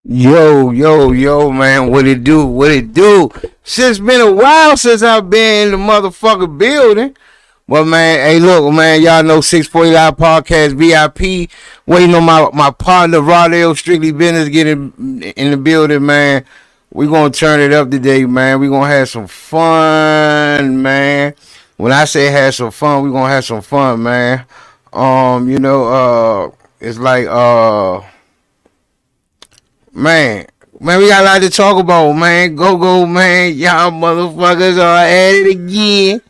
Yo, man, what it do? What it do? It's been a while since I've been in the motherfucking building. Well, man, hey, look, man, y'all know 640 Live Podcast VIP. Waiting on my partner, Rodale Strictly Business, getting in the building, man. We gonna turn it up today, man. We gonna have some fun, man. When I say have some fun, we gonna have some fun, man. It's like man, we got a lot to talk about, man. Go, man. Y'all motherfuckers are at it again.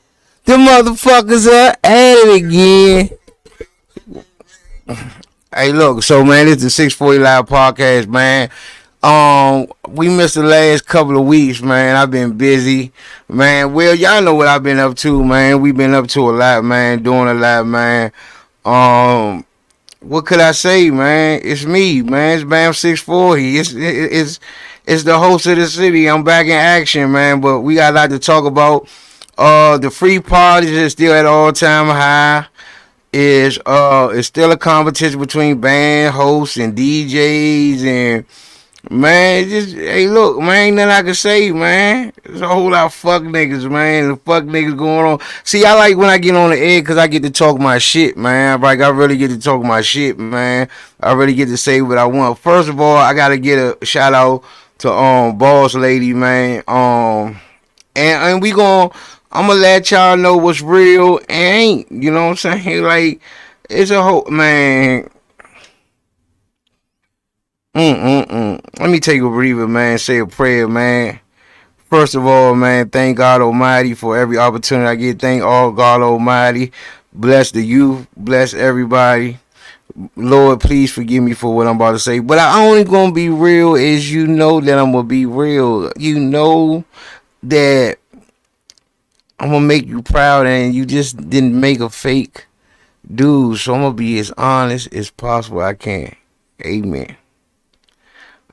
The motherfuckers are at it again. Hey, look, so, man, it's the 640 Live Podcast, man. We missed the last couple of weeks, man. I've been busy, man. Well, y'all know what I've been up to, man. We've been up to a lot, man. Doing a lot, man. What could I say, man? It's me, man. It's Bam 640. It's the host of the city. I'm back in action, man. But we got a lot to talk about. The free parties is still at all time high. It's still a competition between band hosts and DJs and man, just hey look, man, ain't nothing I can say, man. There's a whole lot of fuck niggas, man. The fuck niggas going on. See, I like when I get on the air because I get to talk my shit, man. Like I really get to talk my shit, man. I really get to say what I want. First of all, I gotta get a shout out to Boss Lady, man. And I'm gonna let y'all know what's real and ain't. You know what I'm saying? Like it's a whole man. Let me take a breather, man. Say a prayer, man. First of all, man, thank God Almighty for every opportunity I get. Thank all God Almighty. Bless the youth. Bless everybody. Lord, please forgive me for what I'm about to say. But I only gonna be real is you know that I'm gonna be real. You know that I'm gonna make you proud and you just didn't make a fake dude. So I'm gonna be as honest as possible I can. Amen.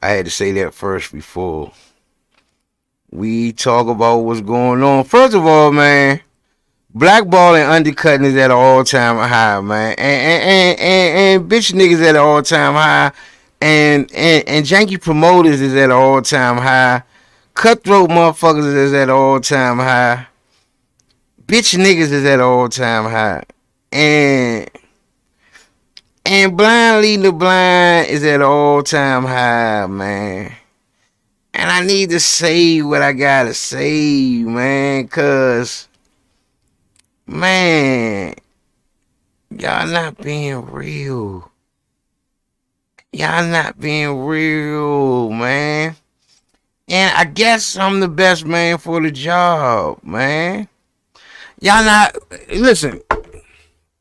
I had to say that first before we talk about what's going on. First of all, man, blackballing undercutting is at an all-time high, man. And bitch niggas at an all-time high. And janky promoters is at an all-time high. Cutthroat motherfuckers is at an all-time high. Bitch niggas is at an all-time high. And blind leading the blind is at an all-time high, man. And I need to say what I gotta say, man, cause, man, y'all not being real. Y'all not being real, man. And I guess I'm the best man for the job, man. Y'all not, listen,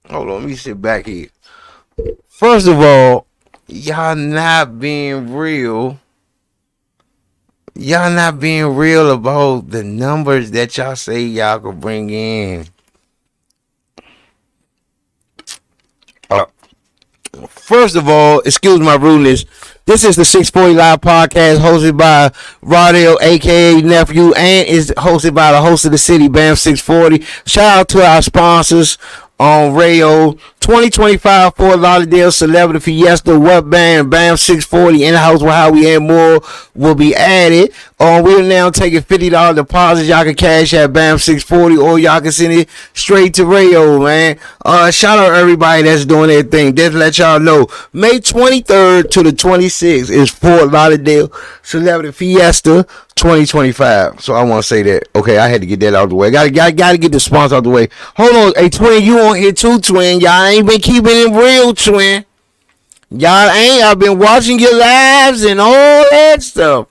hold on, let me sit back here. First of all, y'all not being real. Y'all not being real about the numbers that y'all say y'all could bring in. First of all, excuse my rudeness. This is the 640 Live Podcast hosted by Rodale, aka Nephew, and is hosted by the host of the city, Bam 640. Shout out to our sponsors on Rayo 2025 Fort Lauderdale Celebrity Fiesta, What Band, Bam 640, in the house with Howie and more will be added. We're now taking $50 deposits. Y'all can cash at Bam 640 or y'all can send it straight to Rayo, man. Shout out everybody that's doing their thing. Just let y'all know, May 23rd to the 26th is Fort Lauderdale Celebrity Fiesta 2025. So I want to say that. Okay, I had to get that out of the way. Gotta get the sponsor out of the way. Hold on, hey twin, you on here too, twin. Y'all ain't been keeping it real, twin. Y'all ain't. I've been watching your lives and all that stuff.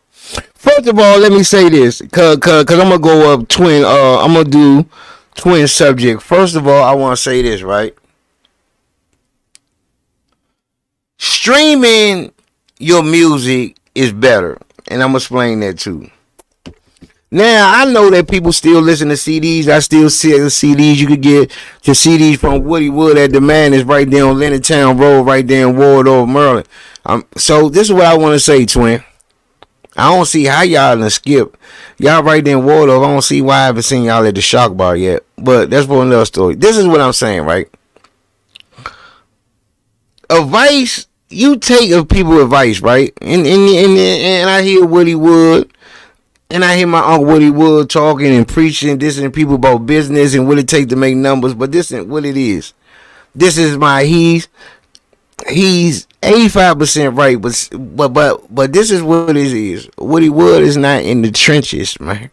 First of all, let me say this, cause I'm gonna go up twin. I'm gonna do twin subject. First of all, I want to say this, right? Streaming your music is better, and I'm gonna explain that too. Now, I know that people still listen to CDs. I still see the CDs. You could get your CDs from Woody Wood at Demand. Is right there on Leonardtown Road, right there in Waldorf, Maryland. So this is what I want to say, twin. I don't see how y'all done skip. Y'all right there in Waldorf. I don't see why I haven't seen y'all at the Shock Bar yet. But that's for another story. This is what I'm saying, right? Advice you take of people advice, right? And I hear Woody Wood, and I hear my Uncle Woody Wood talking and preaching this and people about business and what it takes to make numbers, but this isn't what it is. This is my he's 85% right, but this is what it is. Woody Wood is not in the trenches, man.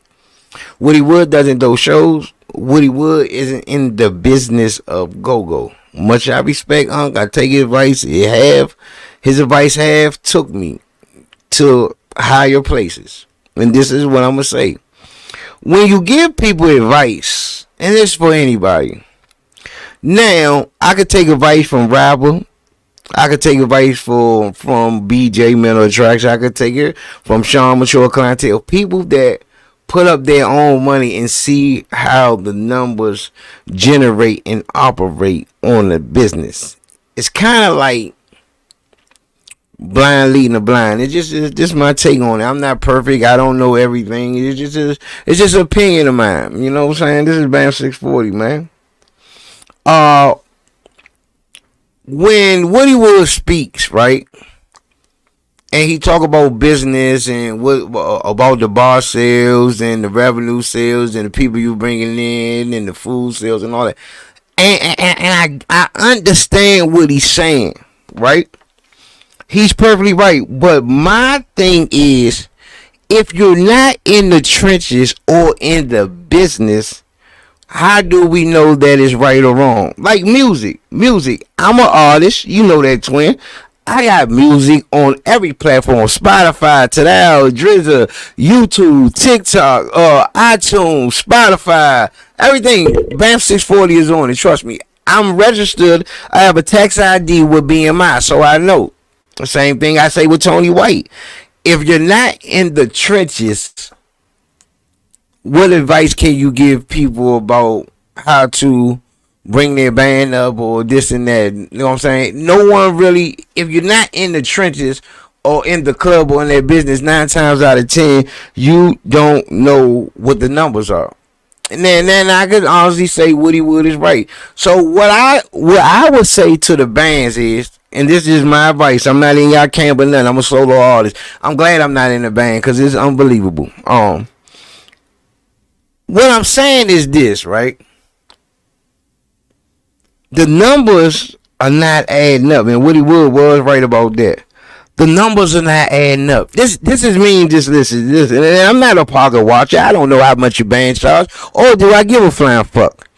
Woody Wood doesn't do shows. Woody Wood isn't in the business of go-go. Much I respect Unc. I take his advice. His advice took me to higher places. And this is what I'm going to say. When you give people advice, and this is for anybody. Now, I could take advice from rapper. I could take advice from BJ Mental Attraction. I could take it from Sean Mature Clientele. People that put up their own money and see how the numbers generate and operate on the business. It's kind of like blind leading the blind. It's just my take on it. I'm not perfect. I don't know everything. It's just an opinion of mine. You know what I'm saying? This is Bam 640, man. When Woody Wood speaks, right, and he talk about business and what about the bar sales and the revenue sales and the people you bringing in and the food sales and all that, and I understand what he's saying, right? He's perfectly right, but my thing is, if you're not in the trenches or in the business, how do we know that it's right or wrong? Like music. I'm an artist. You know that, twin. I got music on every platform. Spotify, Tidal, Drizzer, YouTube, TikTok, iTunes, Spotify, everything. Bam 640 is on it. Trust me. I'm registered. I have a tax ID with BMI, so I know. The same thing I say with Tony White. If you're not in the trenches, what advice can you give people about how to bring their band up or this and that? You know what I'm saying? No one really, if you're not in the trenches or in the club or in their business, 9 times out of 10, you don't know what the numbers are. And then I could honestly say Woody Wood is right. So what I would say to the bands is, and this is my advice, I'm not in y'all camp or nothing. I'm a solo artist. I'm glad I'm not in the band because it's unbelievable. What I'm saying is this, right? The numbers are not adding up, and Woody Wood was right about that. The numbers are not adding up. This is me. Just listen. And I'm not a pocket watcher. I don't know how much your band charge, or do I give a flying fuck?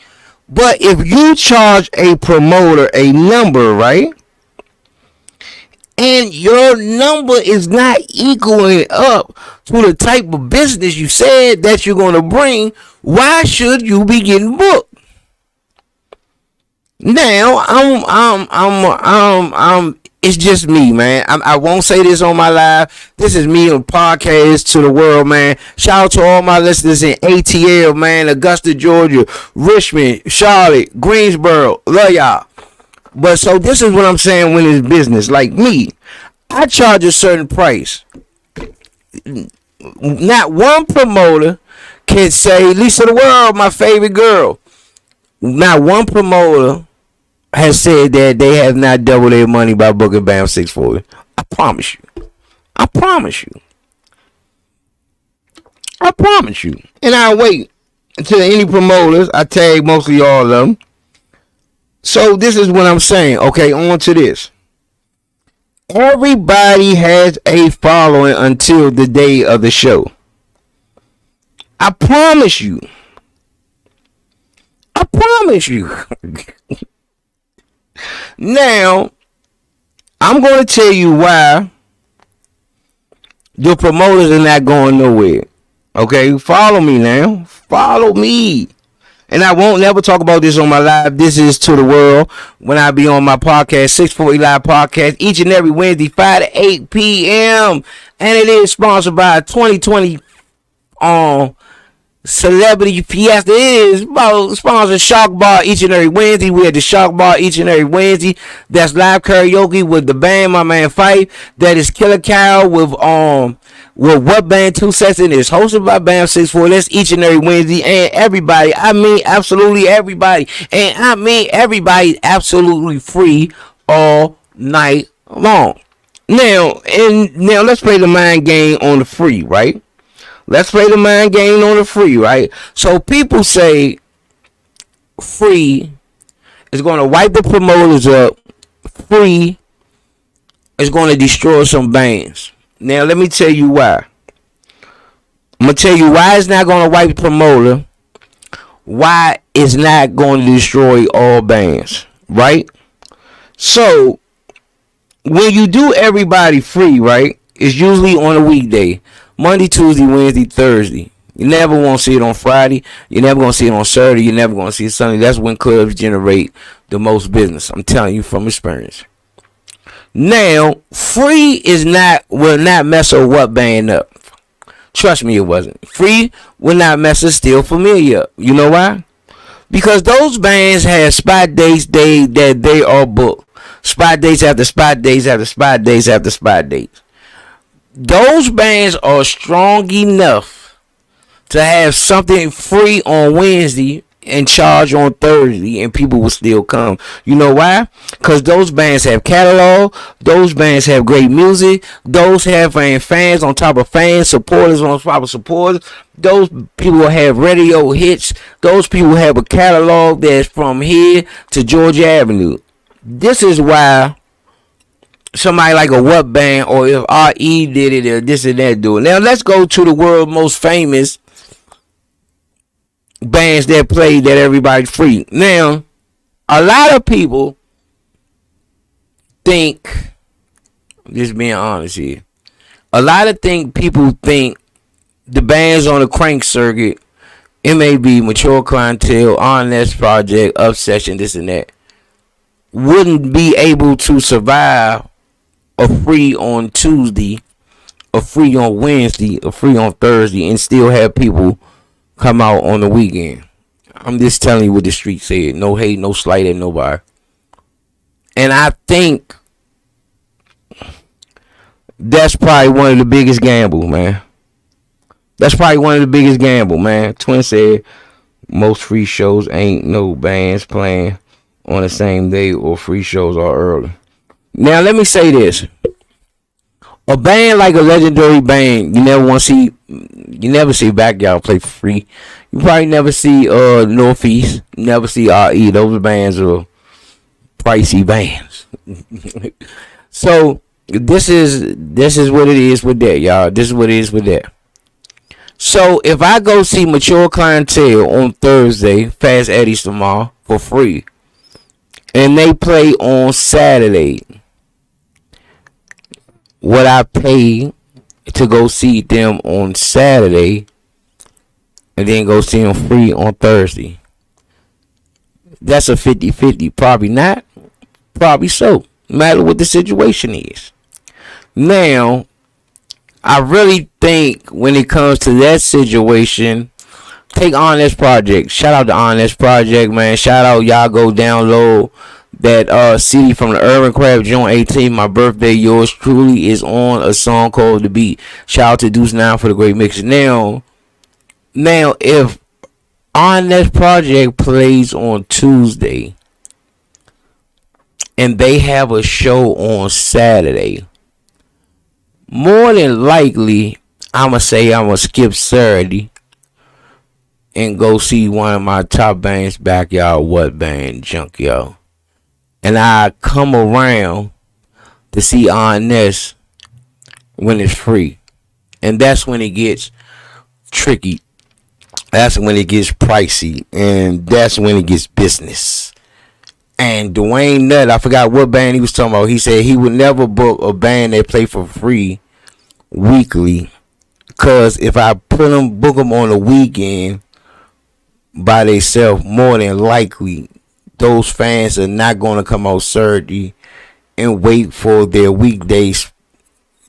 But if you charge a promoter a number, right, and your number is not equaling up to the type of business you said that you're going to bring, why should you be getting booked? Now, it's just me, man. I won't say this on my live. This is me on podcast to the world, man. Shout out to all my listeners in ATL, man, Augusta, Georgia, Richmond, Charlotte, Greensboro. Love y'all. But so this is what I'm saying when it's business. Like me, I charge a certain price. Not one promoter can say, Lisa the World, my favorite girl. Not one promoter has said that they have not doubled their money by booking Bam 640. I promise you. I promise you. I promise you. And I wait until any promoters. I tag mostly all of them. So this is what I'm saying. Okay, on to this. Everybody has a following until the day of the show. I promise you. I promise you. Now, I'm going to tell you why the promoters are not going nowhere. Okay, follow me now. Follow me. And I won't never talk about this on my live. This is to the world when I be on my podcast, 640 Live Podcast, each and every Wednesday, 5 to 8 p.m. And it is sponsored by 2020 Celebrity Fiesta. It is sponsored Shark Bar each and every Wednesday. We at the Shark Bar each and every Wednesday. That's live karaoke with the band, my man Fife. That is Killer Cow with What Band 2 Sets in is hosted by Bam 640. That's each and every Wednesday. And everybody, I mean absolutely everybody, and I mean everybody, absolutely free all night Long. Now let's play the mind game on the free, right? Let's play the mind game on the free, right? So people say free is going to wipe the promoters up. Free is going to destroy some bands. Now let me tell you why. I'm going to tell you why it's not going to wipe the promoter. Why it's not going to destroy all bands, right? So when you do everybody free, right, it's usually on a weekday. Monday, Tuesday, Wednesday, Thursday. You never want to see it on Friday. You're never going to see it on Saturday. You're never going to see it Sunday. That's when clubs generate the most business. I'm telling you from experience. Now, free will not mess a what band up. Trust me, it wasn't. Free will not mess a Still Familiar up. You know why? Because those bands have spot dates that they are booked. Spot dates after spot dates after spot dates after spot dates. Those bands are strong enough to have something free on Wednesday and charge on Thursday, and people will still come. You know why? Because those bands have catalog. Those bands have great music. Those have fans on top of fans, supporters on top of supporters. Those people have radio hits. Those people have a catalog that's from here to Georgia Avenue. This is why somebody like a what band, or if RE did it, or this and that do it. Now let's go to the world's most famous bands that play that everybody's free. Now, a lot of people think, just being honest here, a lot of people think the bands on the crank circuit, it may be Mature Clientele, Honest Project, Obsession, this and that, wouldn't be able to survive a free on Tuesday, a free on Wednesday, a free on Thursday, and still have people come out on the weekend. I'm just telling you what the street said. No hate, no slight at nobody. And I think that's probably one of the biggest gamble, man. That's probably one of the biggest gamble, man. Twin said most free shows ain't no bands playing on the same day, or free shows are early. Now let me say this. A band like a legendary band, you never see Backyard play for free. You probably never see Northeast, never see RE. Those bands are pricey bands. So this is what it is with that, y'all. This is what it is with that. So if I go see Mature Clientele on Thursday, Fast Eddie's tomorrow for free, and they play on Saturday, what I pay to go see them on Saturday and then go see them free on Thursday, that's a 50-50. Probably not, probably so, no matter what the situation is. Now, I really think when it comes to that situation, take Honest Project. Shout out to Honest Project, man. Shout out, y'all go download that CD from the Urban Craft. June 18th, my birthday. Yours truly is on a song called The Beat. Shout out to Deuce 9 for the great mix. Now if Honest Project plays on Tuesday and they have a show on Saturday, more than likely I'ma skip Saturday and go see one of my top bands, Backyard What Band, Junkyard. And I come around to see Honest when it's free. And that's when it gets tricky. That's when it gets pricey. And that's when it gets business. And Dwayne Nutt, I forgot what band he was talking about. He said he would never book a band that play for free weekly. Because if I book them on the weekend by themselves, more than likely those fans are not going to come out Saturday and wait for their weekdays,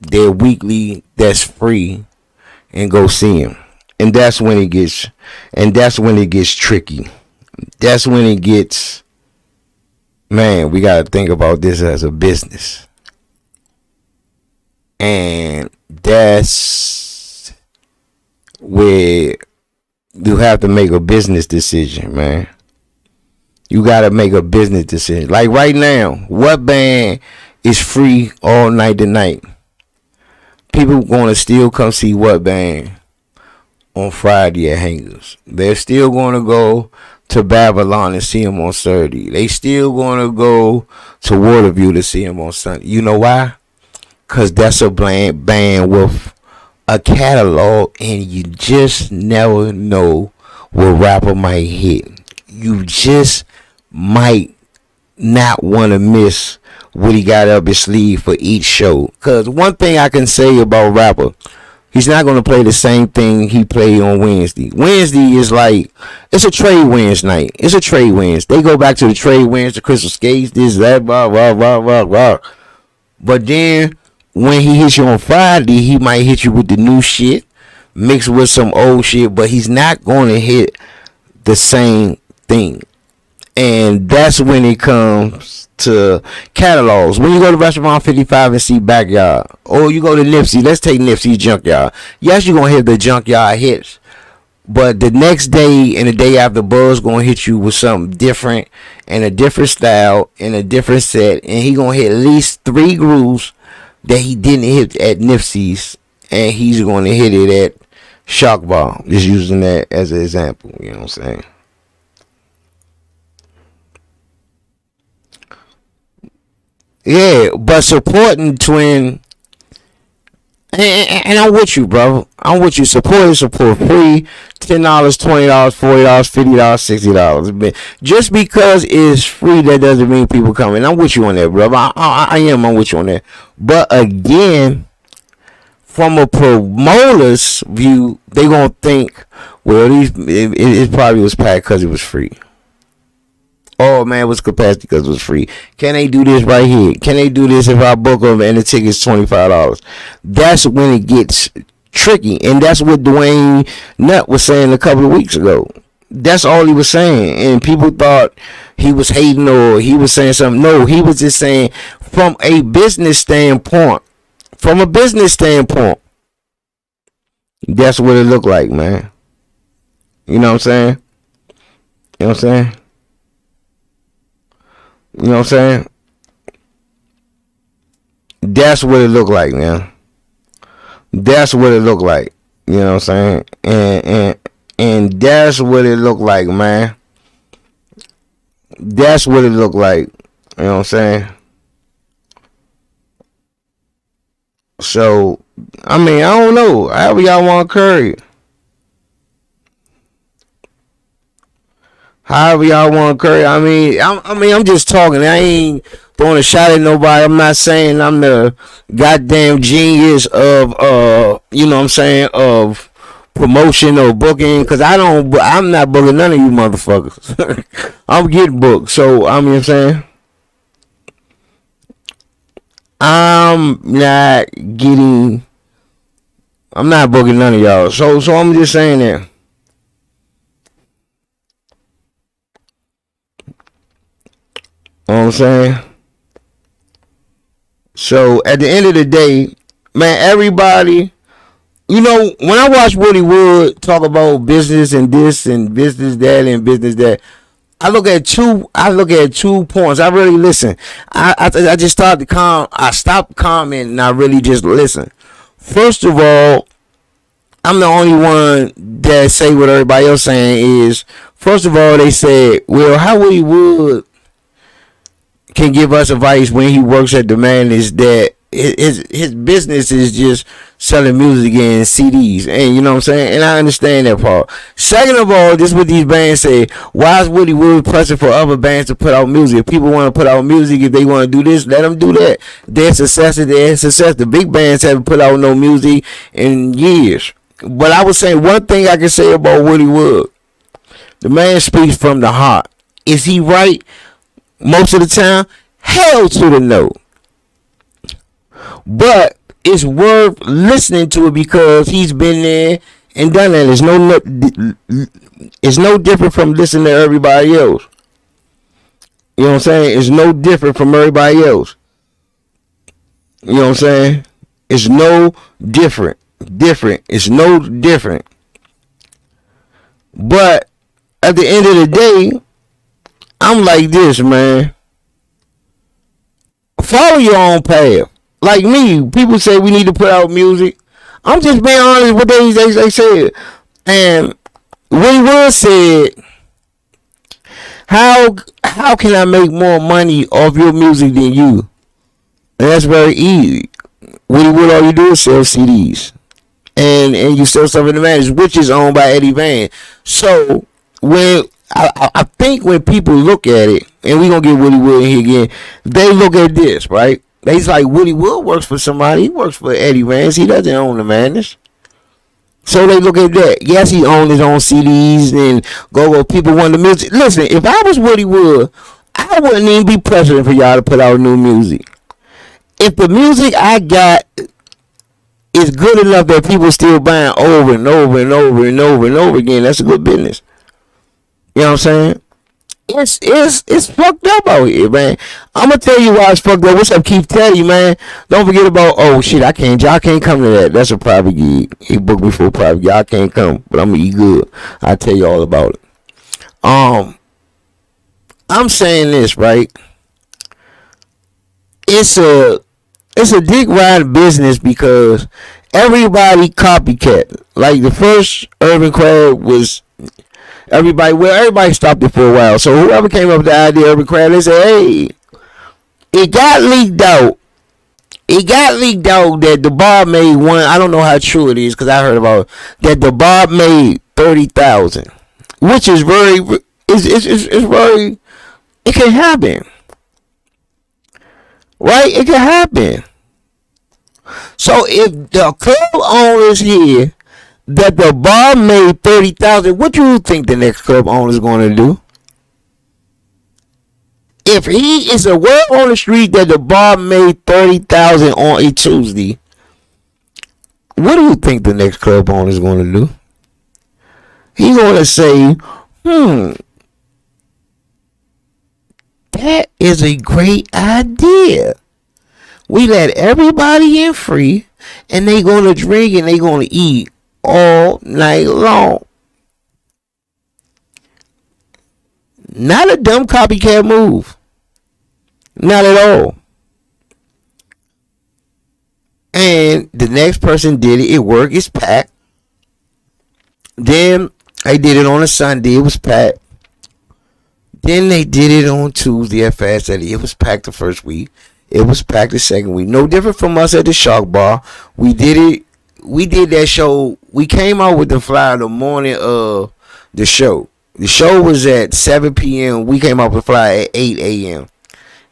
their weekly that's free, and go see them. And that's when it gets tricky. That's when it gets, man, we got to think about this as a business. And that's where you have to make a business decision, man. You got to make a business decision. Like right now, what band is free all night tonight. People gonna still come see what band on Friday at Hangers. They're still gonna go to Babylon and see him on Saturday. They still gonna go to Waterview to see him on Sunday. You know why? Cause that's a band with a catalog, and you just never know what rapper might hit. You just might not want to miss what he got up his sleeve for each show. Cause one thing I can say about rapper, he's not gonna play the same thing he played on Wednesday. Wednesday is like, it's a trade winds night. It's a trade winds. They go back to the trade winds, the Crystal Skates, this, that, blah, blah, blah, blah, blah. But then when he hits you on Friday, he might hit you with the new shit mixed with some old shit, but he's not gonna hit the same thing. And that's when it comes to catalogs. When you go to Restaurant 55 and see Backyard, or you go to Nipsey, let's take Nipsey's Junkyard. Yes, you're going to hit the Junkyard hits, but the next day and the day after, Buzz going to hit you with something different and a different style and a different set, and he going to hit at least 3 grooves that he didn't hit at Nipsey's, and he's going to hit it at Shock Bar. Just using that as an example, you know what I'm saying? Yeah, but supporting Twin, and I'm with you, bro. I'm with you. Support free. $10, $20, $40, $50, $60. Just because it's free, that doesn't mean people coming. I'm with you on that, bro. I'm with you on that. But again, from a promoter's view, they gonna think, well, it probably was packed because it was free. Oh man, what's capacity because it was free? Can they do this right here? Can they do this if I book them and the ticket's $25? That's when it gets tricky, and that's what Dwayne Nutt was saying a couple of weeks ago. That's all he was saying, and people thought he was hating or he was saying something. No, he was just saying from a business standpoint. From a business standpoint, that's what it looked like, man. You know what I'm saying? You know what I'm saying? You know what I'm saying? That's what it looked like, man. That's what it looked like. You know what I'm saying? And that's what it looked like, man. That's what it looked like. You know what I'm saying? So, I mean, I don't know. However y'all want to curry. However y'all want to curry. I'm just talking. I ain't throwing a shot at nobody. I'm not saying I'm the goddamn genius of you know what I'm saying, of promotion or booking, because I'm not booking none of you motherfuckers. I'm getting booked. So I mean, what I'm saying, I'm not booking none of y'all. So I'm just saying that. You know what I'm saying? So at the end of the day, man, everybody, you know, when I watch Woody Wood talk about business and this and business that and business that, I look at 2 points. I really listen. I just started to I stopped commenting and I really just listen. First of all, I'm the only one that say what everybody else saying is, first of all, they said, well, how Woody Wood can give us advice when he works at Demand is that his business is just selling music and CDs, and you know what I'm saying, and I understand that part. Second of all, this is what these bands say. Why is Woody Wood pressing for other bands to put out music? If people want to put out music, if they want to do this, let them do that. Their success is their success. The big bands haven't put out no music in years. But I was saying one thing I can say about Woody Wood: the man speaks from the heart. Is he right most of the time? Hell to the no. But it's worth listening to it because he's been there and done that. It's no different from listening to everybody else. You know what I'm saying? It's no different from everybody else. You know what I'm saying? It's no different. It's no different. But at the end of the day, I'm like this, man. follow your own path. Like me, people say we need to put out music. I'm just being honest with what they said. And Willie Wood said, how can I make more money off your music than you? And that's very easy. Willie Wood, all you do is sell CDs. And you sell stuff in the Madness, which is owned by Eddie Van. So when I think when people look at it, and we're gonna get Willie Wood in here again, they look at this, right? They's like, Willie Wood works for somebody, he works for Eddie Vance, he doesn't own the Madness. So they look at that. Yes, he owned his own CDs and go people want the music. Listen, if I was Willie Wood, I wouldn't even be president for y'all to put out new music. If the music I got is good enough that people still buying over and over and over and over and over again, that's a good business. You know what I'm saying? It's fucked up out here, man. I'm gonna tell you why it's fucked up. What's up, Keith Teddy, man? Don't forget about, oh shit, y'all can't come to that. That's a private gig. He booked me for a private gig. Y'all can't come, but I'm gonna eat good. I'll tell you all about it. I'm saying this, right? It's a dick ride business because everybody copycat. Like the first Urban Crab was everybody stopped it for a while. So whoever came up with the idea of Urban Crab, they said, hey, it got leaked out. It got leaked out that the Bob made one. I don't know how true it is because I heard about it, that the Bob made 30,000, which is very, it's very, it can happen. Right? It can happen. So if the club owners here that the Bob made 30,000, what do you think the next club owner is going to do? If he is a word on the street that the Bob made 30,000 on a Tuesday, what do you think the next club owner is going to do? He's going to say, that is a great idea. We let everybody in free, and they going to drink and they going to eat all night long. Not a dumb copycat move. Not at all. And the next person did it. It worked. It's packed. Then I did it on a Sunday. It was packed. Then they did it on Tuesday at Fast Eddie. It was packed the first week. It was packed the second week. No different from us at the Shark Bar. We did it. We did that show. We came out with the flyer the morning of the show. The show was at 7 p.m. We came out with the flyer at 8 a.m.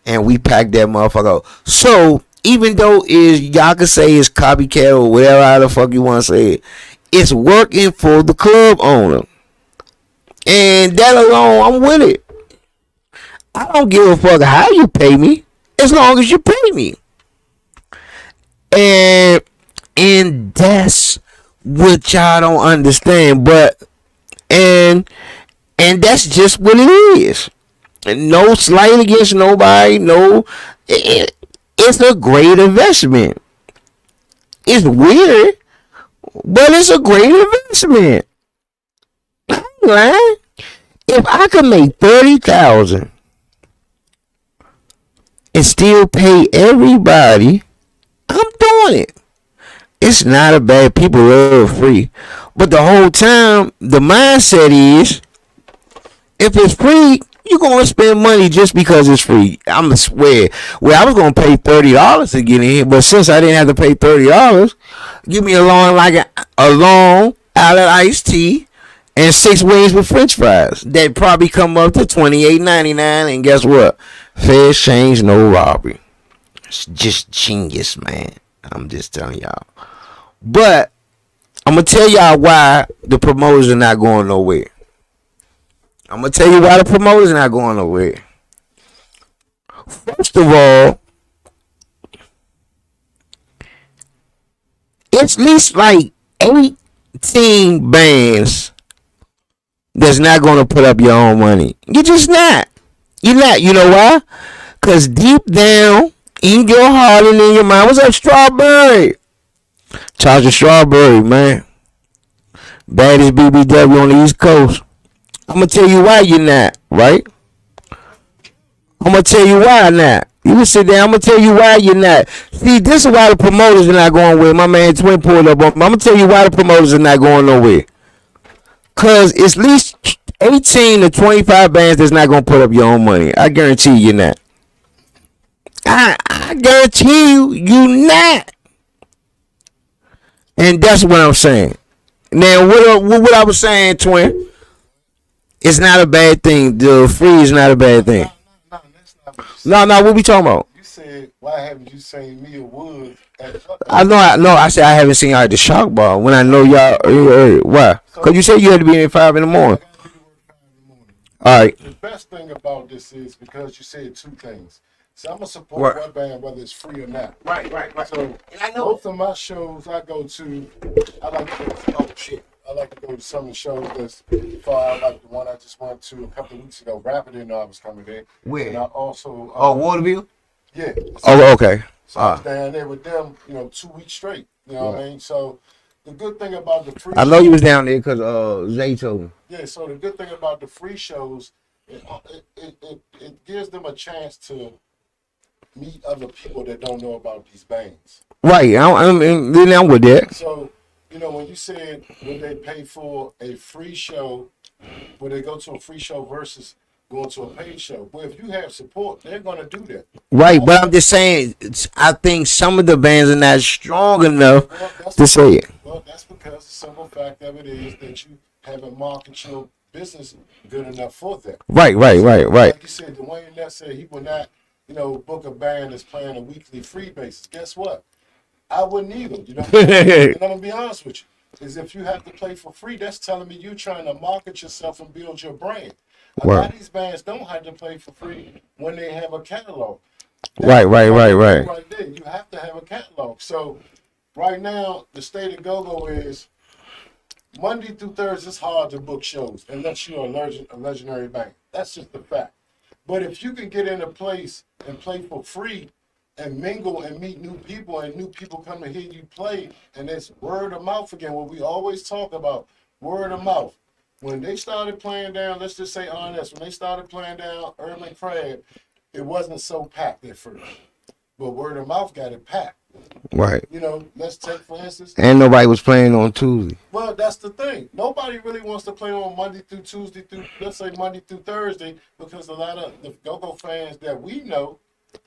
And we packed that motherfucker out. So, even though y'all can say it's copycat or whatever how the fuck you want to say it, it's working for the club owner. And that alone, I'm with it. I don't give a fuck how you pay me, as long as you pay me. And that's what y'all don't understand. But and that's just what it is. No slight against nobody. No, it's a great investment. It's weird, but it's a great investment. I ain't lying. If I could make 30,000 and still pay everybody, I'm doing it. It's not a bad. People love free, but the whole time the mindset is, if it's free, you're gonna spend money just because it's free. I'ma swear. Well, I was gonna pay $30 to get in here, but since I didn't have to pay $30, give me a long Island iced tea and 6 wings with French fries. That probably come up to $28.99. And guess what? Fair exchange, no robbery. It's just genius, man. I'm just telling y'all. But I'm gonna tell y'all why the promoters are not going nowhere. I'm going to tell you why the promoters are not going nowhere. First of all, it's at least like 18 bands that's not going to put up your own money. You're just not. You're not. You know why? Because deep down in your heart and in your mind, what's up, Strawberry? Charging Strawberry, man. Baddest BBW on the East Coast. I'm going to tell you why you're not, right? I'm going to tell you why not. You can sit down. I'm gonna tell you why you're not. See, this is why the promoters are not going with my man Twin pulled up on. I'm gonna tell you why the promoters are not going nowhere. Cause it's at least 18 to 25 bands that's not gonna put up your own money. I guarantee you not. I guarantee you not. And that's what I'm saying. Now, what I was saying, Twin, it's not a bad thing. The free is not a bad thing. No, that's not what you said. No, what we talking about? You said, why haven't you seen me or Woods at I know. I said I haven't seen y'all at the Shock Bar when I know y'all. Why? Cause you said you had to be in at 5 in the I morning. gotta be to work 5 in the morning. All right. The best thing about this is because you said two things. So I'm gonna support What? one band whether it's free or not. Right. So And I know. both of my shows I go to, I like to go to, oh shit. I like to go to some of the shows that's far. I like the one I just went to a couple of weeks ago. Rapper didn't know I was coming in. Where? And I also Waterville. yeah. Oh, okay. So I was down there with them, 2 weeks straight. You know what I mean? So the good thing about the free I know you was down there because Zay told me. yeah, so the good thing about the free shows, it gives them a chance to meet other people that don't know about these bands. Right. I'm with that. So, when you said when they pay for a free show, when they go to a free show versus going to a paid show. Well, if you have support, they're going to do that. Right, but I'm just saying, I think some of the bands are not strong enough to say it. Well, that's because the simple fact of it is that you haven't marketed your business good enough for that. Right. Like you said, Dwayne Ness said he would not, book a band that's playing a weekly free basis. Guess what? I wouldn't either. And I'm gonna be honest with you. Is if you have to play for free, that's telling me you're trying to market yourself and build your brand. A lot of these bands don't have to play for free when they have a catalog. Right. Right there, you have to have a catalog. So right now, the state of go-go is Monday through Thursday. It's hard to book shows unless you're a legendary band. That's just the fact. But if you can get in a place and play for free and mingle and meet new people and new people come to hear you play, and it's word of mouth again, what we always talk about, word of mouth. When they started playing down, let's just say Honest, when they started playing down Urban Crab, it wasn't so packed at first. But word of mouth got it packed. Right. Let's take for instance. And nobody was playing on Tuesday. Well, that's the thing. Nobody really wants to play on Monday through Tuesday through, let's say Monday through Thursday, because a lot of the go-go fans that we know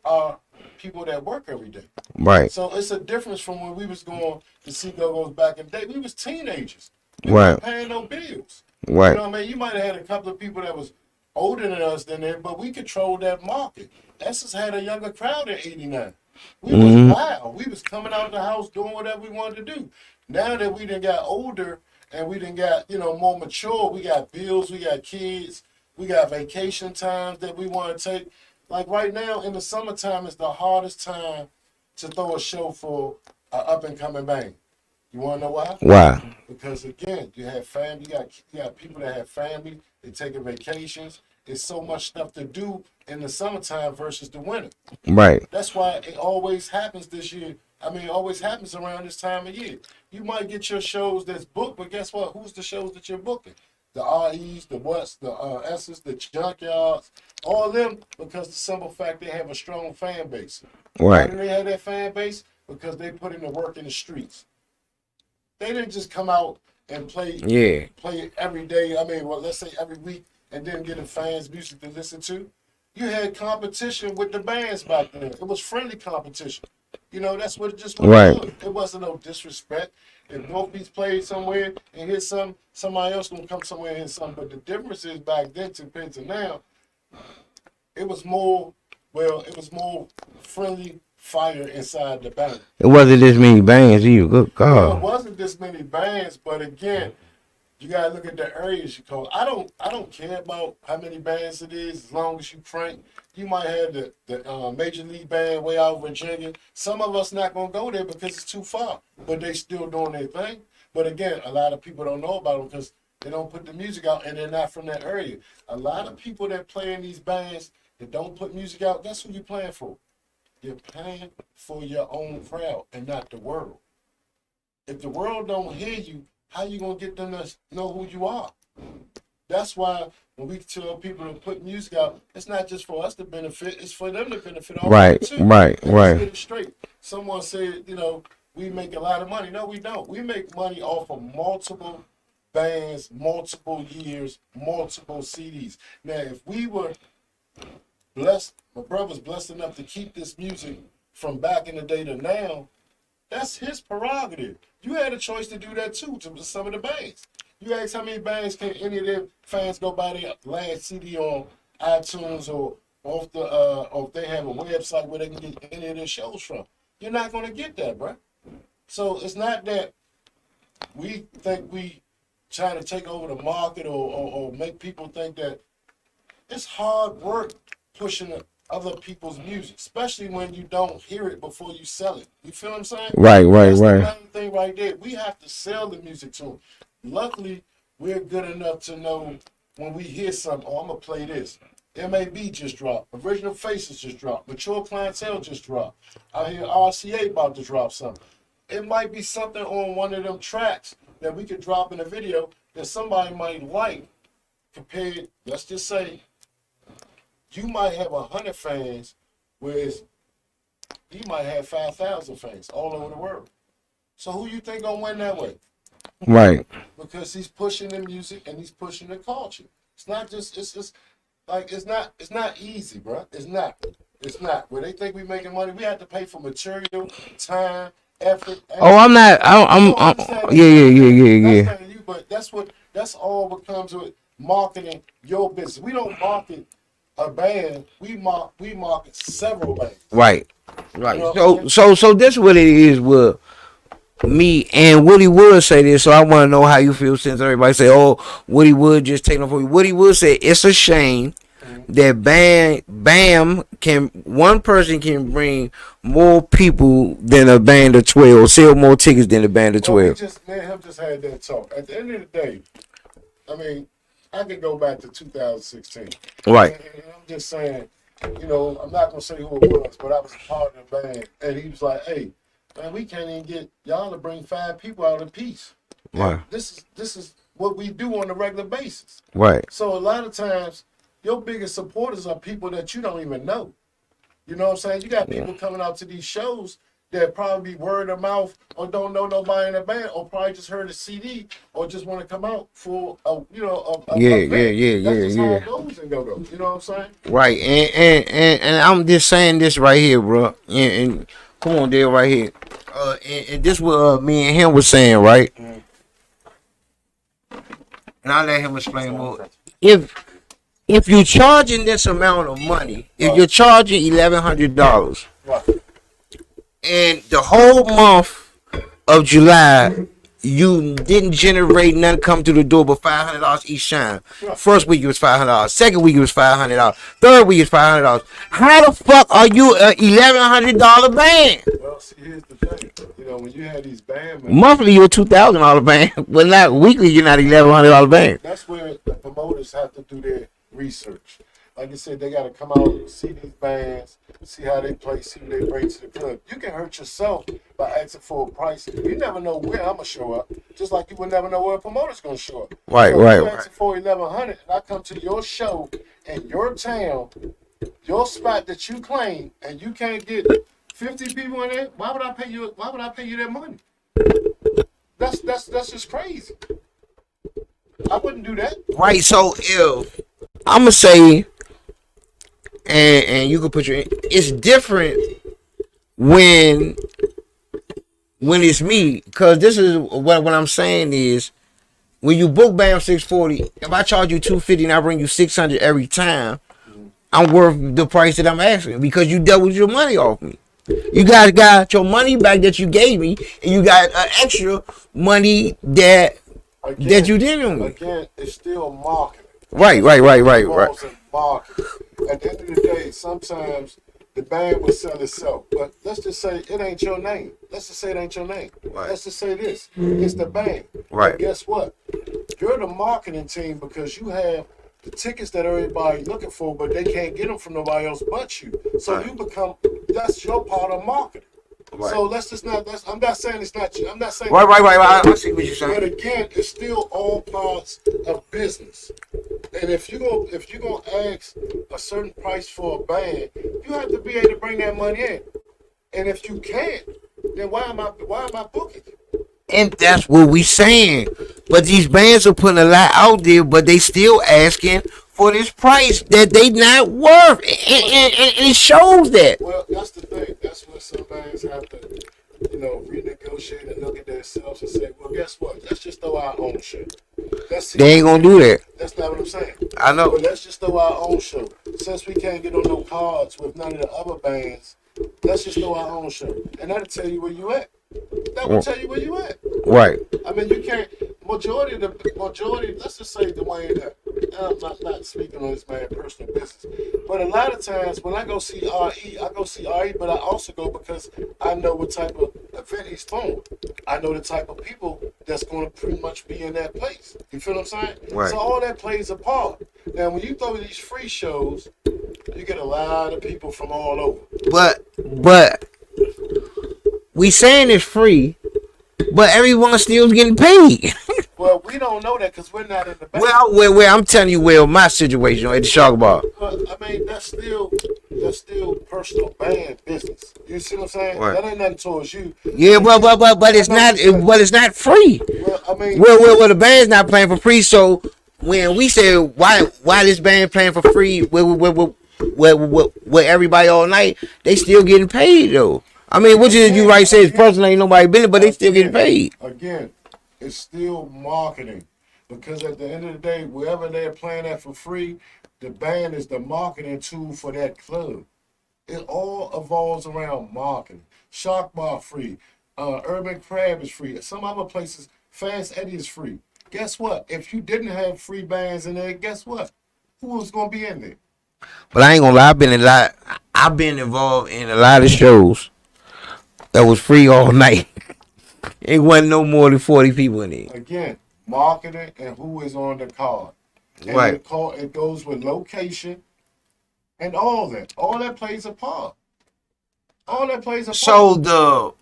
are people that work every day. Right. So it's a difference from when we was going to see go-go's back in the day. We was teenagers. We Right. weren't paying no bills. Right. You know what I mean? You might have had a couple of people that was older than us than there, but we controlled that market. Essence had a younger crowd in '89. We was wild. We was coming out of the house doing whatever we wanted to do. Now that we done got older and we done got, more mature, we got bills, we got kids, we got vacation times that we want to take. Like right now in the summertime is the hardest time to throw a show for an up and coming band. You want to know why? Why? Because again, you have family, you got people that have family, they taking vacations. There's so much stuff to do in the summertime versus the winter. Right. That's why it always happens this year. I mean, it always happens around this time of year. You might get your shows that's booked, but guess what? Who's the shows that you're booking? The REs, the What's, the S's, the Junkyards, all of them, because the simple fact they have a strong fan base. Right. Why do they have that fan base? Because they put in the work in the streets. They didn't just come out and play every day. I mean, let's say every week, and then getting fans music to listen to. You had competition with the bands back then. It was friendly competition. That's what it just was. Right. It wasn't no disrespect. If both beats played somewhere and hear somebody else gonna come somewhere and hear something. But the difference is back then compared to now, it was more friendly fire inside the band. It wasn't this many bands either. Good Well, it God. wasn't this many bands, but again, you gotta look at the areas you call. I don't care about how many bands it is, as long as you crank. You might have the Major League Band way out in Virginia. Some of us not gonna go there because it's too far, but they still doing their thing. But again, a lot of people don't know about them because they don't put the music out and they're not from that area. A lot of people that play in these bands that don't put music out, guess who you're playing for? You're playing for your own crowd and not the world. If the world don't hear you, how you gonna get them to know who you are? That's why when we tell people to put music out, it's not just for us to benefit, it's for them to benefit also Right, too. right, And let's right. get it straight. Someone said, we make a lot of money. No, we don't. We make money off of multiple bands, multiple years, multiple CDs. Now, if we were blessed, my brother's blessed enough to keep this music from back in the day to now, that's his prerogative. You had a choice to do that too to some of the bands. You ask how many bands can any of their fans go buy their last CD on iTunes or or if they have a website where they can get any of their shows from. You're not gonna get that, bro. So it's not that we think we trying to take over the market or make people think that it's hard work pushing other people's music, especially when you don't hear it before you sell it. You feel what I'm saying? Right, That's the main thing right there. We have to sell the music to them. Luckily, we're good enough to know when we hear something, oh, I'm going to play this. MAB just dropped. Original Faces just dropped. Mature Clientele just dropped. I hear RCA about to drop something. It might be something on one of them tracks that we could drop in a video that somebody might like compared, let's just say, you might have 100 fans, whereas he might have 5,000 fans all over the world. So who you think gonna win that way? Right. Because he's pushing the music and he's pushing the culture. It's not just it's not easy, bro. It's not. Where they think we making money, we have to pay for material, time, effort. Oh, I'm not. I'm yeah. That's not you, but that's all what comes with marketing your business. We don't market a band, we market several bands. Right. You know what I'm So this what it is with me and Woody Wood say this, so I want to know how you feel since everybody say, "Oh, Woody Wood just taking off." Woody Wood said it's a shame that Bam can one person can bring more people than a band of 12, sell more tickets than a band of 12. Me and him just had that talk. At the end of the day, I mean, I can go back to 2016. Right. And I'm just saying, I'm not gonna say who it was, but I was a part of the band, and he was like, "Hey, man, we can't even get y'all to bring 5 people out of piece. Right. This is what we do on a regular basis. Right. So a lot of times, your biggest supporters are people that you don't even know. You know what I'm saying? You got people coming out to these shows that probably be word of mouth or don't know nobody in the band or probably just heard a CD or just want to come out for a event. That's just how it goes and go. You know what I'm saying? Right. And I'm just saying this right here, bro. And come on, Dale, right here. And this what me and him was saying, right? And I'll let him explain more. If you're charging this amount of money, if you're charging $1,100, and the whole month of July you didn't generate nothing come through the door but $500 each time. First week it was $500. Second week it was $500. Third week it's $500. How the fuck are you a $1,100 band? Well, see, here's the thing. When you have these band members, Monthly you're a $2,000 band, but not weekly you're not $1,100 band. That's where the promoters have to do their research. Like I said, they got to come out, see these bands, see how they play, see what they bring to the club. You can hurt yourself by asking for a price. You never know where I'm gonna show up. Just like you would never know where a promoter's gonna show up. Right. You asking for $1,100, and I come to your show in your town, your spot that you claim, and you can't get 50 people in there. Why would I pay you? Why would I pay you that money? That's just crazy. I wouldn't do that. Right. So if I'm gonna say. And you can put it's different when it's me, because this is what I'm saying is when you book BAM 640, if I charge you $250 and I bring you $600 every time, I'm worth the price that I'm asking because you doubled your money off me. You guys got your money back that you gave me, and you got extra money that you didn't. Again, it's still marketing. Right. Marketing. At the end of the day, sometimes the band will sell itself. But let's just say it ain't your name. Let's just say it ain't your name. Right. Let's just say this. It's the band. Right. But guess what? You're the marketing team because you have the tickets that everybody's looking for, but they can't get them from nobody else but you. So you become, that's your part of marketing. Right. So let's just not, I'm not saying it's not you. I'm not saying. Right. I see what you're saying. But again, it's still all parts of business. And if you gonna ask a certain price for a band, you have to be able to bring that money in. And if you can't, then why am I booking you? And that's what we saying. But these bands are putting a lot out there, but they still asking for this price that they not worth. And it shows that. Well, that's the thing. That's what some bands have to, renegotiate and look at themselves and say, well, guess what? Let's just throw our own show. They ain't gonna do that. That's not what I'm saying. I know. But let's just throw our own show. Since we can't get on no cards with none of the other bands, let's just throw our own show. And that'll tell you where you at. That will tell you where you at. Right. I mean, you can't. Majority, let's just say Dwayne. I'm not speaking on this man's personal business, but a lot of times when I go see RE, but I also go because I know what type of event he's throwing. I know the type of people that's going to pretty much be in that place. You feel what I'm saying? Right. So all that plays a part. Now, when you throw these free shows, you get a lot of people from all over. But we saying it's free, but everyone still's getting paid. Well, we don't know that because we're not in the back. Well, I'm telling you, my situation at the Shark Bar. But I mean, that's still personal band business. You see what I'm saying? Right. That ain't nothing towards you. Yeah, but it's not. But it's not free. Well, I mean, Well, the band's not playing for free. So when we say why this band playing for free, with everybody all night, they still getting paid though. I mean, which is you right say it's personal, ain't nobody business, but they still getting paid. Again, it's still marketing because at the end of the day, wherever they're playing at for free, the band is the marketing tool for that club. It all evolves around marketing. Shark Bar free, Urban Crab is free. Some other places, Fast Eddie is free. Guess what? If you didn't have free bands in there, guess what? Who was gonna be in there? But I ain't gonna lie, I've been involved in a lot of shows that was free all night. It wasn't no more than 40 people in there. Again, marketing and who is on the card. And Right. it goes with location and all that. All that plays a part. All that plays a part. So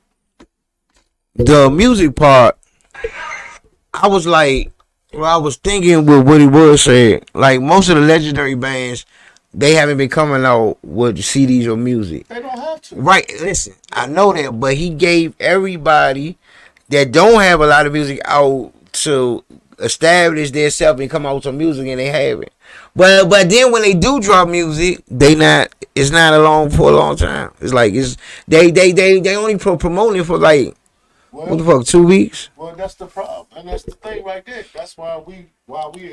the music part, I was like, I was thinking with what he was saying. Like most of the legendary bands, they haven't been coming out with CDs or music. They don't have to. Right, listen, I know that, but he gave everybody that don't have a lot of music out to establish themselves and come out with some music, and they have it. But then when they do drop music, it's not along for a long time. It's like they only promoting it for like what the fuck, 2 weeks? Well, that's the problem, and that's the thing right there. That's why we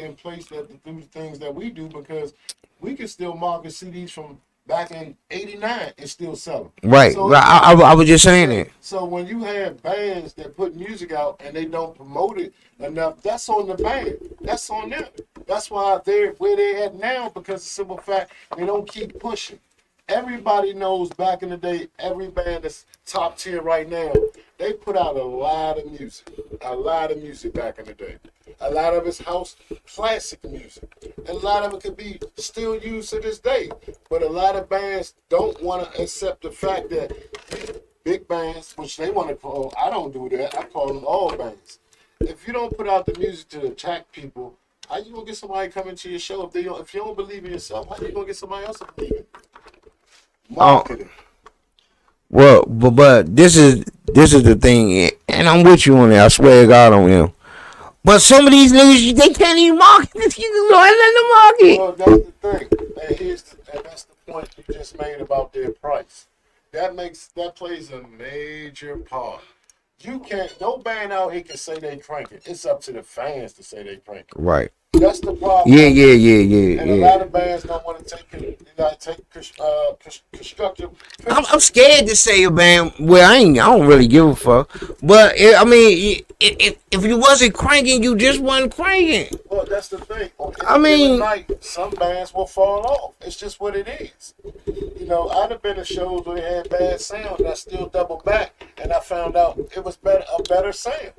in place that to do the things that we do because we can still market CDs from back in '89 and still sell them. Right. So, I was just saying that. So when you have bands that put music out and they don't promote it enough, that's on the band. That's on them. That's why they're where they're at now because the simple fact they don't keep pushing. Everybody knows back in the day, every band that's top tier right now, they put out a lot of music back in the day. A lot of it's house classic music. A lot of it could be still used to this day. But a lot of bands don't want to accept the fact that big bands, which they want to call, I don't do that, I call them all bands. If you don't put out the music to attract people, how you gonna get somebody coming to your show if you don't believe in yourself? How you gonna get somebody else to believe in? Marketing. Well, but this is the thing, and I'm with you on it. I swear to God on him. But some of these niggas, they can't even market this. You go ahead and market. Well, that's the thing, and that's the point you just made about their price. That plays a major part. You can't. No band out here can say they cranking. It's up to the fans to say they cranking. Right. That's the problem. Yeah. And a lot of bands don't want to take constructive. I'm scared to say a band. Well, I don't really give a fuck. But I mean, if you wasn't cranking, you just wasn't cranking. Well, that's the thing. I mean, some bands will fall off. It's just what it is. I'd have been to shows where they had bad sound, and I still double back, and I found out it was a better sound.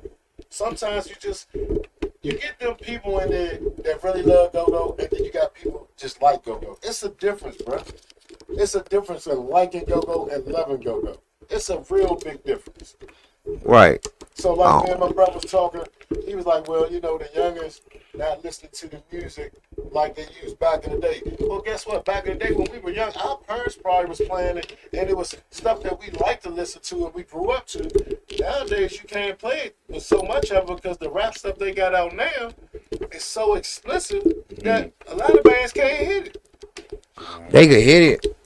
Sometimes you get them people in there that really love go-go, and then you got people just like go-go. It's a difference, bro. It's a difference in liking go-go and loving go-go. It's a real big difference. Right. So like me and my brother was talking, he was like, well, the youngers not listening to the music like they used back in the day. Well, guess what? Back in the day when we were young, our parents probably was playing it, and it was stuff that we liked to listen to and we grew up to. Nowadays, you can't play it with so much of it because the rap stuff they got out now is so explicit that a lot of bands can't hit it. They could hit it.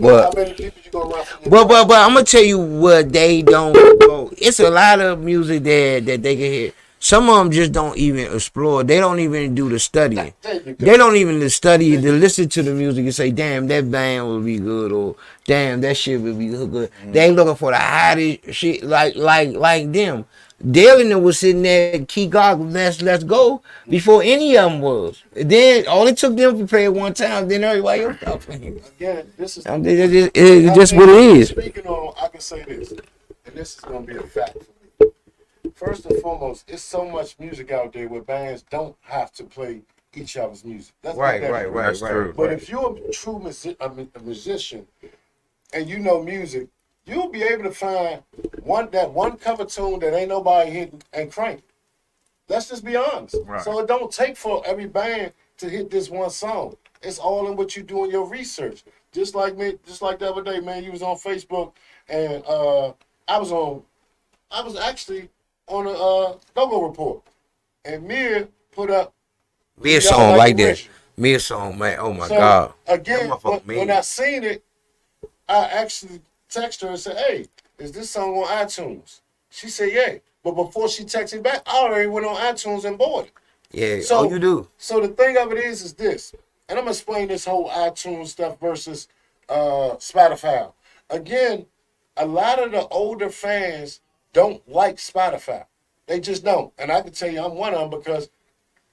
How many people you gonna run from? But I'm gonna tell you what they don't go. It's a lot of music that they can hit. Some of them just don't even explore. They don't even do the studying. They don't even study to listen to the music and say, "Damn, that band would be good," or "Damn, that shit would be good." They ain't looking for the hottest shit like them. Dylan was sitting there, Key God, let's go before any of them was. Then all it took them to play it one time. Then everybody else stopped playing. Again, this is it's just what it is. Speaking on, I can say this, and this is gonna be a fact for me. First and foremost, it's so much music out there where bands don't have to play each other's music. That's Right. But if you're a true a musician and you know music, you'll be able to find one cover tune that ain't nobody hitting and crank it. Let's just be honest. Right. So it don't take for every band to hit this one song. It's all in what you do in your research. Just like the other day, man, you was on Facebook and I was actually on a Go-Go report. And Mir put up Me a song like that. Me a song, man. Oh my God. Again, That motherfucker mean. when I seen it, I actually texted her and said, "Hey, is this song on iTunes?" She said, "Yeah." But before she texted back, I already went on iTunes and bought it. Yeah. So you do. So the thing of it is this, and I'm gonna explain this whole iTunes stuff versus Spotify. Again, a lot of the older fans don't like Spotify. They just don't, and I can tell you, I'm one of them because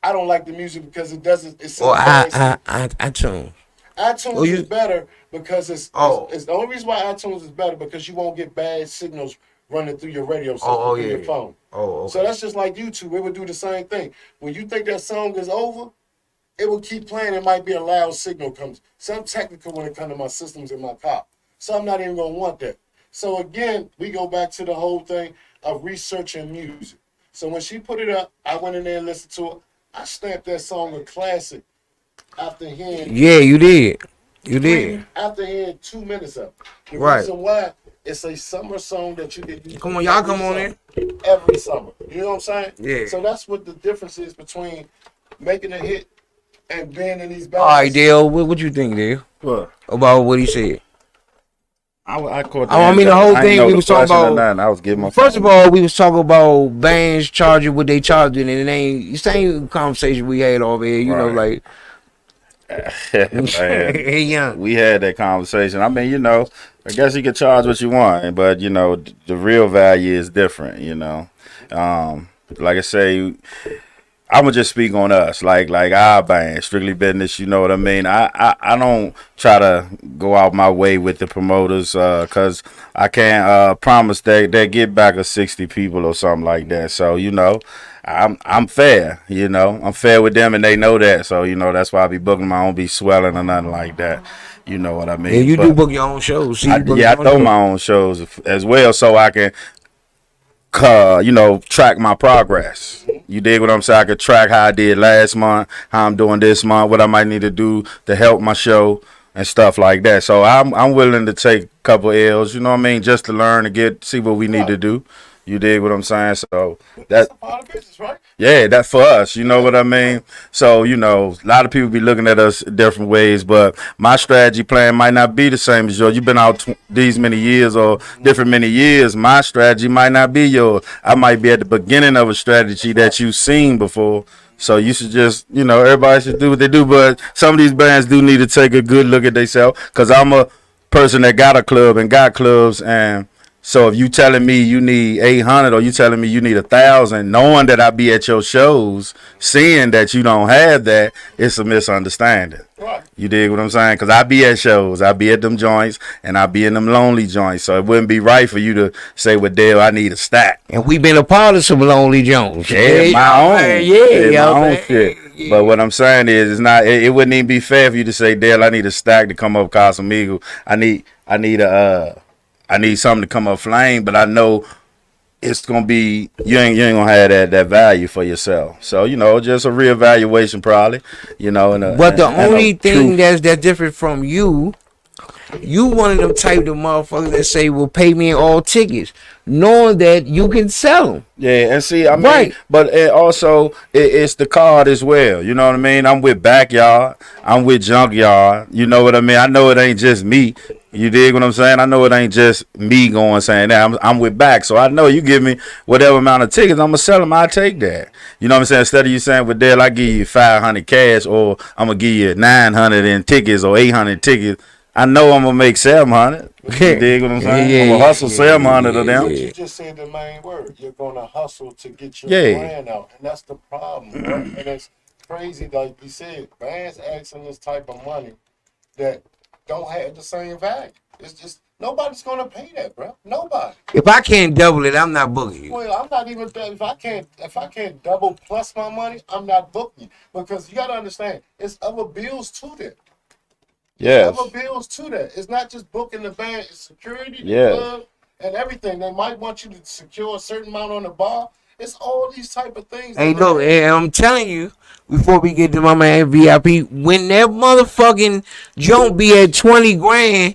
I don't like the music because it doesn't. It's Or iTunes. iTunes you- is better because it's the only reason why iTunes is better because you won't get bad signals running through your radio system through your phone. Oh, okay. So that's just like YouTube. It would do the same thing. When you think that song is over, it will keep playing. It might be a loud signal comes. So I'm technical when it comes to my systems in my car. So I'm not even going to want that. So again, we go back to the whole thing of researching music. So when she put it up, I went in there and listened to it. I stamped that song a classic after hearing. Yeah, you did. You did. After hearing 2 minutes of it. The Right. reason why it's a summer song that you can use. Come on, y'all come on in. Every summer. You know what I'm saying? Yeah. So that's what the difference is between making a hit and being in these bands. All right, Dale. What you think, Dale? What? About what he said? I caught. I mean, the whole I ain't thing know we the was talking question or about- nothing. I was giving my First of all, we was talking about bands charging what they charging, and it ain't the same conversation we had over here. You know, Right. like Man, hey, young. we had that conversation. I mean, I guess you can charge what you want, but the real value is different. Like I say, I'm gonna just speak on us, like our band, Strictly Business. You know what I mean? I don't try to go out my way with the promoters, cause I can't promise that they get back a 60 people or something like that. So I'm fair. I'm fair with them, and they know that. So that's why I be booking them. I don't be swelling or nothing like that. You know what I mean? Yeah, you But do book your own shows. See, you book I your own throw shows. my own shows as well, so I can track my progress. You dig what I'm saying? I could track how I did last month, how I'm doing this month, what I might need to do to help my show and stuff like that. So I'm willing to take a couple L's, you know what I mean, just to learn and see what we need to do. You dig what I'm saying? So That's a part of business, right? yeah, that's for us. You know what I mean? So, a lot of people be looking at us different ways, but my strategy plan might not be the same as yours. You've been out these many years or different many years. My strategy might not be yours. I might be at the beginning of a strategy that you've seen before. So you should just, everybody should do what they do. But some of these bands do need to take a good look at themselves, because I'm a person that got a club and got clubs, and so if you telling me you need 800 or you telling me you need 1,000, knowing that I be at your shows, seeing that you don't have that, it's a misunderstanding. Right. You dig what I'm saying? Because I be at shows, I be at them joints, and I be in them lonely joints. So it wouldn't be right for you to say, well, Dale, I need a stack. And we been a part of some Lonely Jones. Yeah, my own. man, Yeah, my own man. shit. Yeah. But what I'm saying is, it's not. It wouldn't even be fair for you to say, Dale, I need a stack to come up Casamigo. I need something to come up flame, but I know it's gonna be you ain't gonna have that value for yourself. So just a reevaluation probably. But the only thing that's different from you one of them type of motherfuckers that say, "Well, pay me in all tickets," knowing that you can sell them. Yeah, and see, I mean, Right. but it's the card as well. You know what I mean? I'm with Backyard. I'm with Junkyard. You know what I mean? I know it ain't just me. You dig what I'm saying? I know it ain't just me going saying that. I'm with Back, so I know you give me whatever amount of tickets, I'm gonna sell them. I take that. You know what I'm saying? Instead of you saying with Dale, I give you 500 cash, or I'm gonna give you 900 in tickets or 800 tickets. I know I'm gonna make 700. You dig what I'm saying? Yeah, I'm gonna hustle 700 of them. But you just said the main word. You're gonna hustle to get your Yeah. brand out, and that's the problem, bro. And it's crazy, like you said, bands asking this type of money that don't have the same value. It's just nobody's gonna pay that, bro. Nobody. If I can't double it, I'm not booking you. Well, I'm not even if I can't double plus my money, I'm not booking you, because you gotta understand, it's other bills to that. Yes. Other bills to that. It's not just booking the band, it's security, the Yeah. club, and everything. They might want you to secure a certain amount on the bar. It's all these type of things. Hey, look, and I'm telling you, before we get to my man VIP, when that motherfucking joint be at 20 grand,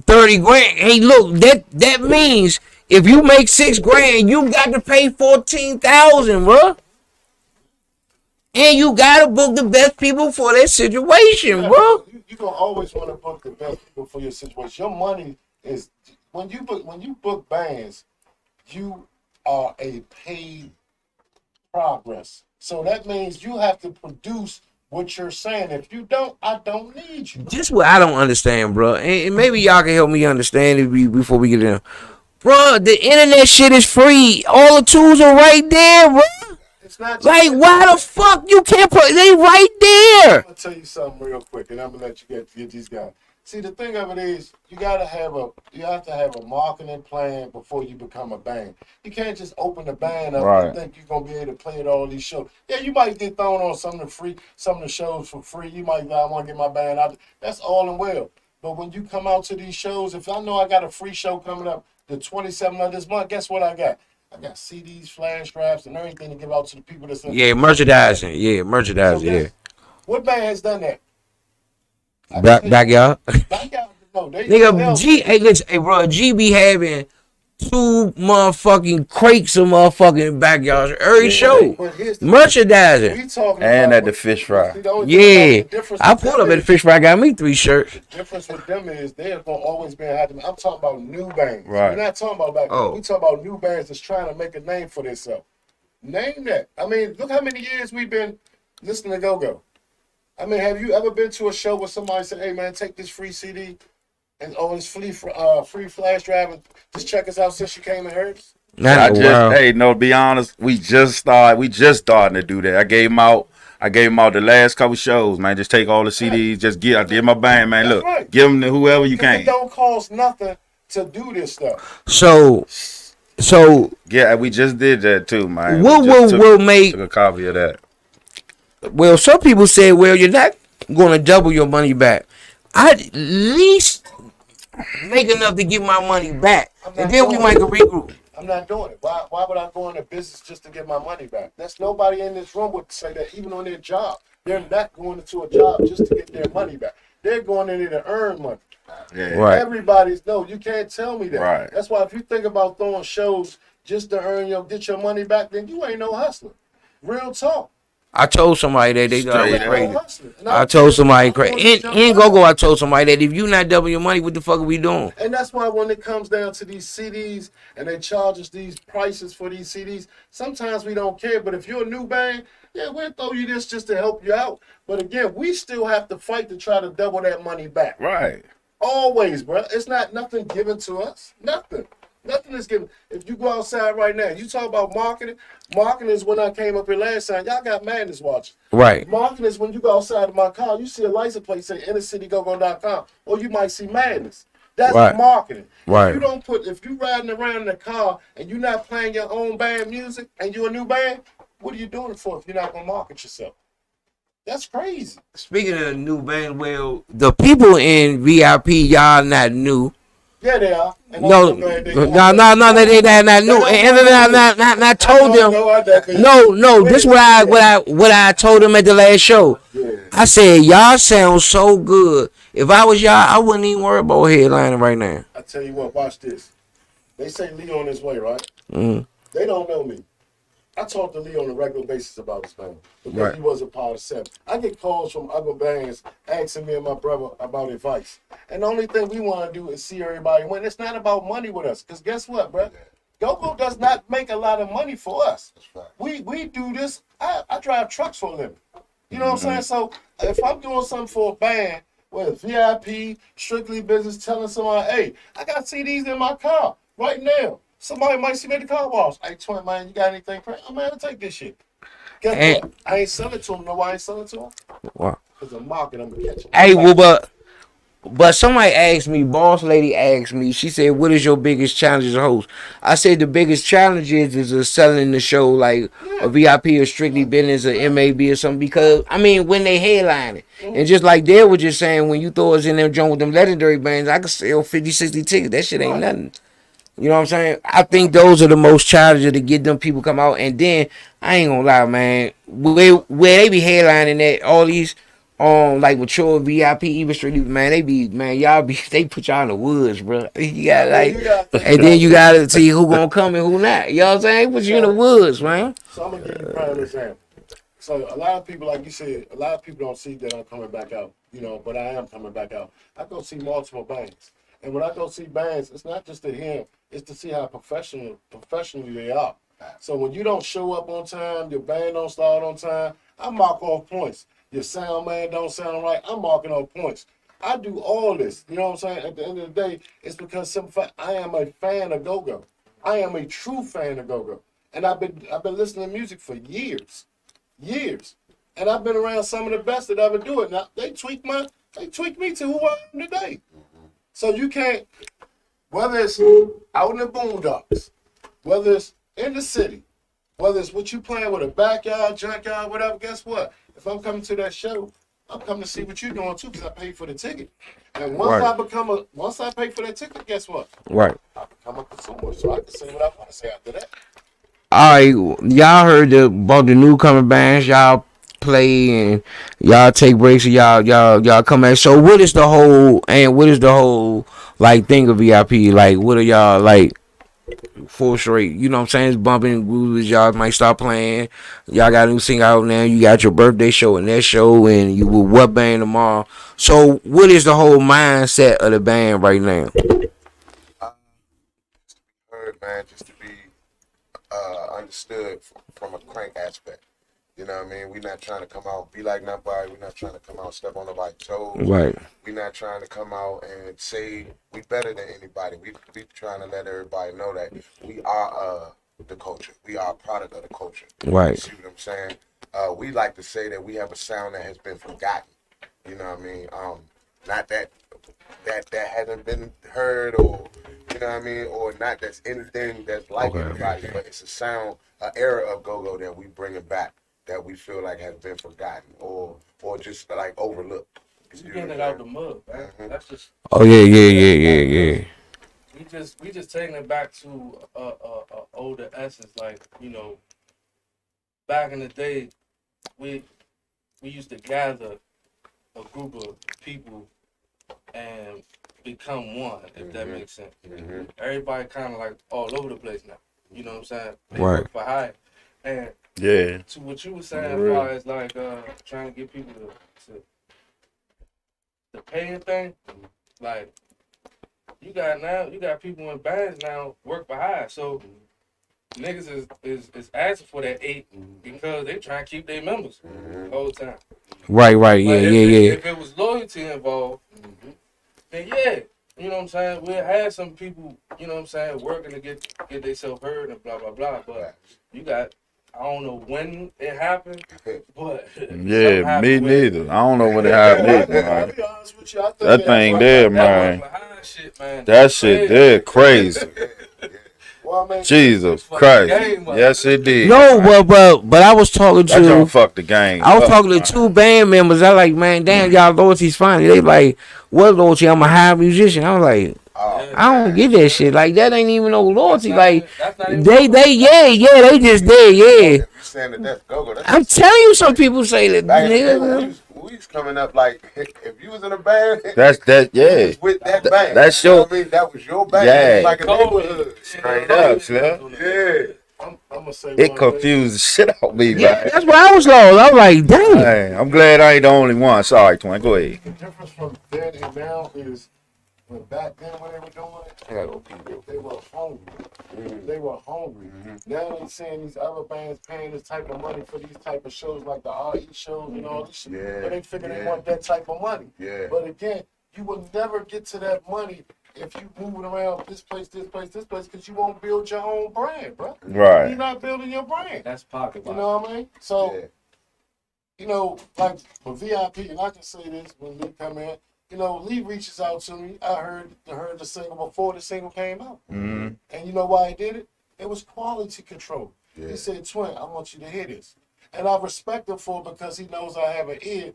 30 grand, hey, look, that means if you make 6 grand, you got to pay 14,000, bro. And you gotta book the best people for that situation, bro. You gonna always want to book the best people for your situation. Your money is when you book bands, you are a paid progress. So that means you have to produce what you're saying. If you don't, I don't need you. This what I don't understand, bro. And maybe y'all can help me understand it before we get in. Bro, the internet shit is free. All the tools are right there, bro. It's not just Like, why the fuck you can't put they right there? I'm gonna tell you something real quick, and I'm gonna let you get these guys. See, the thing of it is, you have to have a marketing plan before you become a band. You can't just open the band up Right. and think you're gonna be able to play at all these shows. Yeah, you might get thrown on some of the shows for free. You might I want to get my band out. That's all and well. But when you come out to these shows, if I know I got a free show coming up the 27th of this month, guess what I got? I got CDs, flash drives, and everything to give out to the people that's in. Yeah, merchandising. Yeah, merchandising. So Yeah. guess what band has done that? Back y'all. Backyard, no, they Nigga, hey, listen, hey, bro, G be having 2 motherfucking crates of motherfucking backyards every show. But here's the Merchandising. we talking And about at the fish fry. See, the only thing Yeah. about the difference I with pulled them up at the is- fish fry, got me 3 shirts. The difference with them is they're gonna always be ahead of me. I'm talking about new bands. Right. We're not talking about back. Oh. We talking about new bands that's trying to make a name for themselves. Name that. I mean, look how many years we've been listening to Go-Go. I mean, have you ever been to a show where somebody said, "Hey man, take this free CD and this free flash drive and just check us out since you came and heard us"? Not in a while. To be honest, we just starting to do that. I gave them out the last couple shows, man. Just take all the CDs, I did my band, man. That's Look, right. give them to whoever you 'Cause can. it don't cost nothing to do this stuff. So Yeah, we just did that too, man. what We just will make took a copy of that. well, some people say, well, you're not gonna double your money back. I'd at least make enough to get my money back. And then we might go regroup. I'm not doing it. Why would I go into business just to get my money back? That's nobody in this room would say that, even on their job. They're not going into a job just to get their money back. They're going in there to earn money. Yeah. Right. Everybody's you can't tell me that. Right. That's why if you think about throwing shows just to get your money back, then you ain't no hustler. Real talk. I told somebody that they thought I was Straight crazy. Hustler. And I told somebody crazy. In Go-Go, I told somebody that if you not double your money, what the fuck are we doing? And that's why when it comes down to these CDs and they charge us these prices for these CDs, sometimes we don't care. But if you're a new band, yeah, we'll throw you this just to help you out. But again, we still have to fight to try to double that money back. Right. Always, bro. It's not nothing given to us. Nothing. Nothing is given. If you go outside right now, you talk about marketing. Marketing is when I came up here last time. Y'all got Madness watching. Right. Marketing is when you go outside of my car, you see a license plate say innercitygogo.com, or you might see Madness. That's Right. marketing. Right. If you riding around in a car and you're not playing your own band music and you're a new band, what are you doing it for if you're not gonna market yourself? That's crazy. Speaking of new band, well, the people in VIP, y'all not new. Yeah, they are. And No, I'm glad they no, are. they not new. And I told them. No, this what I told them at the last show. Yeah. I said y'all sound so good. If I was y'all, I wouldn't even worry about headlining right now. I tell you what, watch this. They say Lee on his way, right? Mm. They don't know me. I talk to Lee on a regular basis about his band because Right. he was a part of Seven. I get calls from other bands asking me and my brother about advice. And the only thing we want to do is see everybody win. It's not about money with us. Because guess what, bro? Go-Go does not make a lot of money for us. We do this. I drive trucks for a living. You know what I'm saying? So if I'm doing something for a band, whether it's VIP, strictly business, telling someone, hey, I got CDs in my car right now. Somebody might see me at the car wash. Hey, twin, man, you got anything? I'm going to take this shit. Guess And- what? I ain't selling it to them. No, why I ain't selling it to them? Wow. Because the market, I'm going to catch them. Hey, well, but somebody asked me, boss lady asked me, she said, what is your biggest challenge as a host? I said the biggest challenge is selling the show like a VIP or strictly business or MAB or something, because I mean when they headline it. And just like Dale was just saying, when you throw us in them joint with them legendary bands, I could sell 50, 60 tickets. That shit ain't nothing. You know what I'm saying? I think those are the most challenging to get them people come out. And then I ain't gonna lie, man, where they be headlining at all these like mature VIP, even strictly, man, they put y'all in the woods, bro. You got and then you gotta see who gonna come and who not. You know what I'm saying? Put you in the woods, man. So I'm going to give you a prime example. So a lot of people, like you said, a lot of people don't see that I'm coming back out, you know, but I am coming back out. I go see multiple bands. And when I go see bands, it's not just to hear, it's to see how professionally they are. So when you don't show up on time, your band don't start on time, I mark off points. Your sound man don't sound right, I'm marking off points. I do all this, you know what I'm saying? At the end of the day, it's because I am a fan of go-go. I am a true fan of go-go. And I've been listening to music for years. And I've been around some of the best that ever do it. Now they tweak me to who I am today. So you can't, whether it's out in the boondocks, whether it's in the city, whether it's what you playing with a backyard, junkyard, whatever, guess what? If I'm coming to that show, I'm coming to see what you're doing too, because I paid for the ticket. And once I pay for that ticket, guess what? Right. I become a consumer, so I can say what I want to say after that. All right, y'all heard about the newcomer bands. Y'all play and y'all take breaks and y'all come back. So what is the whole like thing of VIP? Like what are y'all like full straight? You know what I'm saying? It's bumping grooves. Y'all might start playing. Y'all got a new single out now. You got your birthday show and that show, and you with what band tomorrow? So what is the whole mindset of the band right now? Heard, man, just to be understood from a crank aspect. You know what I mean? We're not trying to come out and be like nobody. We're not trying to come out and step on nobody's toes. Right. We're not trying to come out and say we better than anybody. We trying to let everybody know that we are the culture. We are a product of the culture. Right. You see what I'm saying? We like to say that we have a sound that has been forgotten. You know what I mean? Not that hasn't been heard, or you know what I mean, or not that's anything that's like anybody, but it's a sound, an era of go-go that we bringing back that we feel like has been forgotten or just like overlooked. You getting it out the mud, man. That's just. Oh yeah. We just taking it back to a older essence, like back in the day, we used to gather a group of people and become one, if that makes sense. Everybody kind of like all over the place now. You know what I'm saying? They Right. work for hire. And Yeah. to what you were saying, as far as like trying to get people to pay a thing, like you got people in bands now work for hire. So niggas is asking for that 8 because they trying to keep their members the whole time. Right. Like, Yeah. If it was loyalty involved, then yeah, you know what I'm saying? We'll have some people, you know what I'm saying, working to get themselves heard and blah, blah, blah. But you got, I don't know when it happened, but Yeah, me neither. I don't know when it happened either, I'll man. be honest with you. I think That thing there, man. Shit, man. That shit there crazy. Well, I mean, Jesus fucked the Christ. game up. Yes, it did. No, but I was talking That to. don't fuck the game. I was up, talking to man. 2 band members. I like, man, damn, y'all loyalty's fine. They like, what loyalty? I'm a high musician. I was like, Yeah. I don't get that shit. Like that ain't even no loyalty. Like That's not even they they just there, yeah. If you saying that that's go-go, that's I'm telling you, some people say that. back in the day, when Nigga, we was coming up, like, if you was in a band, That's that. you Yeah. was with that band. That's you know your- what I mean? That was your band. Yeah. It was like a Kobe. neighborhood. Straight up, Slim. Yeah. I'm gonna say It one confused the shit out of me, yeah, man. that's why I was lost. I was like, damn. Hey, I'm glad I ain't the only one. Sorry, Twin. Go ahead. thing. The difference from then and now is when back then when they were doing it, I gotta go pee real they were hungry. They were hungry. Now they seeing these other bands paying this type of money for these type of shows like the RE shows and all this shit. Yeah, But they figure they yeah. want that type of money. Yeah. But again, you will never get to that money if you moving around this place, because you won't build your own brand, bro. You're Right. not building your brand. That's pocket. You know what I mean? So, Yeah. you know, like for VIP, and I can say this when they come in, you know, Lee reaches out to me. I heard the single before the single came out. Mm-hmm. And you know why he did it? It was quality control. Yeah. He said, Twin, I want you to hear this. And I respect him for it because he knows I have an ear.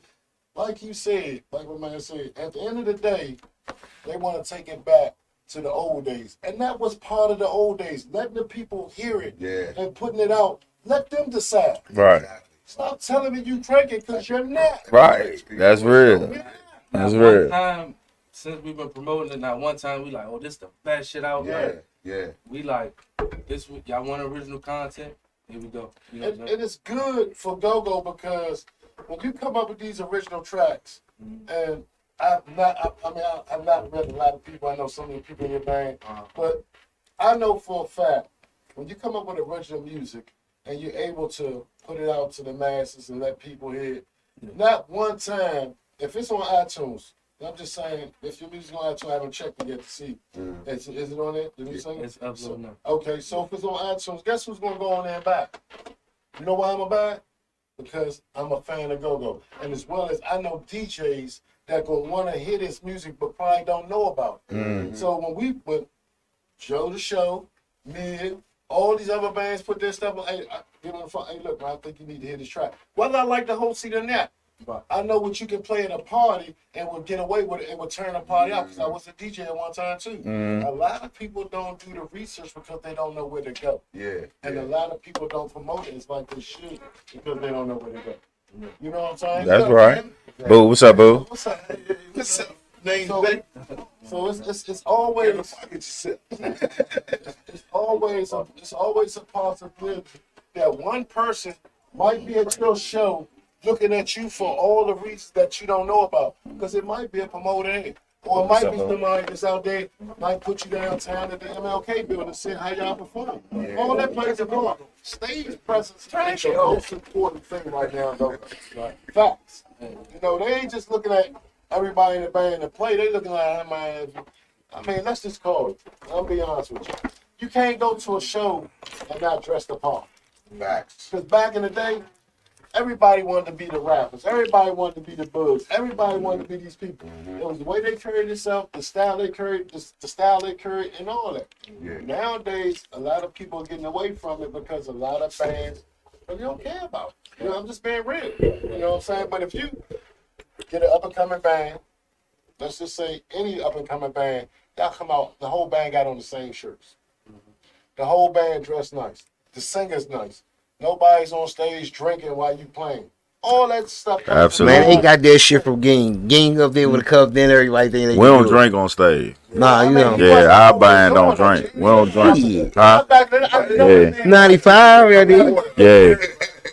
Like you said, like my man said, at the end of the day, they want to take it back to the old days. And that was part of the old days. Letting the people hear it Yeah. and putting it out. Let them decide. Right. Stop telling me you cranking because you're not. Right. That's real. You're not. That's Not real. One time since we've been promoting it, not one time we like, oh, this the best shit out Yeah. there. Yeah. We like this. Y'all want original content? Here we go. You know what I'm And saying? it's good for go-go because when you come up with these original tracks, and I've not read a lot of people. I know so many people in your band, but I know for a fact when you come up with original music and you're able to put it out to the masses and let people hear it, not one time, if it's on iTunes, I'm just saying, if your music's on iTunes, I haven't checked it yet to see. Is it on there? Did you sing it? It's uploaded now. Okay, so if it's on iTunes, guess who's gonna go on there and buy it? You know why I'm gonna buy it? Because I'm a fan of go-go. And as well as I know DJs that gonna wanna hear this music but probably don't know about it. So when Joe the Show, Mid, all these other bands put their stuff on, hey, get on the phone, hey look, man, I think you need to hear this track. Whether I like the whole seat or not, I know what you can play at a party and will get away with it and will turn a party out because I was a DJ at one time too. A lot of people don't do the research because they don't know where to go. Yeah. And a lot of people don't promote it. It's like they should because they don't know where to go. You know what I'm saying? That's right. Boo, what's up, Boo? What's up? What's up? So it's always it's always a possibility that one person might be at your show looking at you for all the reasons that you don't know about. Because it might be a promoter in it. Or it might be somebody that's out there, might put you downtown at the MLK building and see how y'all perform. All that plays a role. Stage presence is the most important thing right now, though. Facts. You know, they ain't just looking at everybody in the band to play. They looking like, I mean, let's just call it. I'll be honest with you. You can't go to a show and not dress the part. Facts. Because back in the day, everybody wanted to be the rappers. Everybody wanted to be the Bugs. Everybody wanted to be these people. It was the way they carried themselves, the style they carried, and all that. Yeah. Nowadays, a lot of people are getting away from it because a lot of fans really don't care about it. You know, I'm just being real. You know what I'm saying? But if you get an up-and-coming band, let's just say any up-and-coming band, y'all come out, the whole band got on the same shirts. The whole band dressed nice. The singer's nice. Nobody's on stage drinking while you playing. All that stuff. Absolutely. Man, they got that shit from Ging. Ging up there with a cup, then everybody think they We don't can do it. drink on stage. Nah, you know. Yeah, our band don't drink. We don't drink. Huh? Yeah. 95, yeah, dude. Yeah.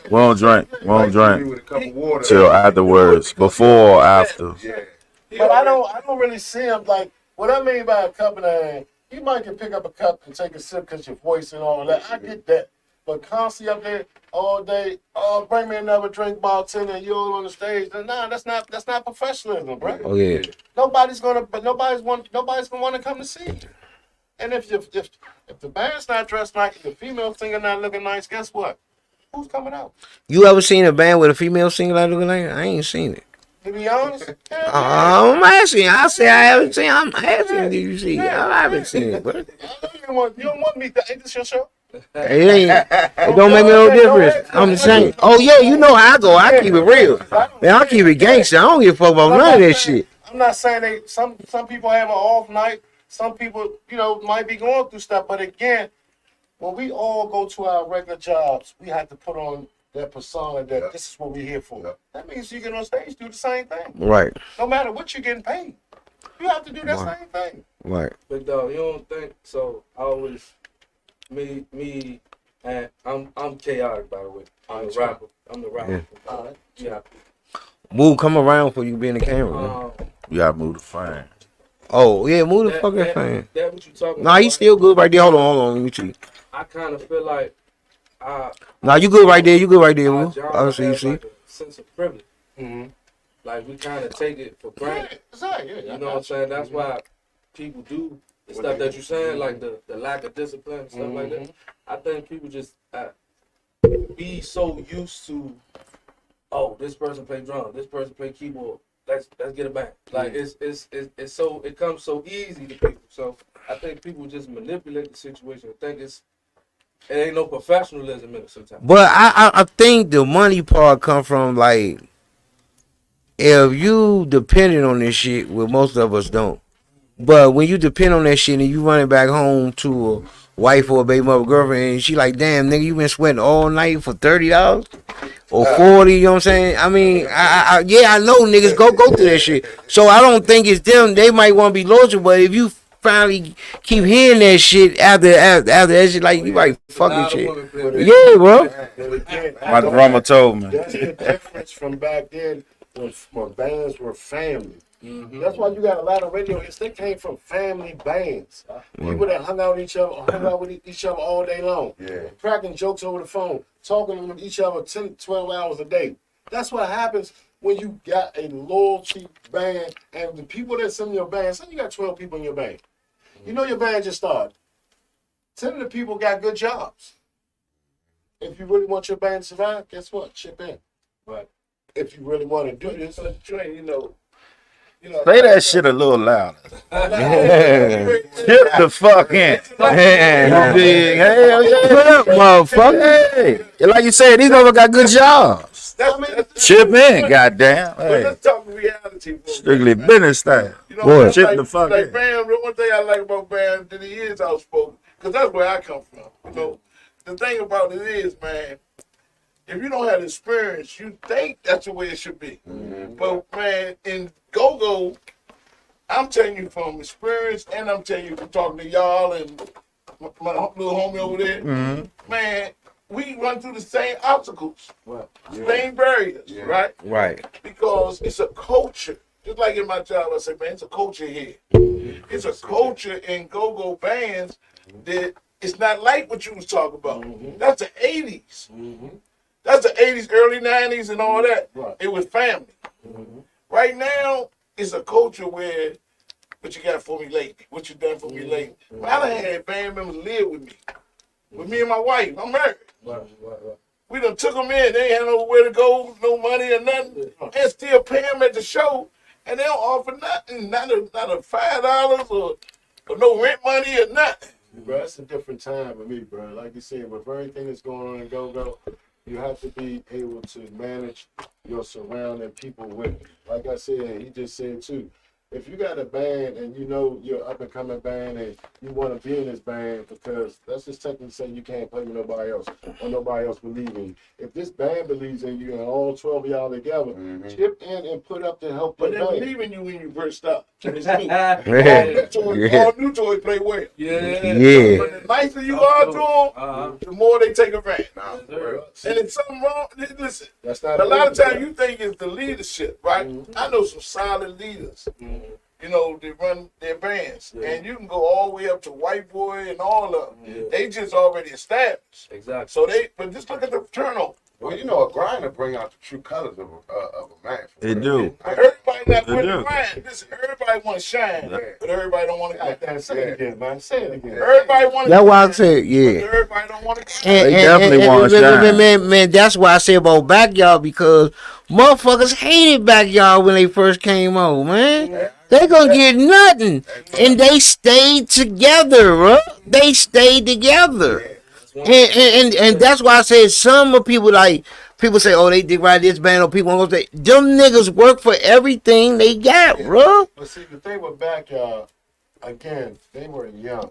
We don't drink. We don't drink With a cup of water. till afterwards. Before or after. Yeah. But I don't really see him like what I mean by a cup in the hand. You might can pick up a cup and take a sip because your voice and all that. I get that. But constantly up there all day, oh, bring me another drink, bartender, and you all on the stage. Nah, that's not professionalism, bro. Oh, yeah. Nobody's gonna want to come to see you. And if the band's not dressed nice, the female singer not looking nice, guess what? Who's coming out? You ever seen a band with a female singer like looking like that? I ain't seen it. To be honest, hell yeah. I'm asking. I say I haven't seen. I'm asking. Did you see? I haven't seen it, but I know you don't want me. Ain't this your show? it don't make me no difference. I'm the same. Oh yeah, you know how I go. I keep it real. Man, I keep it gangster. I don't give a fuck about none of that shit. I'm not saying some people have an off night. some people, you know, might be going through stuff. But again, when we all go to our regular jobs, we have to put on that persona that this is what we're here for. Yep. That means you get on stage, do the same thing. Right. No matter what you're getting paid, you have to do that Right. same thing. Right. But dog, you don't think so? I always me and I'm chaotic, by the way. I'm the rapper. I'm the rapper. All right. Yeah. Move, come around for you be in the camera. Man. You gotta move the fan. Oh yeah, move the fucking fan. That what you talking Nah, about? he's still good right there. Hold on, let me see. I kind of feel like Nah, you good right there. You good right there, our Move. genre I see, you has see. like a sense of privilege. Mm-hmm. Like we kind of take it for granted. Exactly. You know what I'm saying? That's why people do the stuff that you're saying, like the lack of discipline and stuff like that. I think people just be so used to, oh, this person play drums, this person play keyboard. Let's get it back. Like it's so it comes so easy to people. So I think people just manipulate the situation and think it ain't no professionalism in it sometimes. But I think the money part come from like if you dependent on this shit, well most of us don't. But when you depend on that shit and you run it back home to a wife or a baby mother girlfriend, and she like, damn nigga, you been sweating all night for $30 or 40. You know what I'm saying? I mean, I know niggas go through that shit. So I don't think it's them. They might want to be loyal, but if you finally keep hearing that shit after that shit, like you like fucking shit. Yeah, bro. But again, My grandma told me. that's the difference from back then when bands were family. That's why you got a lot of radio hits. They came from family bands. People that hung out with each other all day long. Yeah. Cracking jokes over the phone, talking with each other 10, 12 hours a day. That's what happens when you got a loyalty band and the people that's in your band. Say you got 12 people in your band. You know your band just started. 10 of the people got good jobs. If you really want your band to survive, guess what? Chip in. Right. If you really want to do this, You know, Say that shit a little louder. Yeah. Get the fuck in. Yeah. You dig? Hell yeah. Put up, motherfucker. Hey, like you said, these motherfuckers got good jobs. Chip in, goddamn. But Hey, let's talk reality. For strictly business style. You know, Boy. like, Chip the fuck like in. Bam, the one thing I like about Bam that he is outspoken, because that's where I come from. You know, the thing about it is, man, if you don't have the experience, you think that's the way it should be. But man, in go-go, I'm telling you from experience, and I'm telling you from talking to y'all and my little homie over there, man, we run through the same obstacles, same barriers, right? Right. Because it's a culture. Just like in my job, I say, man, it's a culture here. It's a culture in go-go bands that it's not like what you was talking about. That's the 80s. That's the 80s, early 90s and all that. Right. It was family. Right now, it's a culture where, what you got for me lately? What you done for me lately? Well, I done had band members live with me and my wife. I'm married. Right. We done took them in. They ain't had nowhere to go, no money or nothing, and still pay them at the show, and they don't offer nothing, not a $5 or no rent money or nothing. bro, it's a different time for me, bro. Like you said, with everything that's going on in go-go, you have to be able to manage your surrounding people with you. Like I said, he just said too, if you got a band and you know you're up and coming band and you want to be in this band because let's just technically say you can't play with nobody else or nobody else believes in you. If this band believes in you and all 12 of y'all together, chip in and put up to help But the they band. believe in you when you first start. It's true. Yeah. All new toys play well. Yeah. But the nicer you are to them, the more they take advantage. Sir. And it's something wrong. Listen, That's not a lot of times you. you think it's the leadership, right? I know some solid leaders. You know, they run their bands, and you can go all the way up to White Boy and all of them. They just already established. Exactly. So but just look at the turnover. Well, you know, a grinder bring out the true colors of a man. They do. Everybody not They putting do. the grind. Listen, everybody want to shine, but everybody don't want to. Say it again, man. Say it again. Everybody want to. That's why I said, But yeah. everybody don't want to. And, They definitely wanna shine. Man, that's why I say about Backyard because motherfuckers hated Backyard when they first came out, man. They gonna get nothing. And they stayed together, bro. They stayed together. And that's why I said some of people people say, oh, they dig right this band, or people gonna say, them niggas work for everything they got, bro. But see, the thing with Backyard, again, they were young.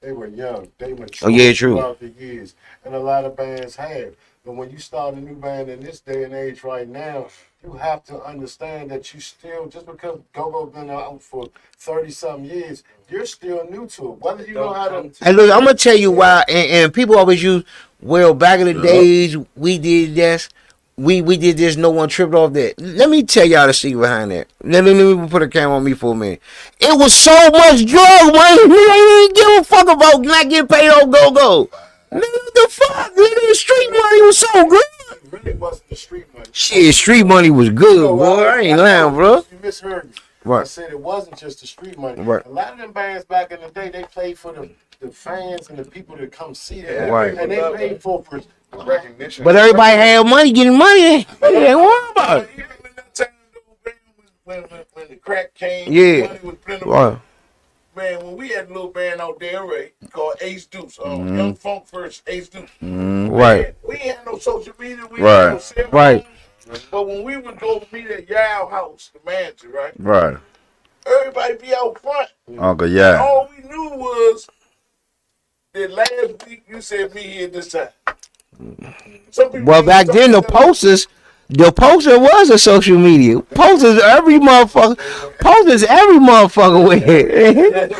They were young. They matured Oh, yeah, true. throughout the years. And a lot of bands have. But when you start a new band in this day and age right now, you have to understand that you still, just because Go-Go been out for 30-something years, you're still new to it. Whether you know how to... Hey, look, I'm gonna tell you why. And people always use, well, back in the days we did this, we did this. No one tripped off that. Let me tell y'all the secret behind that. Let me put a camera on me for a minute. It was so much drug money. We didn't give a fuck about not getting paid on Go-Go. Nigga, what the fuck? Nigga, the street money was so good. It really wasn't the street money. Shit, street money was good, boy. I ain't lying, bro. You misheard me. I Right. said it wasn't just the street money. Right. A lot of them bands back in the day, they played for the fans and the people that come see them. Right. And they paid for Recognition. But everybody had money getting money. They ain't worried about it. Even in that time, when the crack came, Yeah. money was plentiful. Right. Man, when we had a little band out there, right, called Ace Deuce, Young Funk First, Ace Deuce. Right. Man, we ain't had no social media, we Right. had no cell phone. Right. But when we would go meet at Yao House, the manager, right, Right. everybody be out front. Uncle, yeah. All we knew was that last week you said me here this time. Some people Well, back then the poster was a social media. Posters every motherfucker with it.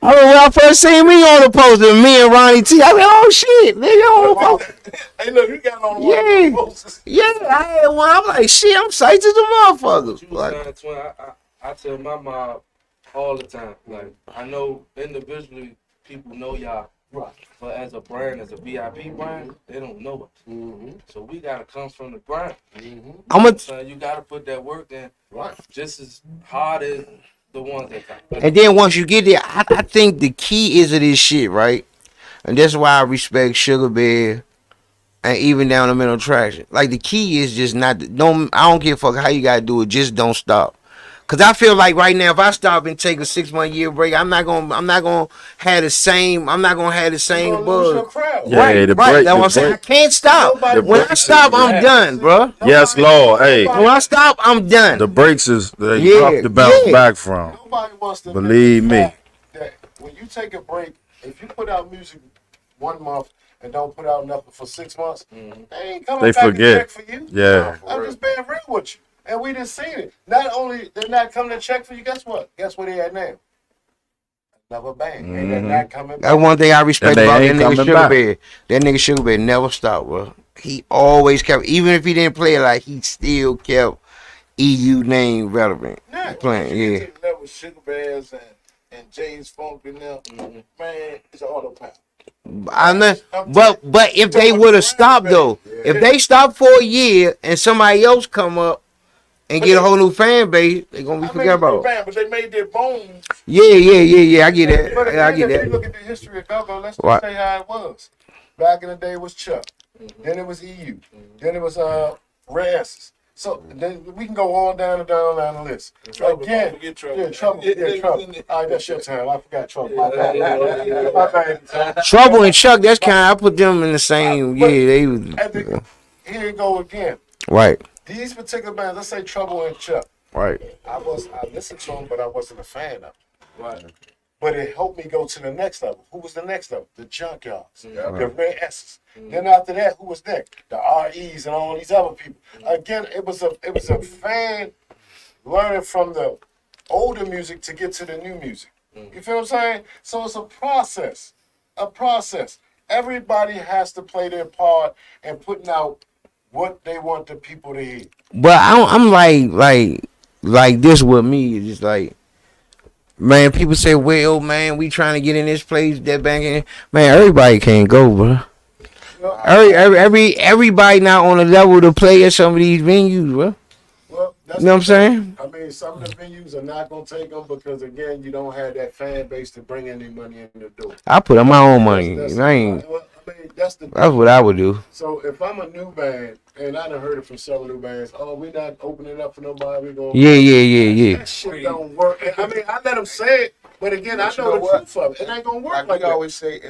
I mean, when I first seen me on the poster, me and Ronnie T, I said, oh shit, nigga on the poster. Hey, look, you got on one Yeah. of those posters. Yeah, I had one. I'm like, shit, I'm psyched as a motherfucker. You was Like, saying, twin, I tell my mom all the time, like, I know individually people know y'all, Right. but as a brand, as a VIP brand, they don't know us. Mm-hmm. So we gotta come from the brand. Mm-hmm. I'm a, So you gotta put that work in Right. just as hard as the ones that come. and then once you get there, I think the key is of this shit, right? And that's why I respect Sugar Bear and even down the mental traction. Like the key is just not I don't give a fuck how you gotta do it, just don't stop. Cause I feel like right now if I stop and take a 6-month year break, I'm not gonna have the same Lose buzz. your crowd. Yeah, Right, the right. break- That's the what I'm saying. I break- can't stop. Nobody When I wants stop, to I'm relax. done, bro. Yes, Lord. Hey, When I stop, I'm done. the breaks is they Yeah, rough to bounce yeah. back from. Nobody wants to Believe admit the me. fact that when you take a break, if you put out music 1 month and don't put out nothing for 6 months, they ain't coming They back forget. to check for you. Yeah. I'm just being real with you. And we done seen it. Not only they're not coming to check for you, guess what? Guess where they at now? Another bang. And they're not coming back. That's one thing I respect And they about that ain't nigga coming Sugar back. Bear. That nigga Sugar Bear never stopped, bro. He always kept, even if he didn't play it, like he still kept EU name relevant. Yeah. Playing, yeah. To the level Sugar Bears and James Funk and them, man, it's an autopilot. I know, but if they would have stopped though, if they stopped for a year and somebody else come up and get a whole new fan base, they gonna be forget about. But they made their bones. Yeah. I get that. But Yeah, I again, get if you that. look at the history of Go-Go, let's just Right. say how it was. Back in the day it was Chuck. Then it was EU. Then it was Red S's. So then we can go on down the list. Trouble, Again, don't forget Trouble. yeah, trouble. All right, that's your turn. I forgot trouble. My bad. My bad. Trouble and Chuck, that's kind of, I put them in the same. Yeah, they was Here you go again. right, These particular bands, let's say Trouble and Chuck. right. I listened to them, but I wasn't a fan of them. Right. But it helped me go to the next level. Who was the next level? The Junkyards, the Red S's. Then after that, who was next? The REs and all these other people. Again, it was a fan learning from the older music to get to the new music. You feel what I'm saying? So it's a process. A process. Everybody has to play their part in putting out what they want the people to hear. But I'm like this with me. It's just like, man, people say, well, man, we trying to get in this place, that banking. Man, everybody can't go, bro. Everybody not on the level to play at some of these venues, bro. Well, that's You know what I'm saying? I mean, some of the venues are not going to take them because, again, you don't have that fan base to bring any money in the door. I put up my own money. That's- I ain't. well, I mean, that's What I would do. So if I'm a new band, and I done heard it from several new bands, oh, we're not opening up for nobody. We're going Yeah. That shit don't work. I mean, I let them say it, but again, I know the truth of it. It ain't going to work Like like we that. always say,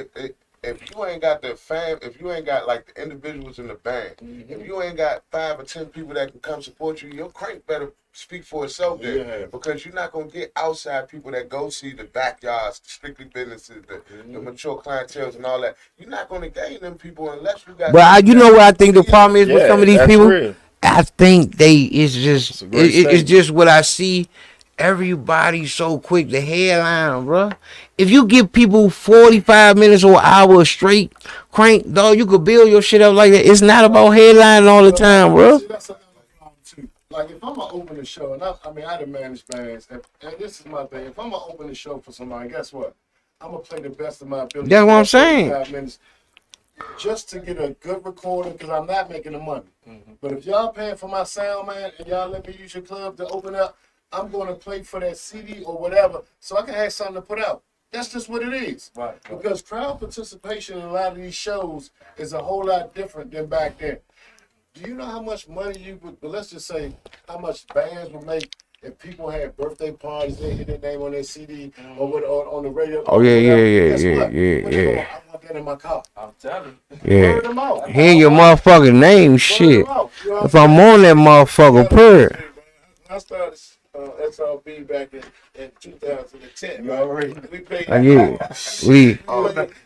if you ain't got the fam, if you ain't got like the individuals in the band, if you ain't got 5 or 10 people that can come support you, your crank better speak for itself there. Yeah. Because you're not gonna get outside people that go see the backyards, the strictly businesses, the mature clientele and all that. You're not gonna gain them people unless you got. But you know what I think the problem is with some of these that's people? real. I think it's just a great it's statement. just what I see. Everybody's so quick to headline, bro. If you give people 45 minutes or an hour straight crank, dog, you could build your shit up like that. It's not about headlining all the time, bro. See, that's another problem too. Like if I'm gonna open a show, and I mean I done managed bands, and this is my thing. If I'm gonna open a show for somebody, guess what? I'm gonna play the best of my ability. That's what I'm saying. 45 minutes just to get a good recording, because I'm not making the money. But if y'all paying for my sound, man, and y'all let me use your club to open up, I'm going to play for that CD or whatever, so I can have something to put out. That's just what it is. Right. Because crowd participation in a lot of these shows is a whole lot different than back then. Do you know how much money you would, but let's just say how much bands would make if people had birthday parties, they hit their name on their CD or on the radio? Oh, yeah, whatever. yeah, Guess yeah, what? yeah, What they yeah. gonna- I want that in my car. I'm telling you. Yeah. Word them out. Hear your motherfucking name, Word shit. them out. You know what If I'm I'm saying? on that motherfucker, period. I started SRB back in 2010. Right? We played. I get it. We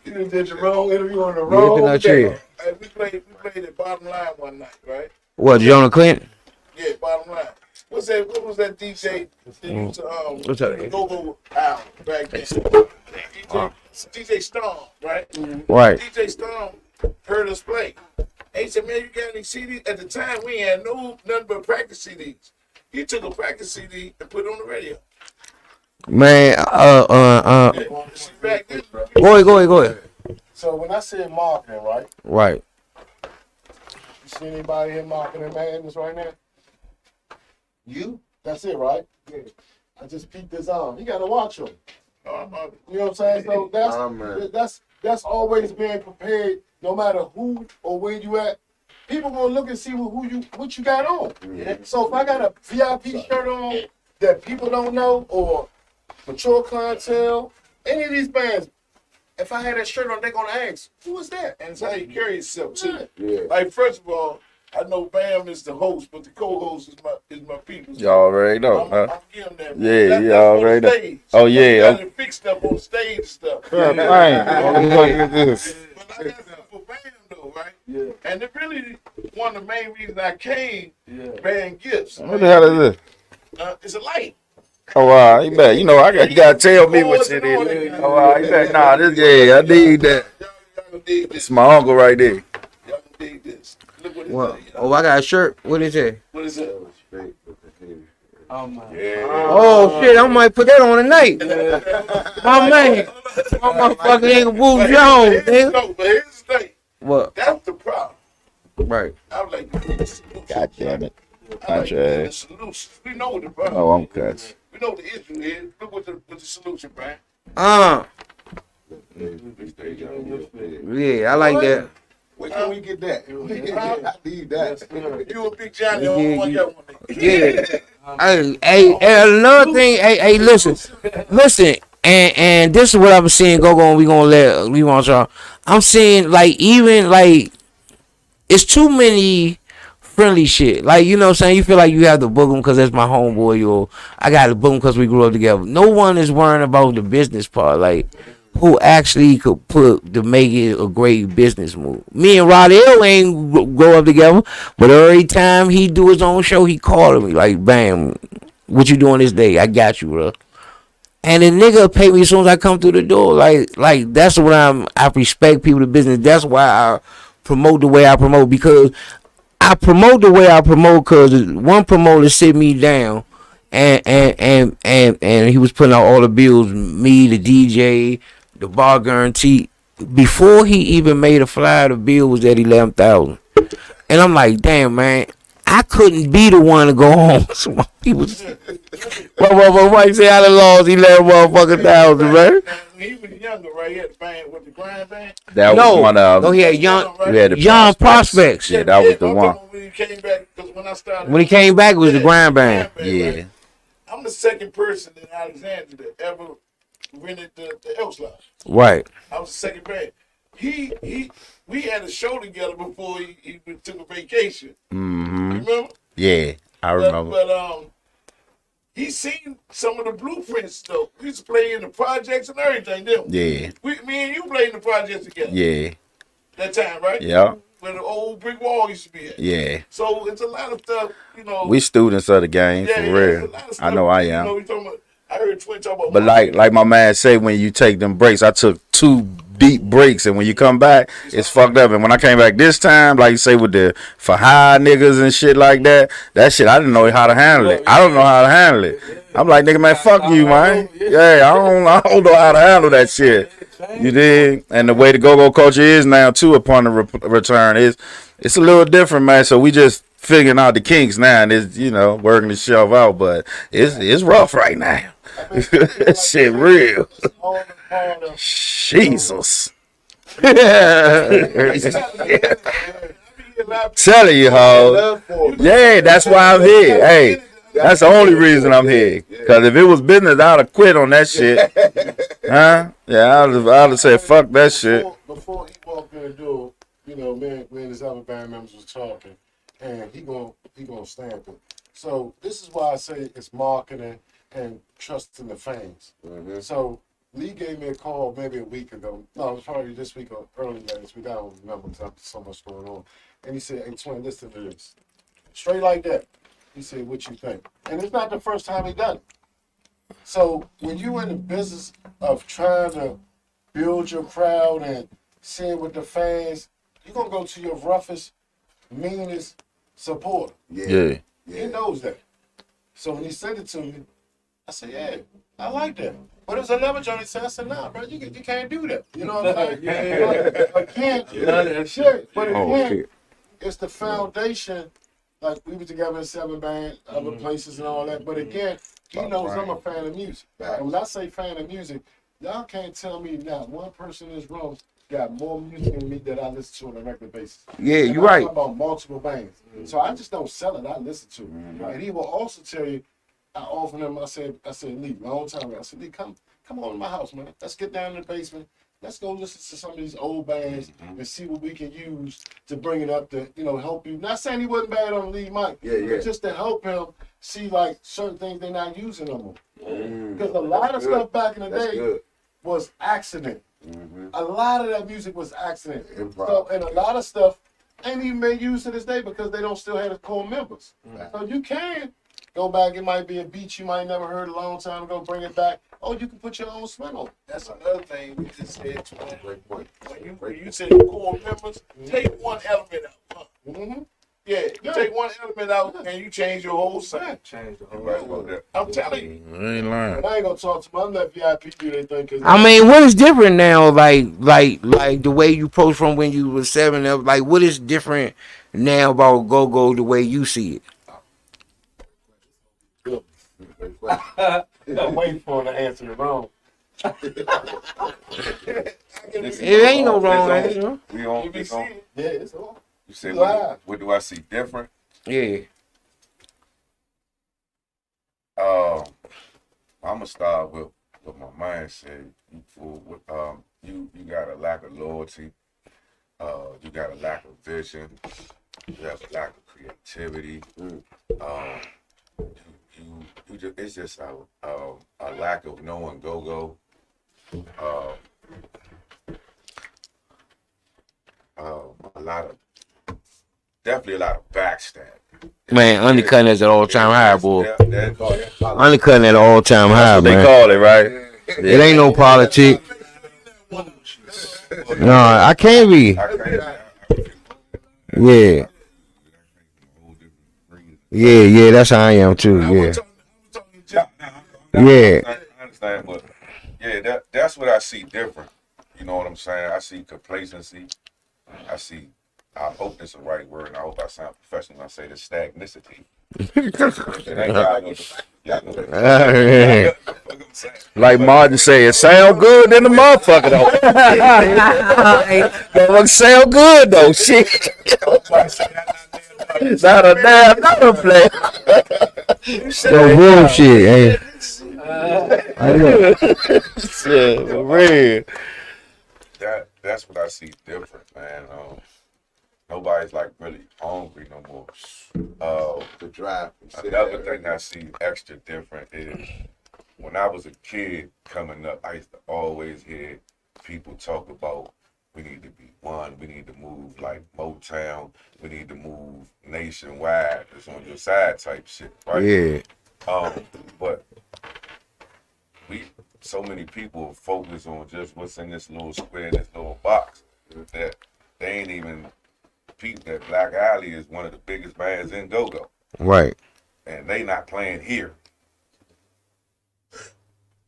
You did the wrong interview on the Yeah, wrong can I day. tell you? We played at Bottom Line one night, right? what, Jonah Clinton? Yeah, Bottom Line. What was that DJ that used to What's that? go out back then? DJ Storm, right? Right. DJ Storm heard us play. He said, "Man, you got any CDs?" At the time, we had nothing but practice CDs. He took a practice CD and put it on the radio. Man, See, back then, go ahead. So when I said marketing, right? Right. You see anybody here marketing madness right now? You? That's it, right? Yeah. I just peeked this on. You gotta watch them. You know what I'm saying? So that's always being prepared, no matter who or where you at. People gonna look and see what you got on. So if I got a VIP shirt on that people don't know, or mature clientele, any of these bands, if I had that shirt on, they're gonna ask, who is that? and it's how you carry yourself too. Yeah. Like first of all, I know Bam is the host, but the co-host is my people. You already know, I'm huh? giving that. Yeah, That's you on already know. stage. Oh, yeah. You got it fixed up on stage and stuff. Right. But I got something for Bam though, right? Yeah. And it really one of the main reasons I came, Yeah. Bam Gifts. What the hell is this? It's a light. Oh, wow, you better, you gotta tell me what shit is. Oh, wow, you better, nah, I need that. Y'all dig this. It's my uncle right there. Y'all dig this. Look what it What? say. Oh, I got a shirt. What is it? What is it? Oh my. Oh shit, I might put that on tonight. My man, my motherfucking nigga Boo Jones, nigga. No, but here's the thing. What? That's the problem. Right. I would like to get the solution. God damn it. I like to get Okay. the solution. We know what the problem Oh, I'm is. cuts. We know what the issue is. Look what the solution, man. Yeah, I like that. Where can we get that? I need that. You a big Johnny, Yeah, only one you- got one. Yeah. Hey, another thing. Hey, listen, and this is what I'm seeing. Go, and we want y'all. I'm seeing like even like it's too many friendly shit. Like, you know what I'm saying? You feel like you have to book him because that's my homeboy, or I got to book him because we grew up together. No one is worrying about the business part. Like, who actually could put to make it a great business move. Me and Rodell ain't grow up together, but every time he do his own show, he called me like, "Bam, what you doing this day? I got you, bro." And the nigga pay me as soon as I come through the door. Like that's what I respect people to business. That's why I promote the way I promote, because I promote the way I promote because one promoter sit me down and he was putting out all the bills, me, the DJ, the bar guarantee. Before he even made a flyer, the bill was at $11,000. And I'm like, damn, man, I couldn't be the one to go home. So my people, my wife say I done lost 11 motherfucking thousand, man. Now, when he was younger, right? He had the band with the grind band. That No, was one of no, them. he had young We had the prospects. Yeah, that was the I'm one. talking when he came back, because when I started. When he came back, it was the grind band. Yeah. right? I'm the second person in Alexandria that ever rented the Elks Lodge. Right. I was the second band. we had a show together before he took a vacation. Mm-hmm. Remember? Yeah, I remember. But he seen some of the blueprints though. We used to play in the projects and everything. Didn't we? Yeah, Me and you played in the projects together. yeah, That time, right? yeah, Where the old brick wall used to be at. yeah. So it's a lot of stuff, you know. We students of the game, yeah, for it's a real. lot of I stuff, know I you am. know, we talking about, I heard Twin talk about. But like my man say, when you take them breaks, I took 2 deep breaks, and when you come back, it's fucked up. And when I came back this time, like you say with the for high niggas and shit like that shit I didn't know how to handle it. I don't know how to handle it. I'm like, nigga, man, fuck you, man. Yeah, I don't know how to handle that shit. You did, and the way the go-go culture is now too upon the return it's a little different, man. So we just figuring out the kinks now, and it's working the shelf out, but it's rough right now. That shit real. Jesus. Telling you, ho. Yeah, that's why I'm here. Hey, that's the only reason I'm here. Cause if it was business, I'd have quit on that shit. Huh? Yeah, I'd have said fuck that shit. Before he walked in the door, me and his other band members was talking, and he gonna stamp it. So this is why I say it's marketing and trusting the fans. Mm-hmm. So Lee gave me a call maybe a week ago. No, it was probably this week or early last week. I don't remember because there's so much going on. And he said, "Hey, Twin, listen to this." Straight like that. He said, "What you think?" And it's not the first time he done it. So when you in the business of trying to build your crowd and seeing with the fans, you're gonna go to your roughest, meanest supporter. Yeah. He knows that. So when he said it to me, I said, "Yeah, I like that." But it was another Johnny said, I said, "Nah, bro, you can't do that." You know what I'm saying? Again, shit. But again, it's the foundation. Like we were together in 7 band, other places and all that. But again, he knows I'm a fan of music. And when I say fan of music, y'all can't tell me not one person in this room got more music than me that I listen to on a regular basis. Yeah, And you're I'm right. talking about multiple bands. So I just don't sell it. I listen to it. And he will also tell you, I offered him, I said, Lee, long time ago, I said, Lee, come on to my house, man. Let's get down in the basement. Let's go listen to some of these old bands and see what we can use to bring it up to, help you. Not saying he wasn't bad on the lead mic, but just to help him see like certain things they're not using no more. Because a lot of stuff back in the day was accident. A lot of that music was accident. So, and a lot of stuff ain't even been used to this day because they don't still have the core members. So you can go back. It might be a beat you might never heard a long time ago. Bring it back. Oh, you can put your own spin on it. That's another thing we just said. When you say core members, take one element out. Yeah, you take one element out and you change your whole sound. Change the whole. Right. I'm telling you. I ain't lying. And I ain't gonna talk to them. I'm let VIP do their thing. I mean, what is different now? Like the way you approach from when you was 7 up. Like, what is different now about go-go the way you see it? I'm waiting for him to answer it wrong. It ain't no wrong answer. We on. You be seeing. Yeah, it's on. You say Live. what do I see different? Yeah. I'm gonna start with what my mind said. You got a lack of loyalty. You got a lack of vision. You have a lack of creativity. You just, it's just a lack of knowing go-go. Definitely a lot of backstabbing. Man, undercutting is at all-time high, boy. That Undercutting at all-time high, They man. call it, right? It ain't no politic. No, I can't be. Yeah. Yeah, that's how I am too. Yeah. Yeah. I understand, but yeah, that's what I see different. You know what I'm saying? I see complacency. I hope that's the right word, and I hope I sound professional when I say this, stagnicity. Like Martin said, it sound good than the motherfucker though. It sound good though. Shit. Not a damn another play. No bullshit, hey. Shit, for real. that's what I see different, man. Nobody's like really hungry no more. The drive. Another thing I see extra different is when I was a kid coming up, I used to always hear people talk about we need to be one, we need to move like Motown, we need to move nationwide. It's on your side type shit, right? Yeah. But so many people focus on just what's in this little square, this little box, that they ain't even peep that Black Alley is one of the biggest bands in go-go, Right. and they not playing here.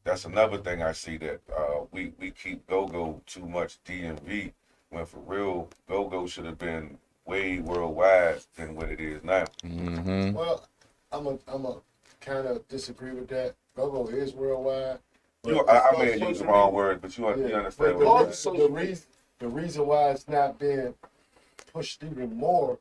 That's another thing I see, that we keep go-go too much DMV, when for real, go-go should have been way worldwide than what it is now. Mm-hmm. Well, I'm a kind of disagree with that. Go-go is worldwide. I may have used the wrong word, but you understand what I'm saying. The reason why it's not being pushed even more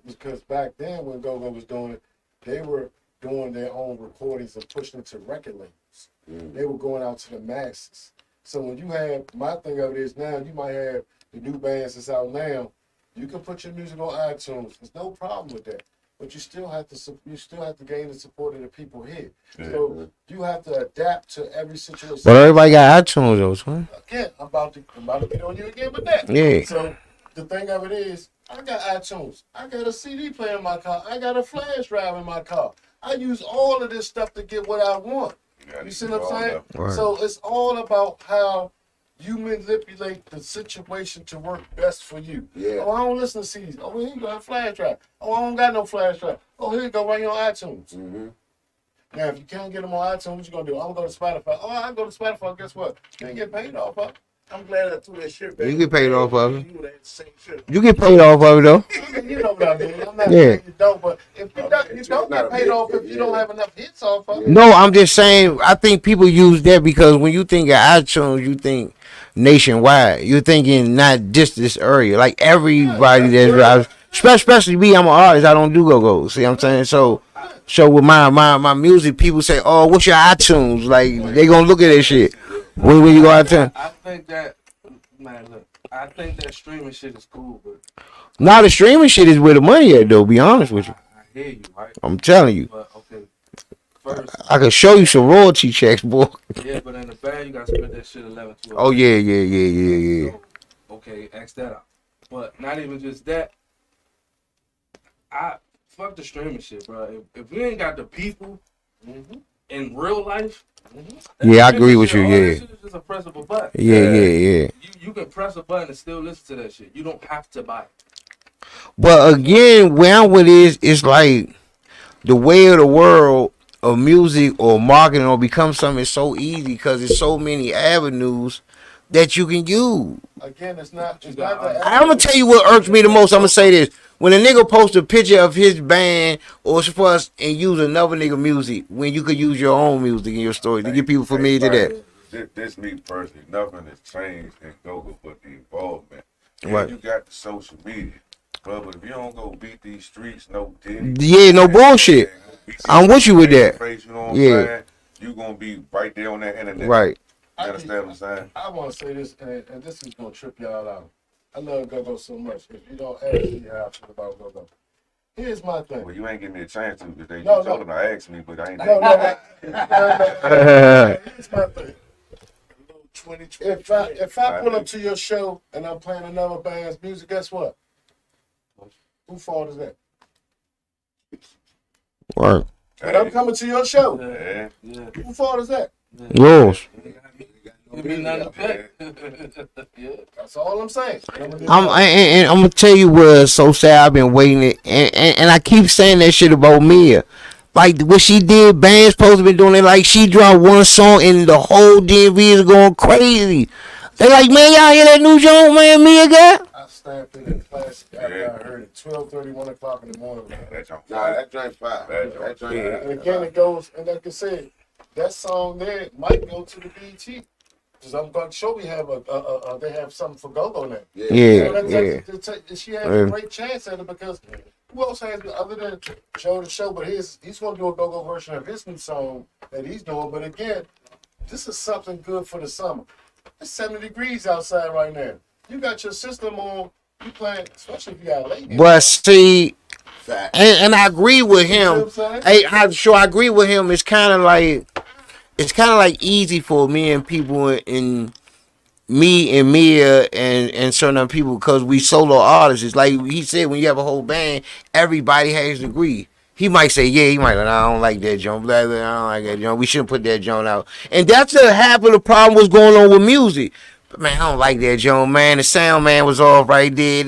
is because back then when Go-Go was doing it, they were doing their own recordings and pushing it to record labels. They were going out to the masses. So when you have, my thing of it is now, you might have the new bands that's out now, you can put your music on iTunes. There's no problem with that. But you still have to gain the support of the people here. So you have to adapt to every situation. But everybody got iTunes though, son. Again, I'm about to get on you again with that. Yeah. So the thing of it is, I got iTunes. I got a CD player in my car. I got a flash drive in my car. I use all of this stuff to get what I want. You see what I'm saying? Right. So it's all about how you manipulate the situation to work best for you. Yeah. Oh, I don't listen to CDs. Oh, here you go, a flash drive. Oh, I don't got no flash drive. Oh, here you go, right here on iTunes. Mm-hmm. Now, if you can't get them on iTunes, what you gonna do? I'm gonna go to Spotify. Oh, I go to Spotify. Guess what? You ain't get paid off of it. I'm glad I threw that shit back. You get paid off of it. You would have had the same shit. You get paid off of it though. You know what I mean? I'm not Yeah. saying you don't, but if you don't get paid off if you don't have enough hits off of it. No, I'm just saying. I think people use that because when you think of iTunes, you think nationwide. You're thinking not just this area. Like everybody that's especially me. I'm an artist. I don't do go-go. See what I'm saying? So with my music, people say, "Oh, what's your iTunes?" Like they gonna look at that shit when you go out there. I think that, man, look, I think that streaming shit is cool, but Now the streaming shit is where the money at, though. Be honest with you. I hear you, right? I'm telling you. But okay, first, I can show you some royalty checks, boy. yeah, but in the band you gotta split that shit 11, 12. Oh yeah. So, okay, X that out. But not even just that. I fuck the streaming shit, bro. If we ain't got the people in real life, Yeah, I agree with you. all that Yeah. shit is just a press of a button. Yeah. You can press a button and still listen to that shit. You don't have to buy it. But again, where I'm with is, it's like the way of the world of music or marketing or become something is so easy because there's so many avenues that you can use. Again, it's not the I'm gonna tell you what irks me the most. I'm gonna say this: when a nigga posts a picture of his band or for us and use another nigga music, when you could use your own music in your story to get people familiar to that. This me personally, nothing has changed in go-go but the involvement. And Right. you got the social media. But if you don't go beat these streets, no Diddy. Yeah, no bullshit. I'm with you with that. Face, you know what Yeah. I'm saying? You gonna be right there on that internet. Right. You understand what I'm saying? I want to say this, and this is gonna trip y'all out. I love Go-Go so much. If you don't ask me how I feel about Go-Go, here's my thing. Well, you ain't give me a chance to because No, you told them to ask me, but I ain't. No. Here's my thing. 2020. If I pull up to your show and I'm playing another band's music, guess what? Whose fault is that? Right. But I'm coming to your show. Yeah. Yeah. Whose fault is that? Yours. Give me nothing to play. Yeah. That's all I'm saying. And I'm gonna tell you what's so sad. I've been waiting it, and I keep saying that shit about Mia. Like what she did, band's supposed to be doing it. Like she dropped one song and the whole DMV is going crazy. They like, man, y'all hear that new joint, man? Mia got. I stamped it in class after I heard it 12:30, 1 o'clock in the morning. Nah, that joint fire. That joint And fire. again, it goes, and like I said, that song there might go to the BET. Because I'm going to show we have they have something for Go-Go now. Yeah. She has a great chance at it because who else has other than Joe the Show? But he's going to do a Go-Go version of his new song that he's doing. But again, this is something good for the summer. It's 70 degrees outside right now. you got your system on. You playing, especially if you got a late. But see, Fact. and I agree with You know him. what I'm saying? I agree with him. It's kind of like easy for me and people in me and Mia and certain other people because we solo artists. It's like he said, when you have a whole band, everybody has to agree. He might say, yeah, he might like, I don't like that joint, blah, blah, I don't like that joint. We shouldn't put that joint out. And that's half of the problem was going on with music. But man, I don't like that joint, man. The sound man was off right there.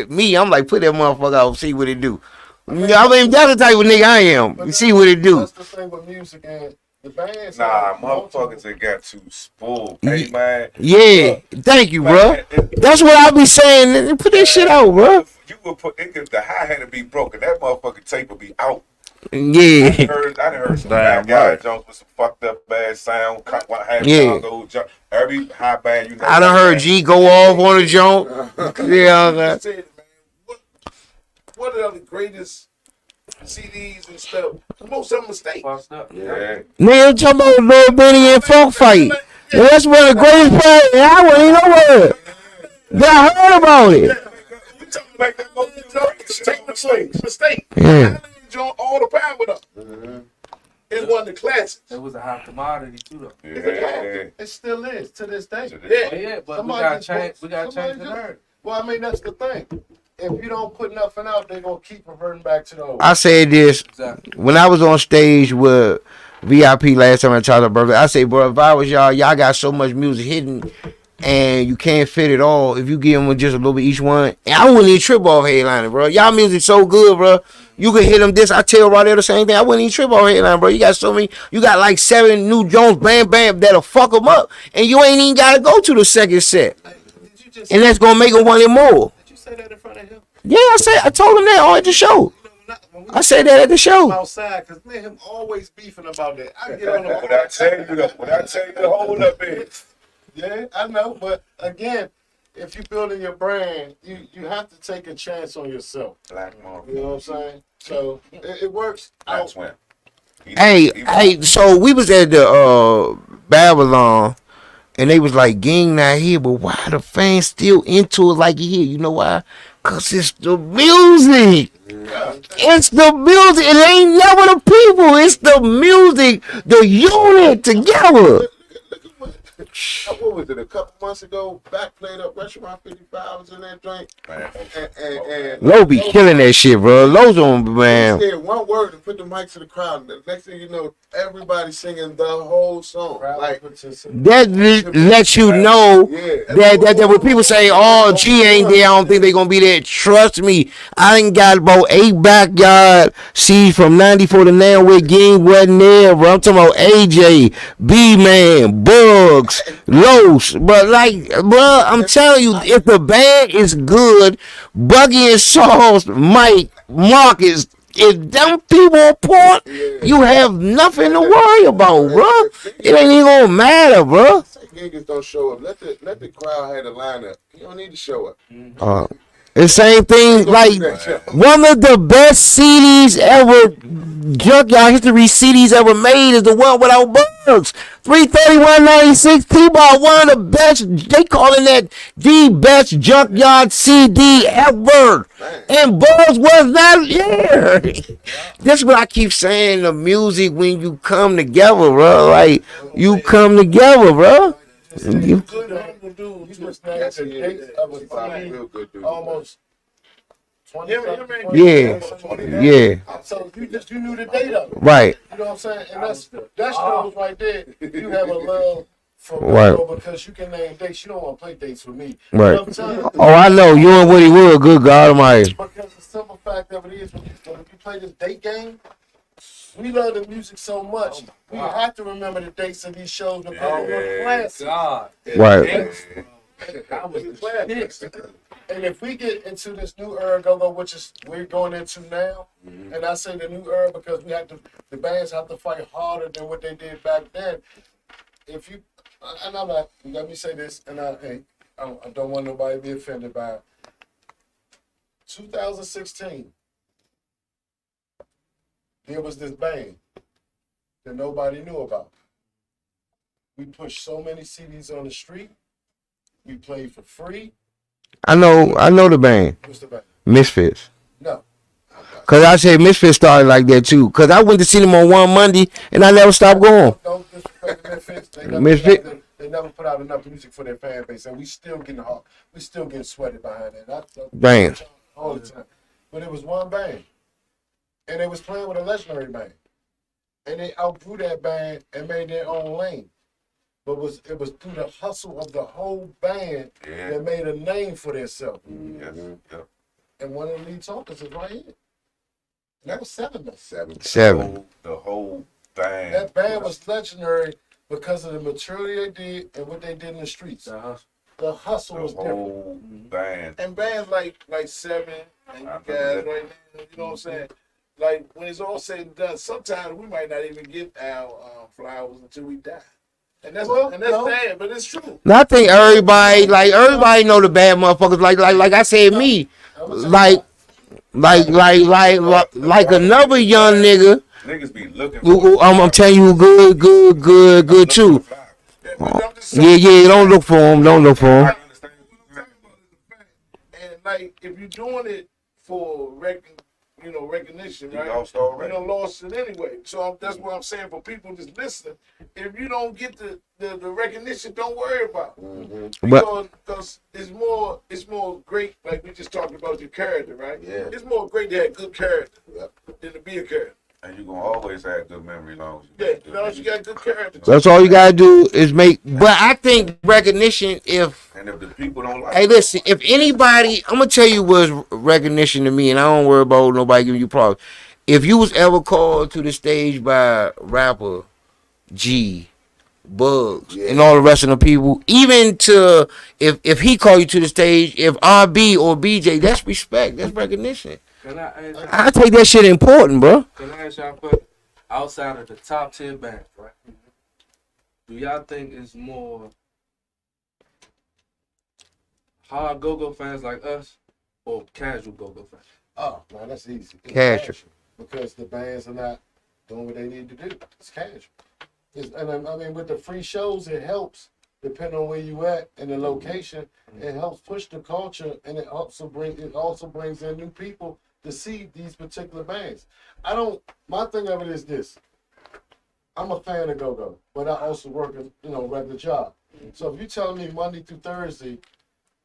Me, I'm like, put that motherfucker out, see what it do. I mean, that's the type of nigga I am. You see what it do. That's the thing with music and the bands. Nah, motherfuckers ain't got too spoiled. Hey, man. Yeah, thank you, bro. That's what I be saying. Put that shit out, bro. You would put if the hi hat to be broken, that motherfucking tape would be out. Yeah. I done heard some Damn bad guy right. Jones with some fucked up bad sound. Half Yeah. Every high band you know. I done heard G go off on the joint. Yeah, I said, man, what are the greatest CDs and stuff? Most of them mistakes. Fucked up. Yeah. nigga talking about Lil Benny and Funk fight. And that's one of the greatest fights. And I wasn't even nowhere. Then I heard about it. You talking like that most mistake. Yeah. I enjoy all the power with them. It's one of the classics. It was a hot commodity too, though. Yeah. It still is to this day. Yeah. Oh, yeah, but Somebody we gotta just change. wants- We gotta change the somebody just- narrative. Well, I mean, that's the thing. If you don't put nothing out, they're gonna keep reverting back to the old. I said this Exactly. when I was on stage with VIP last time I talked about birthday. I say, bro, if I was y'all got so much music hidden and you can't fit it all. If you give them just a little bit each one, and I wouldn't even trip off headliner, bro. Y'all music so good, bro. You could hit them this. I tell Rodell the same thing. I wouldn't even trip off headliner, bro. You got so many. You got like 7 new Jones, bam, bam, that'll fuck them up, and you ain't even gotta go to the second set, Did you just and that's gonna make them want it more. did you say that in front of him? Yeah, I told him that on at the show. When we I said that at the show. outside, cause me and him always beefing about that. I get on What I tell you, the hold up is. Yeah, I know, but again, if you're building your brand, you have to take a chance on yourself. Black Marvel. You know what I'm saying? So it works Black out. Twin. Hey, so we was at the Babylon, and they was like, gang not here, but why the fans still into it like you here? You know why? Cause it's the music. It's the music. It ain't never the people. It's the music, the unit together. What was it? A couple months ago, back played up Restaurant 55 was in that joint. Man. And Low be killing that shit, bro. Low's on, he man. said one word and put the mic to the crowd. The next thing you know, everybody singing the whole song. Like, That lets you know yeah. that when people say, "Oh, G ain't there," I don't think they gonna be there. Trust me, I done got about 8 backyard seeds from '94 to now where Gang wasn't there, bro. I'm talking about AJ, B Man, Bugs, Los, but like, bro, I'm telling you, if the band is good, Buggy and Sauce, Mike, Marcus. If them people on point, you have nothing to worry about, bro. It ain't even gonna matter, bro. Niggas don't show up. Let the crowd have the lineup. You don't need to show up. The same thing, like one of the best CDs ever, Junkyard History CDs ever made is the one without Bugs. 331.96 T-Bar, one of the best. They calling that the best Junkyard CD ever. And Bugs was not here. This is what I keep saying, the music when you come together, bro. Like, you come together, bro. You- Good humble dude. You just named the dates of a CD Real good dude. almost 20 Yeah. Yeah, So you knew the date of it. right. You know what I'm saying? And that shows right there. You have a love for Right. Rico because you can name dates. You don't want to play dates with me. Right. You know what I'm saying? Oh, I know. You and Woody Wood, good God Almighty. Because the simple fact of it is, when you play this date game, we love the music so much. We have to remember the dates of these shows because they're classics. God. Right. I was pissed. And if we get into this new era go-go, which is we're going into now, and I say the new era because the bands have to fight harder than what they did back then. If you, and I'm not, let me say this, and I don't want nobody to be offended by it. 2016, there was this band that nobody knew about. We pushed so many CDs on the street. We played for free. I know the band What's the band? Misfits. No. Cause I said Misfits started like that too. Cause I went to see them on one Monday and I never stopped going. Don't disrespect the Misfits. They never put out enough music for their fan base, and we still getting hard. We still getting sweated behind that. Bang. All the time. But it was one band, and they was playing with a legendary band, and they outgrew that band and made their own lane. But it was through the hustle of the whole band Yeah. that made a name for themselves. Yes. Yep. And one of the lead talkers is right here. And that was Seven. Seven. The whole thing. That band was legendary because of the maturity they did and what they did in the streets. The hustle the was different. whole band. And bands like Seven and you guys right now, you know what I'm saying? Like when it's all said and done, sometimes we might not even get our flowers until we die. And that's Well, no. sad, but it's true. And I think everybody know the bad motherfuckers. Like I said, me, like another young nigga. Niggas be looking Who, I'm telling you, good too. Yeah, but I'm just saying, Yeah. Don't look for him. Don't look for him. I understand. and like if you're doing it for recognition, You right? lost already. You know, lost it anyway. So that's what I'm saying for people just listening. If you don't get the recognition, don't worry about it. But Because it's more great, like we just talked about your character, right? Yeah. It's more great to have good character than to be a character. And you're gonna always have good memory long as Yeah, you know, you got good character. that's all you gotta do is make. But I think recognition. And if the people don't like Hey, listen. If anybody, I'm gonna tell you what's recognition to me, and I don't worry about nobody giving you problems. If you was ever called to the stage by rapper G, Bugs, and all the rest of the people, even to if he called you to the stage, if RB or BJ, that's respect. That's recognition. Can I ask I take that shit important, bro. Can I ask y'all a question? Outside of the top 10 bands, right? Do y'all think it's more hard go-go fans like us or casual go-go fans? Oh, man, that's easy. It's Casual. because the bands are not doing what they need to do. It's casual. I mean, with the free shows, it helps, depending on where you at and the location. It helps push the culture, and it also brings in new people to see these particular bands. My thing of it is this. I'm a fan of go-go, but I also work a regular job. So if you're telling me Monday through Thursday,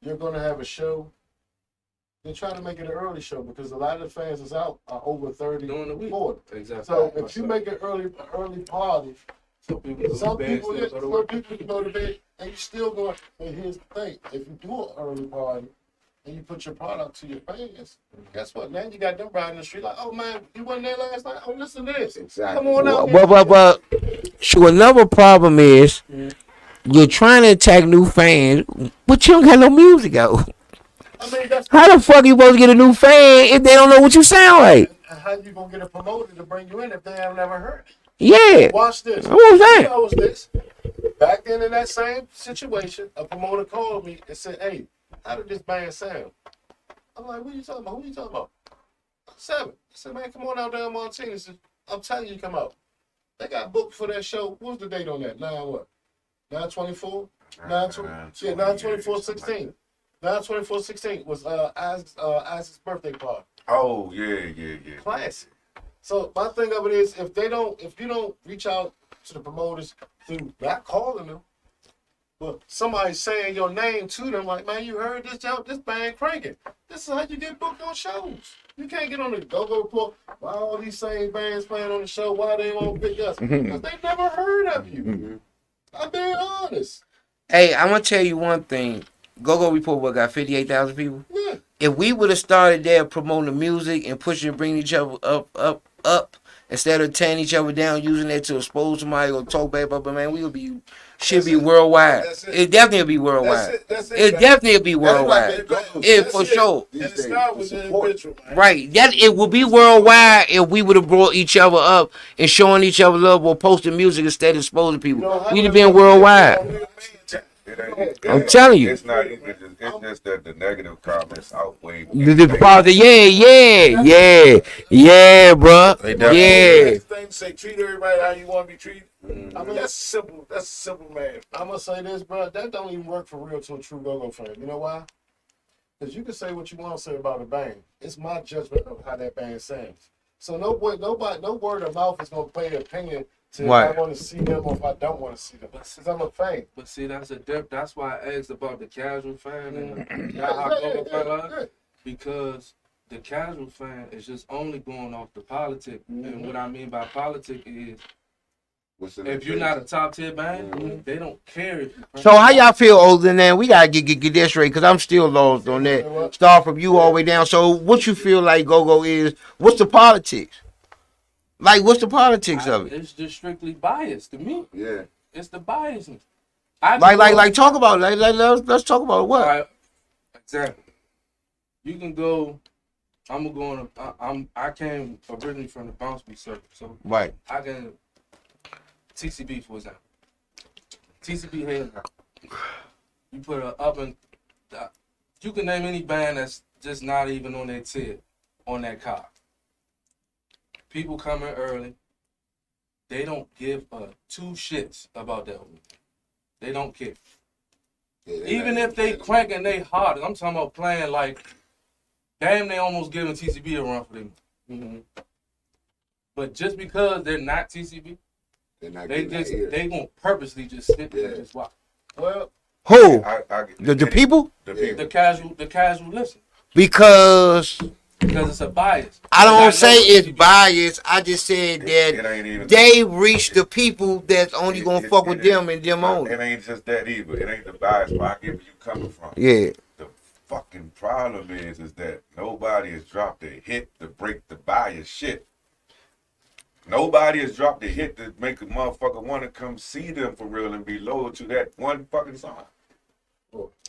you're going to have a show, then try to make it an early show, because a lot of the fans is out are over 30, During the week. 40. Exactly. So if you make an early party, some people some go to bed, people still go to work. can go to bed, and you still going. But here's the thing: if you do an early party and you put your product to your fans, guess what? Now you got them riding the street like, oh man, you wasn't there last night. Oh, listen to this. Exactly. Come on out. But sure, another problem is you're trying to attack new fans, but you don't got no music out. I mean, that's How the fuck you supposed to get a new fan if they don't know what you sound like? how you gonna get a promoter to bring you in if they have never heard it? Yeah. Watch this. What was that? Who knows this? Back then in that same situation, a promoter called me and said, hey, how did this band sound? I'm like, what are you talking about? Who are you talking about? Seven. I said, man, come on out there in Montana. He said, I'm telling you, come out. They got booked for that show. What was the date on that? 9/24? 9/24/16. 9/24/16 was Isaac's birthday party. Oh yeah. Classic. So my thing of it is, if you don't reach out to the promoters through not calling them, but somebody saying your name to them, like, man, you heard this band cranking. This is how you get booked on shows. You can't get on the go-go report. Why all these same bands playing on the show? Why they won't pick us? Because they never heard of you. I'm being honest. Hey, I'm gonna tell you one thing. Go Report got 58,000 people. Yeah. If we would have started there promoting the music and pushing and bringing each other up, instead of tearing each other down, using that to expose somebody or talk bad about, but man, should be worldwide. That's it. It definitely be worldwide. That's It man. definitely be worldwide. That's Yeah, for sure. And it starts with the individual, man. Right. That it would be worldwide if we would have brought each other up and showing each other love or posting music instead of exposing people. We'd have been worldwide. I'm telling you. It's not even it's just that the negative comments outweigh The father, yeah, bro. Yeah. Next thing, say treat everybody how you want to be treated. I mean, that's simple. That's a simple man. I'm gonna say this, bro. That don't even work for real to a true go-go fan. You know why? Because you can say what you want to say about a band. It's my judgment of how that band sings. So no word of mouth is gonna play an opinion to if Right. I want to see them or if I don't want to see them. Because I'm a fan. But see, that's why I asked about the casual fan and Yeah, not how yeah, go fan yeah, are, because the casual fan is just only going off the politic. And what I mean by politic is, What's in if the you're not a top tier band, Mm-hmm. they don't care if you. So how y'all feel older than we gotta get this straight because I'm still lost on that. Start from you all the way down. So what you feel like go is? What's the politics? Like what's the politics of it? It's just strictly bias to me. Yeah. It's the bias. Like talk about it. Let's talk about what. All right, example. You can go. I'm gonna go on. I came originally from the bounce beat circuit, so Right. I can. TCB, for example. TCB Hayden. You put a up and you can name any band that's just not even on their tier on that card. People come in early. They don't give two shits about that. They don't care. Even if they cranking they hard, I'm talking about playing like, damn, they almost giving TCB a run for them. Mm-hmm. But just because they're not TCB, they gonna purposely just sit there and just watch. Well, Who? I get The people? The people. The casual listen, Because because it's a bias. I don't know say it's TCB. biased. I just said It that ain't even. they reach the people that's only gonna fuck with them and them It only. ain't just that either. It ain't the bias, but I get where you coming from. Yeah. The fucking problem is that nobody has dropped a hit to break the bias shit. Nobody has dropped a hit to make a motherfucker want to come see them for real and be loyal to that one fucking song.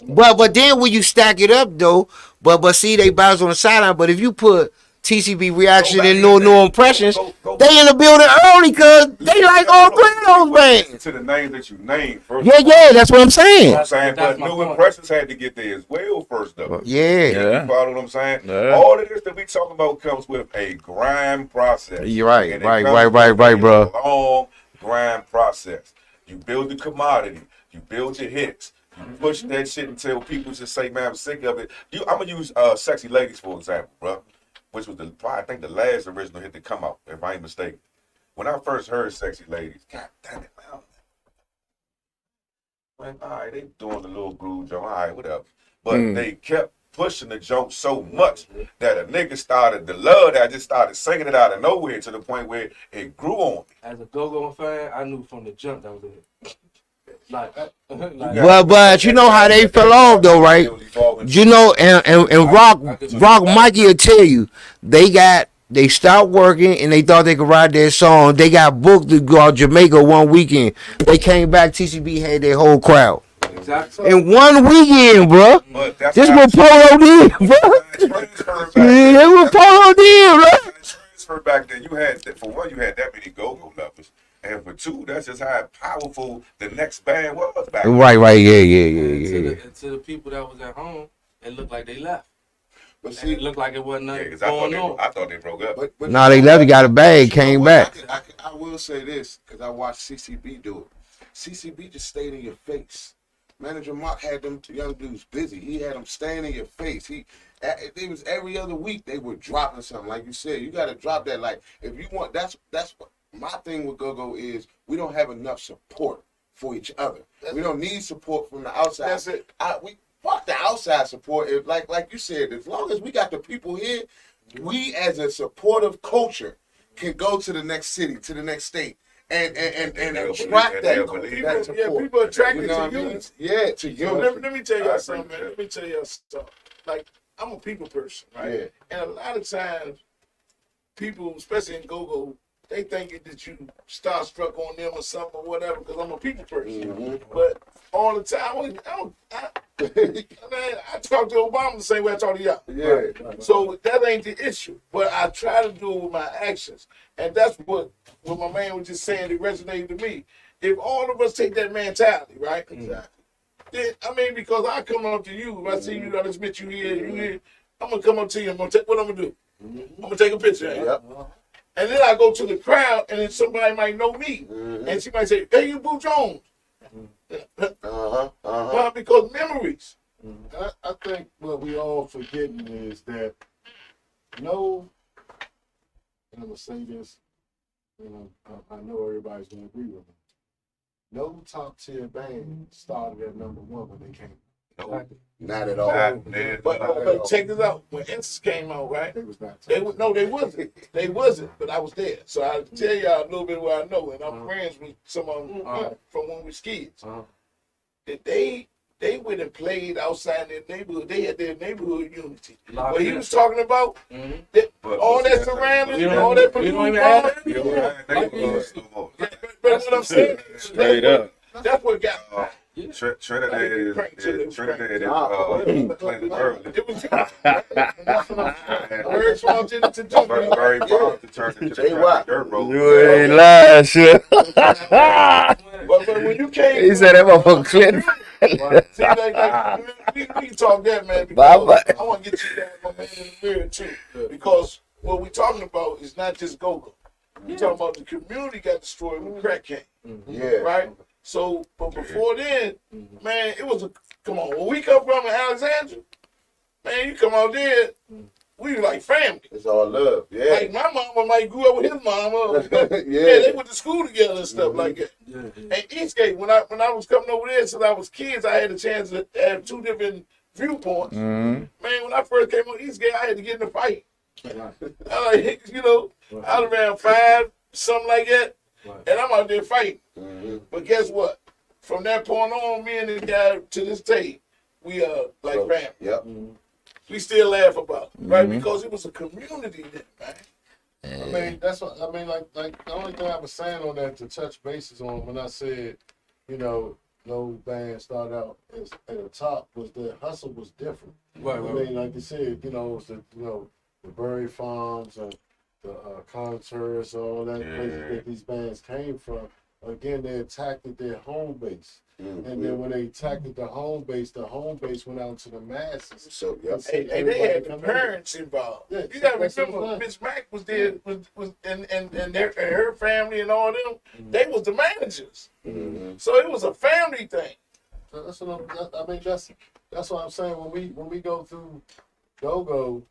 But then when you stack it up though, but see they bounce on the sideline. But if you put TCB reaction and no impressions, they in the building early because they like all three of those bands. To the names that you named first. Yeah, that's what I'm saying. You know what I'm saying? That's But my New point. Impressions had to get there as well first though. Yeah. You follow what I'm saying? Yeah. All of this that we talking about comes with a grind process. You're right, And it right, comes right, with right, right, a bro. Long grind process. You build the commodity. You build your hits. You push that shit until people just say, "Man, I'm sick of it." I'm gonna use "Sexy Ladies" for example, bro, which was I think the last original hit to come out, if I ain't mistaken. When I first heard "Sexy Ladies," God damn it, man, all right, they doing the little groove joint, all right, whatever. But they kept pushing the joke so much that a nigga started to love that. I just started singing it out of nowhere to the point where it grew on me. As a go-go fan, I knew from the jump that was it. Like, But you know how they fell off though, right? It was evolving. You know, and Rock Mikey will tell you they stopped working and they thought they could write their song. They got booked to go out Jamaica one weekend. They came back. TCB had their whole crowd exactly. in one weekend, bro. But that's This how what Polo did, bro. transfer back Yeah, that's what Polo did, bro. transfer back then. You had for one, you had that many go-go lovers, and for two, that's just how powerful the next band was back then. Right, yeah. And to the people that was at home, it looked like they left. But And see, it looked like it wasn't Yeah, nothing because going on. I thought they broke up. but Nah, they left. He got a bag, you know came what? back. I will say this because I watched CCB do it. CCB just stayed in your face. Manager Mark had them young dudes busy. He had them staying in your face. It was every other week they were dropping something. Like you said, you got to drop that. Like if you want, that's what my thing with Go-Go is. We don't have enough support for each other. We don't need support from the outside. That's it. We fuck the outside support. If like you said, as long as we got the people here, we as a supportive culture can go to the next city, to the next state, and they'll attract believe- that, they'll believe that it. support. yeah, people attracted You know to what I mean? unity. Yeah, to So unity. let me tell I y'all agree something, with man. that. Let me tell y'all something. Like, I'm a people person, right? Yeah. And a lot of times, people, especially in go-go, they think that you starstruck on them or something or whatever because I'm a people person. But all the time, I talk to Obama the same way I talk to y'all. Yeah. So that ain't the issue. But I try to do it with my actions. And that's what my man was just saying that resonated to me. If all of us take that mentality, right? Exactly. Then, I mean, because I come up to you, if I see you, I just met you here, I'm gonna come up to you, what I'm gonna do? I'm gonna take a picture of you. Yep. And then I go to the crowd, and then somebody might know me. And she might say, hey, you Boo Jones. Uh-huh. Uh-huh. Why? Because memories. I think what we all forgetting is that no, and I'm gonna say this, and I know everybody's gonna agree with me. No top tier band started at number one when they came. Not at all. But check this out. When Instance came out, right? They was not. They wasn't. They wasn't, but I was there. So I'll tell y'all a little bit what I know. And I'm friends with some of them from when we was kids. That they went and played outside their neighborhood. They had their neighborhood unity. What he was talking about, all that surrounding, all that we don't even have have but what I'm saying, Straight up. that's what got Trinidad is Clinton early. it was. Very small to jump. Very far to turn into Tell you what. the dirt road. You ain't lying, shit. But when you came, He said that motherfucker Clinton. see, we can talk that, man. Bye Because bye. I want to get you down, my man, in the mirror too. Because what we're talking about is not just go-go. We're talking about the community got destroyed when crack came, Yeah. right? So, but before then, man, it was a come on. When we come from in Alexandria, man, you come out there, we were like family. It's all love. Yeah. Like my mama might grew up with his mama. Yeah. Yeah, they went to school together and stuff like that. And Eastgate, when I was coming over there since I was kids, I had a chance to have two different viewpoints. Man, when I first came on Eastgate, I had to get in a fight. I like, you know, I was around 5, something like that, and I'm out there fighting. But guess what? From that point on, me and this guy to this day, we are like family. Yep. We still laugh about it, right? Because it was a community then, man. I mean, that's what I mean. Like the only thing I was saying on that to touch bases on when I said, you know, no band started out as at the top was the hustle was different. Right, I mean, like you said, you know, it was the the Berry Farms and the concerts, all that places that these bands came from. Again, they attacked their home base. And then when they attacked the home base went out to the masses. So, yep. And they had the parents involved. Yeah, You gotta that's what I'm remember, saying. Miss Mack was there, was and her family and all them. They was the managers, so it was a family thing. That's what I mean. That's what I'm saying. When we go through go-go,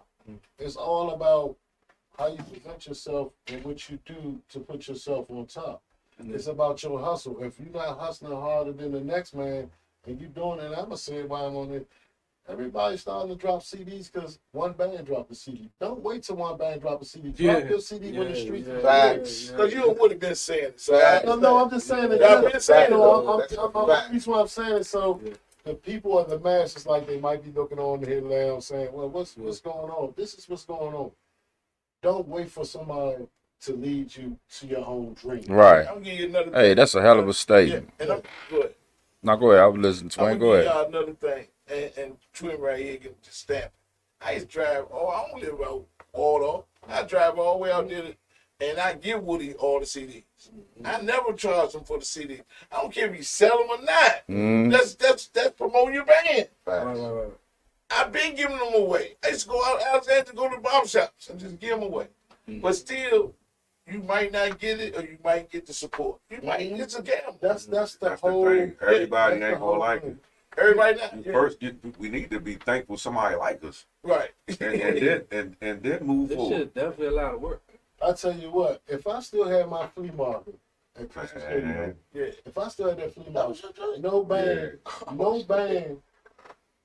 it's all about how you present yourself and what you do to put yourself on top. It's about your hustle. If you're not hustling harder than the next man, and you doing it, I'm gonna say it while I'm on it. Everybody's starting to drop CDs because one band dropped a CD. Don't wait till one band drop a CD. Drop your CD when the streets. Facts. Because you would have been saying it. So No, I'm just saying that. Y'all been saying it. The reason why I'm saying it, so the people of the masses, like they might be looking on the head loud saying, well, what's going on? This is what's going on. Don't wait for somebody to lead you to your own dream. Right. I'm gonna give you another. Hey, that's a hell of a statement. And I'm good. Now go ahead. I was listening to I'm him. gonna Go give ahead. y'all another thing, and Twin right here can just stamp. I used to drive. I don't live out Waldo. I drive all the way out there, and I give Woody all the CDs. I never charge him for the CD. I don't care if you sell them or not. That's promoting your band. Facts. I've been giving them away. I used to go out Alexandria to go to barber shops and just give them away. But still, you might not get it, or you might get the support. You might. It's a gamble. That's the That's the whole thing. Everybody that's ain't the gonna whole like thing. it. Everybody not. First, we need to be thankful somebody like us, Right. and then move This forward. shit definitely a lot of work. I tell you what, if I still had my flea market at Christmas Day, Man. Yeah. if I still had that flea market, no band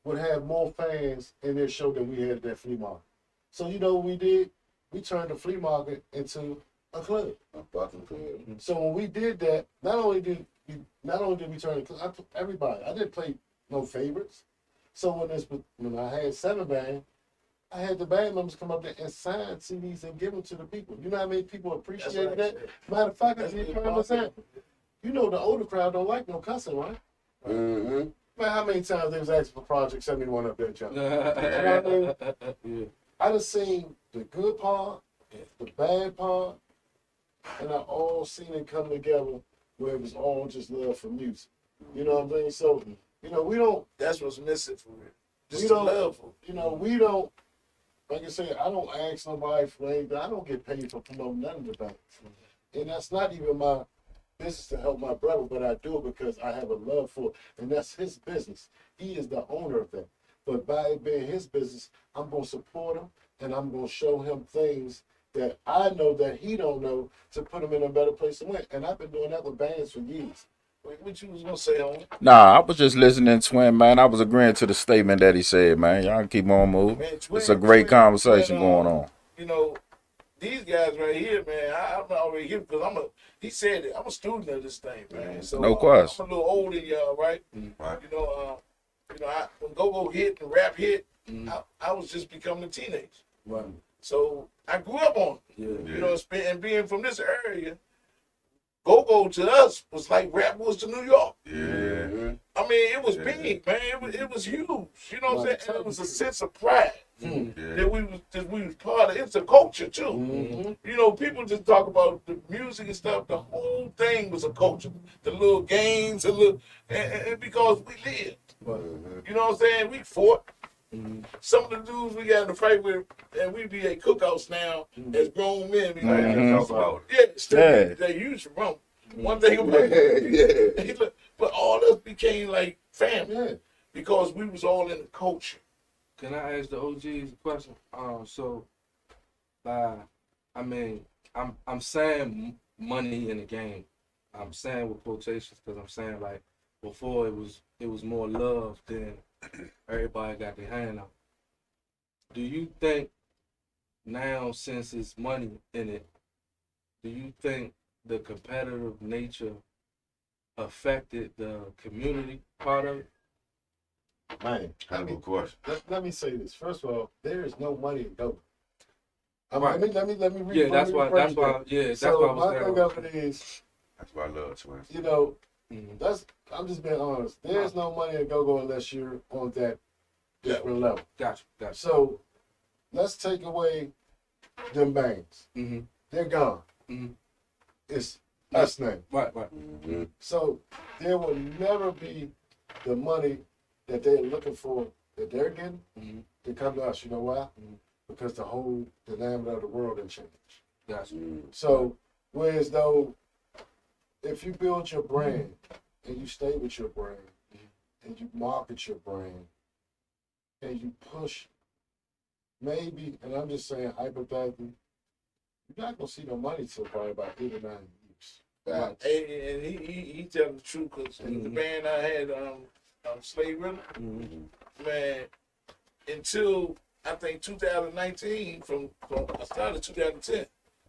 would have more fans in their show than we had at that flea market. So you know what we did? We turned the flea market into a club. So when we did that, not only did we turn it, cause everybody, I didn't play no favorites. So when I had 7 band, I had the band members come up there and sign CDs and give them to the people. You know how many people appreciated that? Matter of fact, I give you an example. You know the older crowd don't like no cussing, right? Mm-hmm. Man, how many times they was asking for Project 71 up there, John? You know what I mean? I done seen the good part, the bad part, and I all seen it come together where it was all just love for music. You know what I'm saying? So, you know, we don't, That's what's missing for real. Just We the don't- love. you know, we don't, like I said, I don't ask nobody for anything. I don't get paid for promoting none of the bands. And that's not even my business to help my brother, but I do it because I have a love for it, and that's his business. He is the owner of that. But by it being his business, I'm gonna support him, and I'm gonna show him things that I know that he don't know to put him in a better place to win. And I've been doing that with bands for years. What you was gonna say on it? Nah, I was just listening to him, man. I was agreeing to the statement that he said, man. Y'all can keep on moving. Man, It's a great conversation going on. You know, these guys right here, man. I'm already here because he said it. I'm a student of this thing, man. So No question. I'm a little older than y'all, right? Right. When go-go hit and rap hit, Mm-hmm. I was just becoming a teenager. Right. So I grew up on it. Yeah. You know, and being from this area, go-go to us was like rap was to New York. Yeah. I mean, it was big, man. It was huge. You know what I'm saying? And it was a sense of pride Yeah. that we was part of. It's a culture too. Mm-hmm. You know, people just talk about the music and stuff. The whole thing was a culture. The little games, and because we lived. You know what I'm saying? We fought. Some of the dudes we got in the fight with, and we be at cookouts now as grown men. We like, Talk about it. yeah, still Yeah. they use wrong. One thing about it, but all of us became like family Yeah. because we was all in the culture. Can I ask the OGs a question? I'm saying money in the game. I'm saying with quotations because I'm saying like before it was more love than everybody got their hand out. Do you think now, since it's money in it, do you think the competitive nature affected the community part of it? Man, Kind of a question. let me say this. First of all, there is no money in go. Right. Let me read. Yeah, that's why. That's why. Yeah, that's So why I was my saying. thing of it is, That's why I love twins. you know, Mhm. I'm just being honest. There's no money in go-go unless you're on that different level. Gotcha. So let's take away them bangs. Mm-hmm. They're gone. Mhm. It's us now. Right. So there will never be the money that they're looking for that they're getting Mhm. to come to us. You know why? Mhm. Because the whole dynamic of the world has changed. Gotcha. So whereas though, if you build your brand and you stay with your brand and you market your brand and you push, maybe, and I'm just saying hypothetically, you're not gonna see no money till probably about 8 or 9 years. And he telling the truth because the band I had, Slave Riddle, man, until I think 2019, from I started 2010,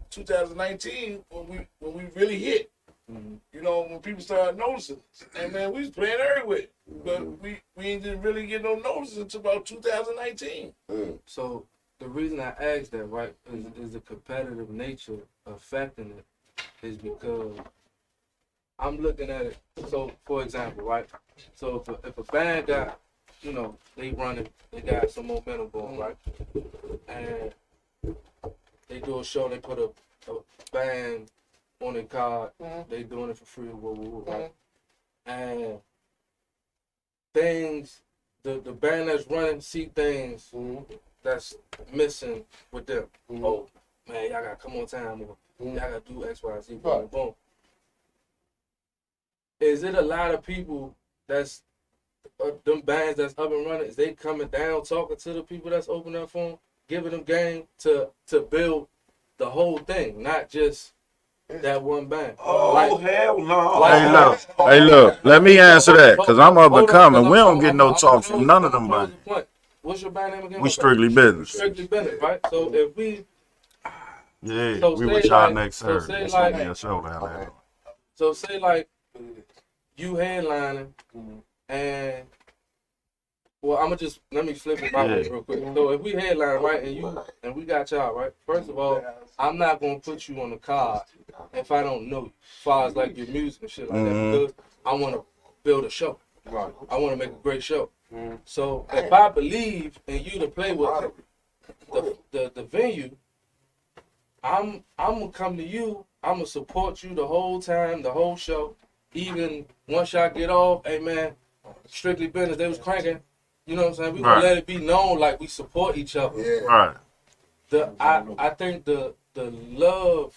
2019 when we really hit. You know, when people started noticing us. And man, we was playing everywhere. But we didn't really get no notice until about 2019. So the reason I asked that, right, is the competitive nature affecting it, is because I'm looking at it. So, for example, right, so if a band got, you know, they running, they got some momentum going, right, and they do a show, they put a band on their card, they doing it for free, right, and things, the band that's running see things that's missing with them. Oh man, y'all gotta come on time, or y'all gotta do X, Y, Z, boom, boom. Is it a lot of people that's them bands that's up and running? Is they coming down talking to the people that's opening up for them, giving them game to build the whole thing, not just that one band? Oh, hell no. Hey, look. Let me answer that, because I'm up and coming. We don't get no talk from none of them, man. What's your band name again? We strictly business. Strictly business, right? So if we, Yeah, So we say with y'all like- next so Thursday. say It's gonna like- be a show down there. so say like you headlining, and well, I'm gonna just let me flip it my way real quick. So if we headline, right, and we got y'all, right. First of all, I'm not gonna put you on the card if I don't know you, as far as like your music and shit like that, because I want to build a show. Right. I want to make a great show. So if I believe in you to play with the venue, I'm gonna come to you. I'm gonna support you the whole time, the whole show. Even once y'all get off, hey man, strictly business. They was cranking. You know what I'm saying? We gonna let it be known like we support each other. Right. I think the love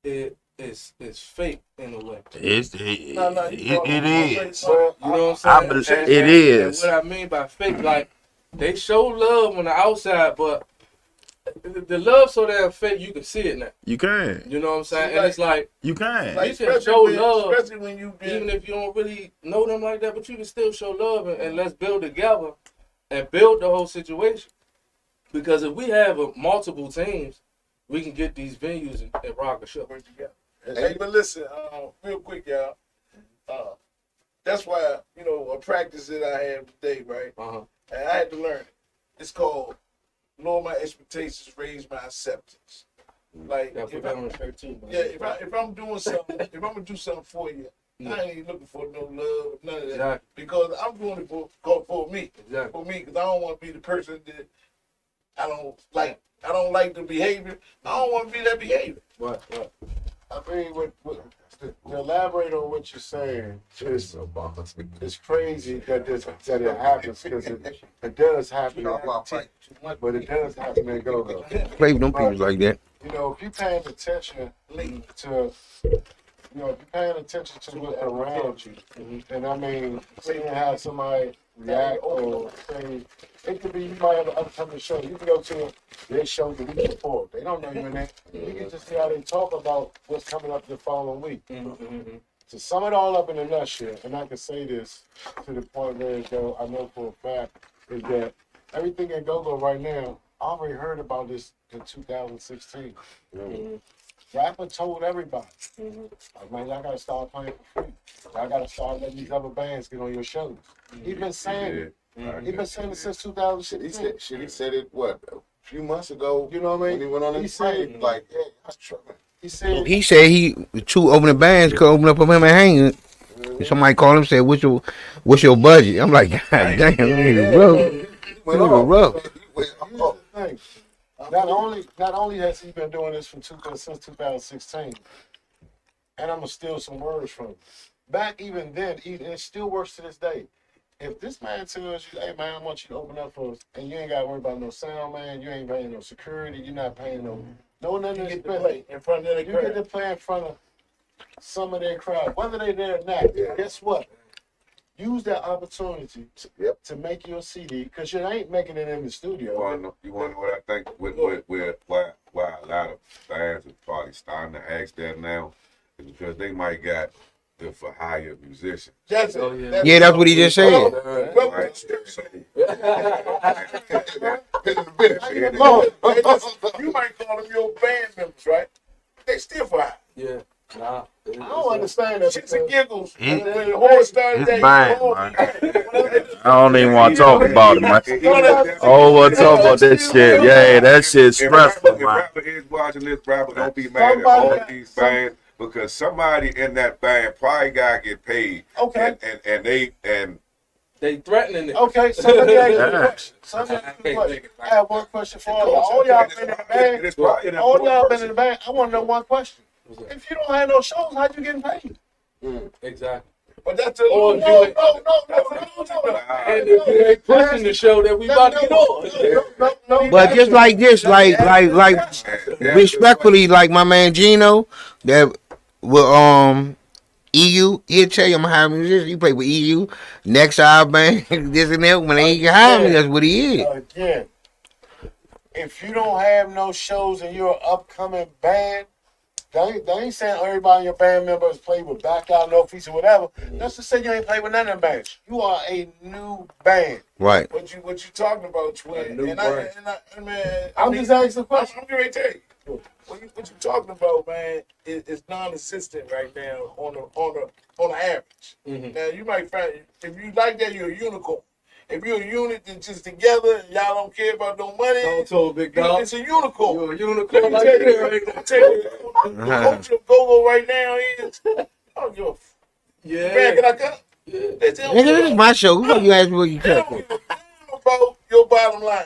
is is fake in a way. It is. Well, You know what I I'm believe saying? it is. And what I mean by fake, like they show love on the outside, but the love so damn fake you can see it now. You can. You know what I'm saying? See, and it's like You can. Like, you can show especially love, especially when you even get if you don't really know them like that, but you can still show love and let's build together and build the whole situation. Because if we have multiple teams, we can get these venues and rock a show. work together. Hey, but listen, real quick, y'all. That's why a practice that I had today, right? Uh-huh. And I had to learn it. It's called lower my expectations, raise my acceptance. Like Gotta put if that I, on the shirt too, man. yeah, if I'm doing something, if I'm gonna do something for you, I ain't looking for no love, none of that, Exactly. because I'm doing it for me, Exactly. for me, because I don't want to be the person that I don't like. I don't like the behavior. I don't want to be that behavior. Right. I mean, to elaborate on what you're saying, it's crazy that it happens because it does happen. But it does happen in go-go. Play with them people like that. You know, if you're paying attention to, if you're paying attention to what's around you, and I mean, seeing how somebody react or say, it could be you might have an upcoming show. You can go to their show the week before. They don't know you in there. You can just see how they talk about what's coming up the following week. To sum it all up in a nutshell, and I can say this to the point where though I know for a fact is that everything in go-go right now, I already heard about this in 2016. Rapper told everybody, man, y'all gotta start playing for free. Y'all gotta start letting these other bands get on your shows. He been saying it. He been saying it since 2016. He said it what a few months ago. You know what I mean? When he went on He his said site, it. like, hey, I'm tripping. He said He said two opening bands could open up for him and hanging. Somebody called him and said, what's your budget? I'm like, God damn, nigga rough. Went Nigga off. rough. He went here's off. the thing. Not only has he been doing this since 2016, and I'm gonna steal some words from him. Back even then, it still works to this day. If this man tells you, hey man, I want you to open up for us, and you ain't gotta worry about no sound man, you ain't paying no security, you're not paying no nothing You to get to play in front of the You get crowd. to play in front of some of their crowd, whether they there or not. Guess what? Use that opportunity to make your CD because you ain't making it in the studio. You want to know what I think? Why a lot of bands are probably starting to ask that now is because they might got the for hire musicians. That's it. Oh, yeah. Yeah, that's what he just said. Right? So, You might call them your band members, right? They still fire. Yeah. Nah. I don't understand that. Shits and giggles. It's- When the horse started it's that, bang, you man. know, I don't even want to talk about it, man. Oh, we'll talk about this shit. Yeah, that shit's stressful, If man. rapper is watching this, rapper, don't be mad at all these bands because somebody in that band probably gotta get paid. Okay. And They threatening it. Okay, so let me ask you a Yeah. question. So let me ask you a question. I have one question for all y'all. All y'all been in the band. it's probably an All y'all important been in the band. I want to know one question. If you don't have no shows, how you getting paid? Exactly. but that's a Or no, if no, you ain't- no. And if you ain't pushing the show that we about to get on. No. But just like this, like respectfully, like my man Gino, that will EU, he'll tell you I'm a high musician. He play with EU, next side band, this and that. When he can hire me, that's what he is. Again, if you don't have no shows and you're an upcoming band, they ain't saying everybody in your band members play with back out, no fees or whatever. That's to say you ain't played with none of them bands. You are a new band. Right. What you talking about, Twin? new And brand. man, I'm just asking a question. I'm getting ready to tell you. What you talking about, man, is non-existent right now on the average. Now you might find if you like that, you're a unicorn. If you're a unit that's just together and y'all don't care about no money, Don't told big dog. it's a unicorn. You're a Let unicorn me like tell that you, right let me tell you, the culture of go-go right now is, I don't give a f- Yeah. man, can I come? Yeah. They don't Nigga, give this is a- my show. Who you ask me what you they cut don't for? give a damn about your bottom line.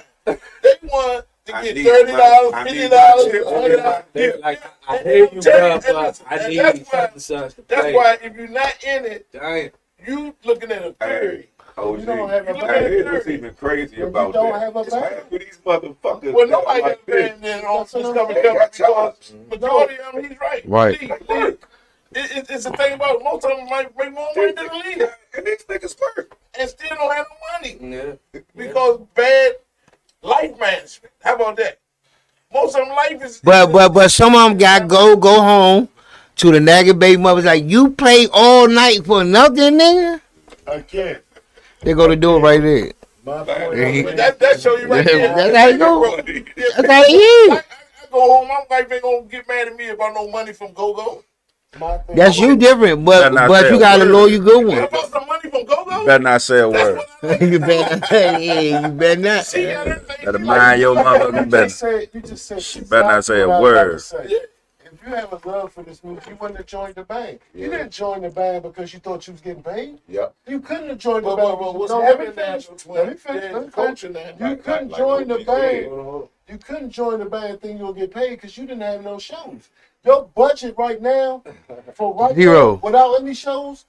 They want to I get need $30, my- I need $50, my chip. $100. They like, I hear you, bro, but I need That's why- such and such to That's play. why if you're not in it, Damn. you looking at a theory. OG. You don't have a Now, band. here's what's even crazy When you about don't that. have a It's band. half of these motherfuckers. Well, that nobody are got a like this. band then on That's what I'm Discovery saying. Company because No. majority of them, he's right. Right. League. It's the thing about it, most of them might make more money than the league And these niggas work. and still don't have no money Yeah. because bad life management. How about that? Most of them life is. But some of them got go home to the nagging baby mothers like, you play all night for nothing, nigga. Again, They go to do it right there. my point But that show you right there. That's how you go. Yeah, That's how it is. I go home, my wife ain't gonna get mad at me about no money from Go-Go. my thing. That's you different, but Better not but say you a got a word. loyal good How one. about some money from Go-Go? Better not say a That's word. what I like. You better, yeah, you better not. She got everything. Better She mind like- your motherfucking You business. just said She better not say a exactly what I was about word. to say. Yeah. If you have a love for this movie, you wouldn't have joined the band. You didn't join the band because you thought you was getting paid. Yep. You couldn't have joined the But band. what's No, let me happening now? finish. Let me finish. Yeah, Let me finish. coaching now. You couldn't like join the OG band. said. You couldn't join the band thinking you'll get paid because you didn't have no shows. Your budget right now for right Zero. now, without any shows,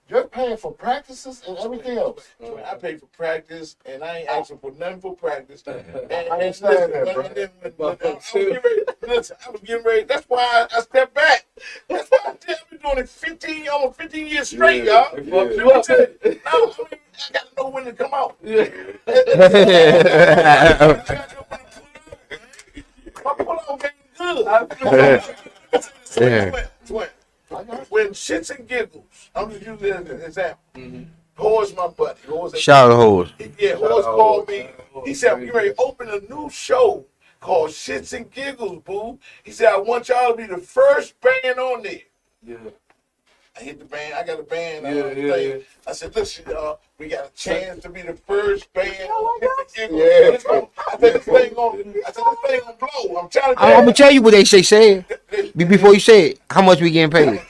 you're paying for practices and everything else. I pay for practice, and I ain't asking for nothing for practice. And, I understand that, bro. I was getting ready. That's why I stepped back. That's why I've been doing it 15, almost 15 years straight, y'all. They fucked Let you me up. tell you. Now, I gotta know when to come out. My pull-out game good. Twin. When shits and giggles, I'm just using it as an example. Horace, my buddy. Horace, Shout out to Hoes. yeah, Horace called me. He said, "We ready to open a new show called Shits and Giggles, boo." He said, "I want y'all to be the first band on there." Yeah. I hit the band. I got a band. Yeah. I said, "Listen, y'all, we got a chance to be the first band on Shits and Giggles." Yeah. I said, "This thing gonna blow." I'm trying to I'm gonna tell you what they say. Before you say it, how much we getting paid?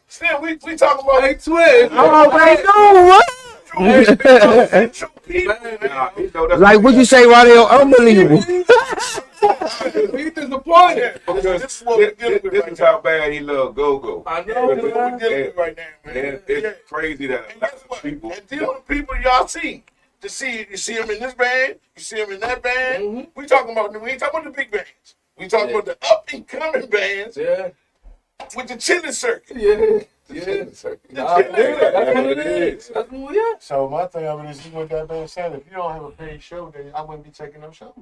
Still, we talking about Hey, twin. Oh, man, no, what? true people, Nah, man. you know, that's Like what you say, Radio? Unbelievable. He disappointed. Because This is what we're dealing with this right is now. how bad he love go-go. I know this is what we're dealing with right now, man. And it's crazy that a And lot guess of what? people And dealing with people y'all see. You see them in this band, you see them in that band. We ain't talking about the big bands. We talking about the up and coming bands Yeah. with the chilling circuit. Yeah. The Yeah. chilling That's what it is. That's what we at. So my thing of it is, what that man said, if you don't have a paid show, then I wouldn't be taking them shows.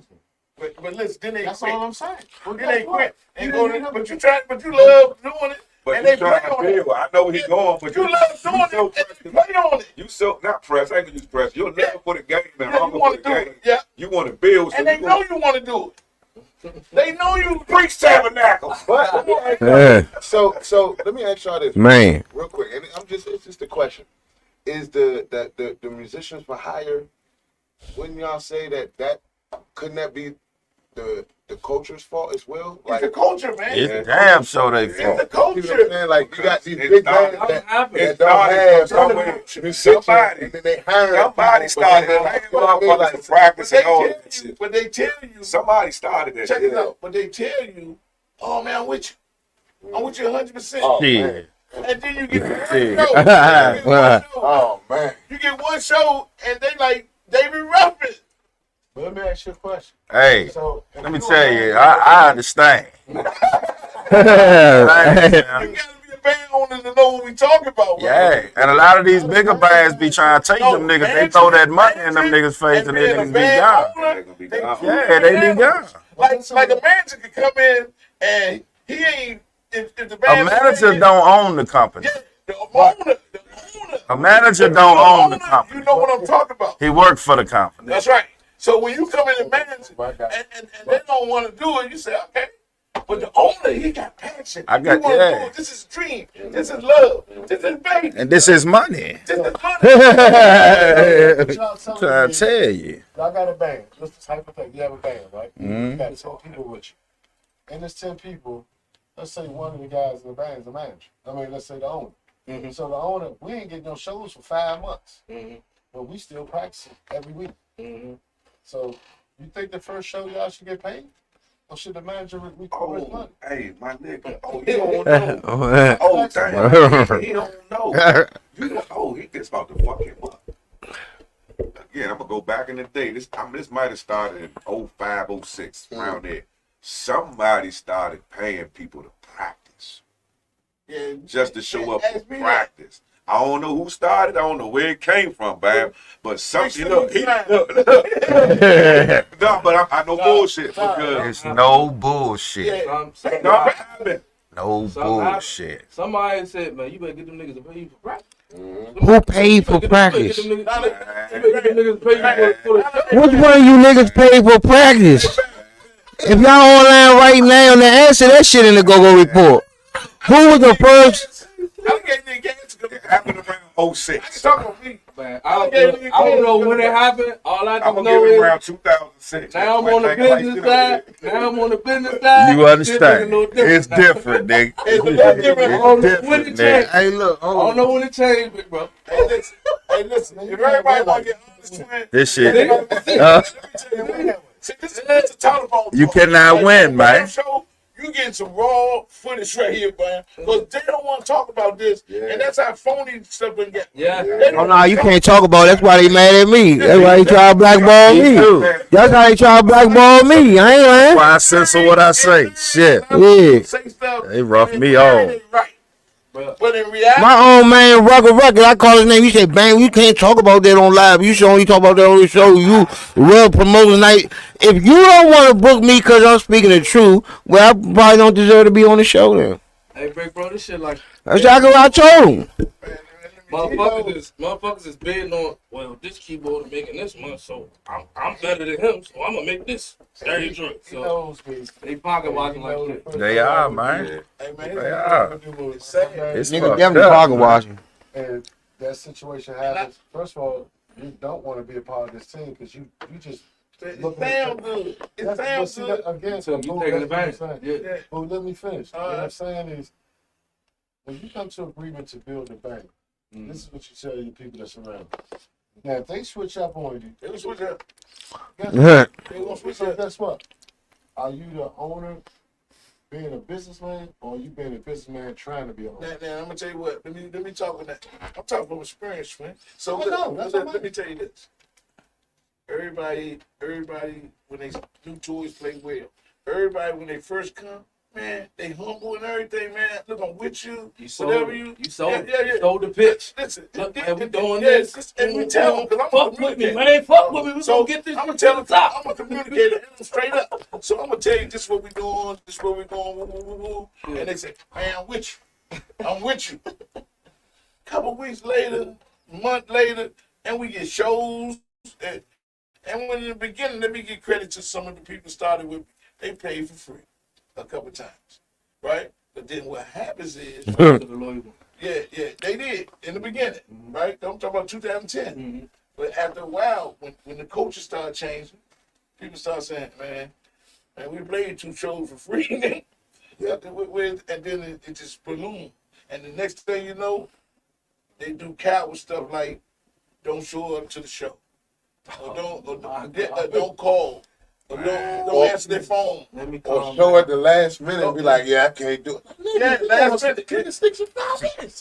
But listen, then they That's quit. all I'm saying. Well, Then guess they what? quit. And You go didn't to, even- but you love doing it. But and you they play trying to on it. feel. I know where he going, but You love doing it so and you play on it. You so not press. I ain't gonna use press. You're love for the game and Yeah, you hunger want for to the do game. it. Yeah. You want to build. So And they you know you want to do it. They know you preach tabernacle. But Yeah, so let me ask y'all this man. real quick, and it's just a question: is the musicians for hire? Wouldn't y'all say that couldn't that be the culture's fault as well? It's the culture, man. It's damn so they It's fault. the You know what I'm culture. saying? Like you got these It big started- bands that It don't started have somewhere. musicians, Somebody- and then they hire Somebody people, started but it. they I have- ain't you know what I mean? motherfuckers Like, to practice and all But that shit. they tell you, Somebody started that. check shit. this out. But they tell you, oh man, I'm with you. I'm with you 100%. Oh, Shit. man. And then you get one Shit. show. You get one show. Oh man. You get one show, and they like David Ruffin. But let me ask you a question. Hey, So if let me don't tell have- you, I understand. You gotta be a band owner to know what we talking about. Yeah, and a lot of these bigger bands be trying to take them niggas. They throw that money in them niggas' face and then niggas be gone. They gonna be gone. Yeah, they be gone. Like a manager could come in and he ain't if the A band manager don't own the company. Yeah, the owner. A manager don't own the company. You know what I'm talking about. He worked for the company. That's right. So when you come in and manage and they don't want to do it, you say, okay. But the owner, he got passion. I got- he wanna yeah. do it. This is dream. This is love. This is baby. And this is money. This is money. What y'all telling Trying me to tell you. y'all got a band. Let's just hypothetically, you have a band, right? Mhm. You got 10 people with you. And there's 10 people, let's say one of the guys in the band is the manager. I mean, let's say the owner. Mhm. So the owner, we ain't getting no shows for 5 months. Mhm. But we still practicing every week. Mhm. So you think the first show y'all should get paid? Or should the manager record his Oh, money? hey, my nigga. Oh, you don't know. Oh, damn. He don't know. You know, oh, he gets about to fuck him up. Again, I'm gonna go back in the day. This might have started in 05, 06, around there. Somebody started paying people to practice. Yeah, Just to show up ask for me that. practice. I don't know who started. I don't know where it came from, Bam. But something. Look, Look, look. No, but I know bullshit because It's no bullshit. Yeah. ain't nothing happened. No bullshit. Somebody said, man, you better get them niggas to pay you for practice. Who paid for practice? You better get them niggas to pay you for the Which one of you niggas paid for practice? If y'all online right now, then answer that shit in the go-go report. Who was the first? It happened around 06. Talk about me. Man, I don't know when it happened. All I I'm just gonna know give it is around 2006. now I'm on the business side. Now I'm on the business side. You understand? Shit looking a little It's different, nigga. It's a little different. I don't know when it Different, changed. nigga. Hey, look. I don't know when it changed, big bro. Hey, listen. If everybody want to get honest, twin, This shit. let me tell you. See, this is a telephone. You talk. cannot Like, win, on man. the show, you getting some raw footage right here, man. Because they don't want to talk about this, and that's how phony stuff been getting. Yeah. They Oh don't no, you can't talk about it. That's why they mad at me. That's why they try to blackball me. That's how they try to blackball me. I ain't lying. Why I censor what I say? Shit. Yeah. say stuff. They rough and me it off. ain't right. But in reality, My own man, Rucker, I call his name. He said, "Bang, you can't talk about that on live. You should only talk about that on the show. You well promoting night. If you don't want to book me because I'm speaking the truth, well, I probably don't deserve to be on the show then." Hey, big bro, this shit like That's exactly what I told him. motherfuckers is bidding on. Well, this keyboard is making this much, so I'm better than him, so I'm gonna make this 30 joints. He So knows me. they pocket watching like shit. They are, man. hey, man, They are. it's sad. It's Nigga fucked definitely up, pocket man. watching. And that situation happens. First of all, you don't want to be a part of this team because you just It look sounds good. It That's- but sounds see, good. that- again, So you boom, taking that's what I'm advantage? saying. Yeah. But let me finish. What I'm saying is, when you come to agreement to build a bank, this is what you tell your people that's around. Now, if they switch up on you, They gonna switch up. guess Yeah. They gonna switch So up. guess what? Are you the owner being a businessman, or are you being a businessman trying to be an owner? Now, I'm gonna tell you what. Let me talk on that. I'm talking from experience, man. So I know, that's what I'm let me tell you this. Everybody, when they new toys play well. Everybody when they first come, man, they humble and everything, man. Look, I'm with you. You sold, Whatever you you sold, yeah. you sold the pitch. Listen, Look, man, we doing yeah, this. and we tell them because I'm Fuck with me, man. Fuck with me. We So gonna get this I'm shit gonna tell to them, the top. I'm gonna communicate it straight up. So I'm gonna tell you this is what we doing, this is what we doing, woo, woo, woo, woo. Yeah. And they say, man, I'm with you. I'm with you. Couple weeks later, month later, and we get shows. And when in the beginning, let me give credit to some of the people started with me. They paid for free a couple times, right? But then what happens is, To the loyal one. yeah, they did in the beginning, right? I'm talking about 2010. But after a while, when the coaches start changing, people start saying, man, we played 2 shows for free. Yeah, and then it just ballooned. And the next thing you know, they do coward stuff like don't show up to the show. Or don't call. Or don't answer their phone. Let me Or calm show down. at the last minute and be like, yeah, I can't do it. Yeah, last minute.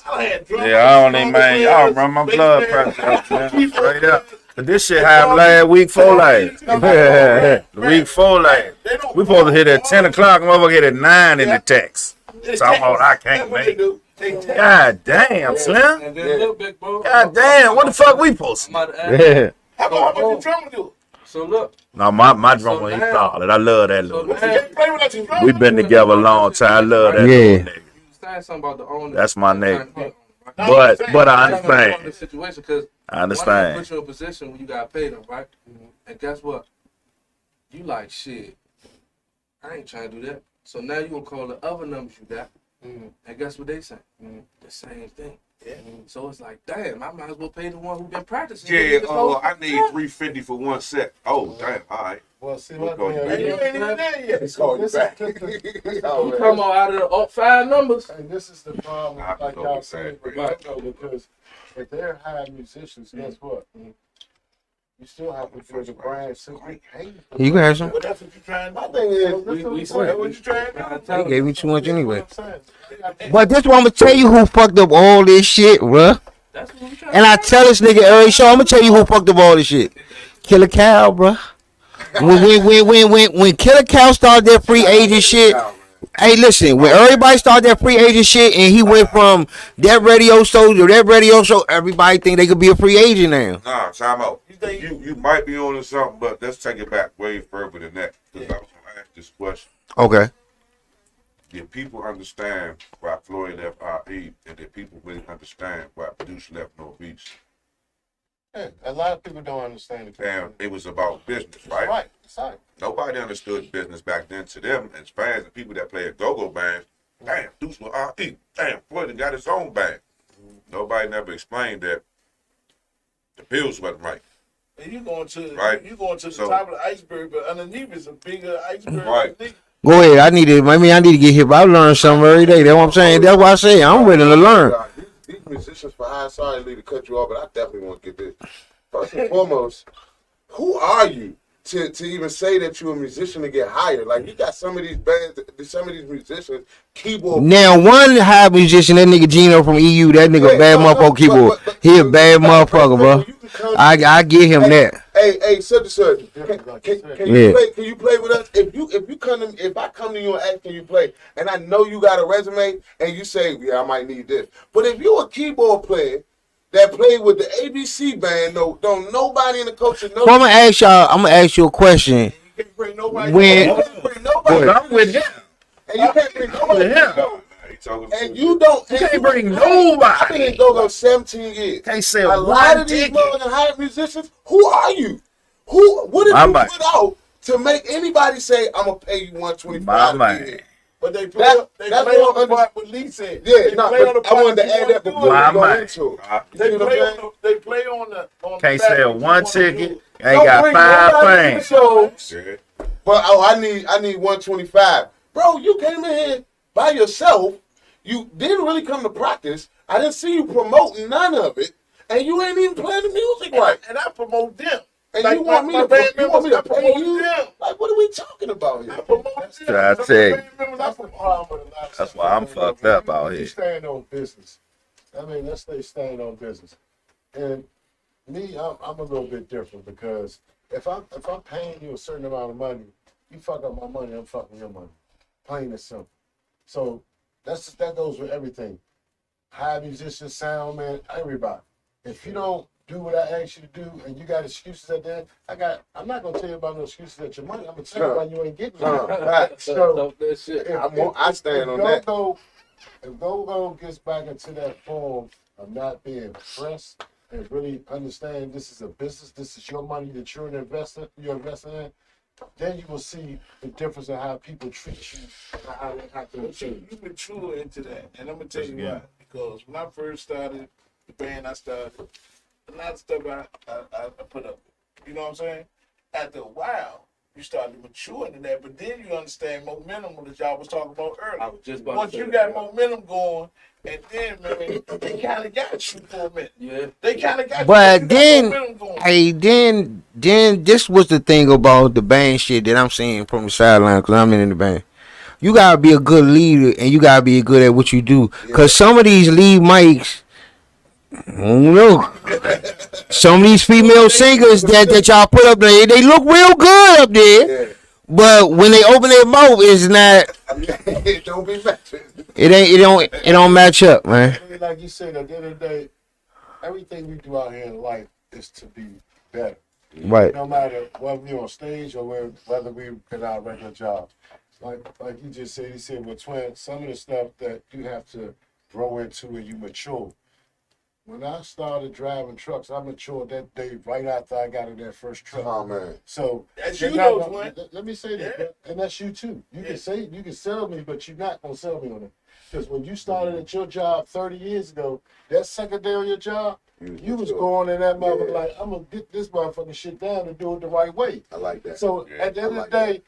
I had drunk Yeah, I don't even, man. Y'all run my blood pressure up, man. Straight up. But this shit happened last week for last. The week before last. We supposed to hit at 10 o'clock, motherfucker hit at 9 in the text. Talking about I can't make it. God damn, Slim. And then look, big bro. God damn, what the fuck we supposed I'm to about to ask you. Yeah. How much you drummer do? So look, No, my drum So one, he now- solid. I love that so little now nigga. You can't play without your drummer. We been together a long time. I love that Yeah. little nigga. you saying something about the owner. That's my nigga. Right? But I I'm talking about understand. the situation because I understand. put you in a position where you got paid them, right? And guess what? You like shit. I ain't trying to do that. So now you gonna call the other numbers you got, and guess what they say? The same thing. Yeah. So it's like, damn, I might as well pay the one who been practicing. Yeah, This whole- I need $350 for 1 set. Oh, damn, all right. Well, see, We'll my call you thing back. And you is, ain't even there yet. He called you this is back. You come out of the up 5 numbers. and this is the problem, I like know y'all what said, you're right? Because if they're hiring musicians, guess what? You still have to feel the brand. So I hate it. You can have some. Well, that's what you're trying to My do. thing is, We That's what you're trying to do. They gave me too much anyway. That's what I'm saying. But this one, I'm gonna tell you who fucked up all this shit, bruh. That's what we trying And I tell this nigga every show, I'm gonna tell you who fucked up all this shit. Killer Cow, bruh. When Killer Cow started that free agent shit, hey, listen, when everybody started that free agent shit and he went from that radio show to that radio show, everybody think they could be a free agent now. Nah, time out. You think You might be on to something, but let's take it back way further than that. Because I was gonna ask this question. Okay. Did people understand why Floyd left RE, and did people really understand why Deuce left North Beach? Yeah, a lot of people don't understand it. And it was about business, right? Right. It's right. Nobody understood business back then. To them, as fans and people that play a go-go band, damn, Deuce with RE. Damn, Floyd done got his own band. Nobody never explained that the bills wasn't right. and you going to Right. you going to the So- top of the iceberg, but underneath is a bigger iceberg. Right. underneath. Go ahead. I need to get here, but I learn something every day. That's what I'm saying. That's why I say I'm ready to learn. These musicians, for high, sorry to cut you off, but I definitely want to get this. First and foremost, who are you to even say that you're a musician to get hired? Like, you got some of these bands, some of these musicians, keyboard. Now, one high musician, that nigga Gino from EU, that nigga Yeah, bad no, motherfucker keyboard. He a bad motherfucker, bro. You can come- I give him that. Hey, such. Can Yeah. you play with us? If I come to you and ask can you play, and I know you got a resume, and you say, yeah, I might need this. But if you're a keyboard player that played with the ABC band, don't nobody in the culture know. So I'm gonna ask you a question. You can't bring nobody. When- You can't bring nobody. I'm with him. And you can't bring nobody. He talking And you don't. You can't bring nobody. I've been in go-go 17 years. Can't A sell lot one of these ticket. motherfucking hired musicians, who are you? What did you put out to make anybody say, I'm going to pay you $125? But they play, That's they what play on I'm the part what Lee said. Yeah, They no, play on the but I part wanted to that you add that wanna before do we it. go into it. They You know play what I'm on the Can't back sell that you one wanna do ticket. it. They Don't got bring 5 nobody to the things. show. Yeah. But I need 125. Bro, you came in here by yourself. You didn't really come to practice. I didn't see you promoting none of it, and you ain't even playing the music right. And I promote them. And Like you want me to band you want me to members, I pay promote you? them. Like, what are we talking about I here? promote them. I Some tell you. band members, I That's the promote. problem with a lot of That's stuff. why I'm fucked up out You here. stand on business. I mean, let's stay staying on business. And me, I'm a little bit different because if I'm paying you a certain amount of money, you fuck up my money, I'm fucking your money. Plain and simple. So that goes with everything. High musicians, sound man, everybody. If you don't do what I ask you to do and you got excuses at the end, I'm not gonna tell you about no excuses at your money. I'm gonna tell you why you ain't getting it. Right. So that shit. I stand on that. If Go-Go gets back into that form of not being pressed and really understand this is a business, this is your money that you're investing in, then you will see the difference in how people treat you and how they have to change. You mature into that, and I'm gonna tell you why. Because when I first started the band, I started a lot of stuff I put up. You know what I'm saying? After a while, you start to mature into that, but then you understand momentum, that y'all was talking about I earlier. was just about Once to you say got that. momentum going, and then man, they kind of got you for a minute. Yeah. They kind of got you. But You got then, momentum going. hey, then this was the thing about the band shit that I'm seeing from the sideline because I'm in the band. You gotta be a good leader and you gotta be good at what you do. Cause some of these lead mics, I don't know. Some of these female singers that y'all put up there, they look real good up there. Yeah. But when they open their mouth, it's not. Don't be matching. It don't match up, man. I mean, like you said, at the end of the day, everything we do out here in life is to be better. Right. No matter whether we're on stage or whether we in our regular jobs. Like you just said, he said with Twin, some of the stuff that you have to grow into and you mature. When I started driving trucks, I matured that day right after I got in that first truck. Oh man. So That's you're you not though, gonna- Twin. let me say that, Yeah. and that's you too. You Yeah. can say you can sell me, but you're not gonna sell me on it. Because when you started at your job 30 years ago, that second day on your job, you was going in that motherfucker Yeah. like, I'm gonna get this motherfucking shit down and do it the right way. I like that. So Yeah, at the end I of the like day,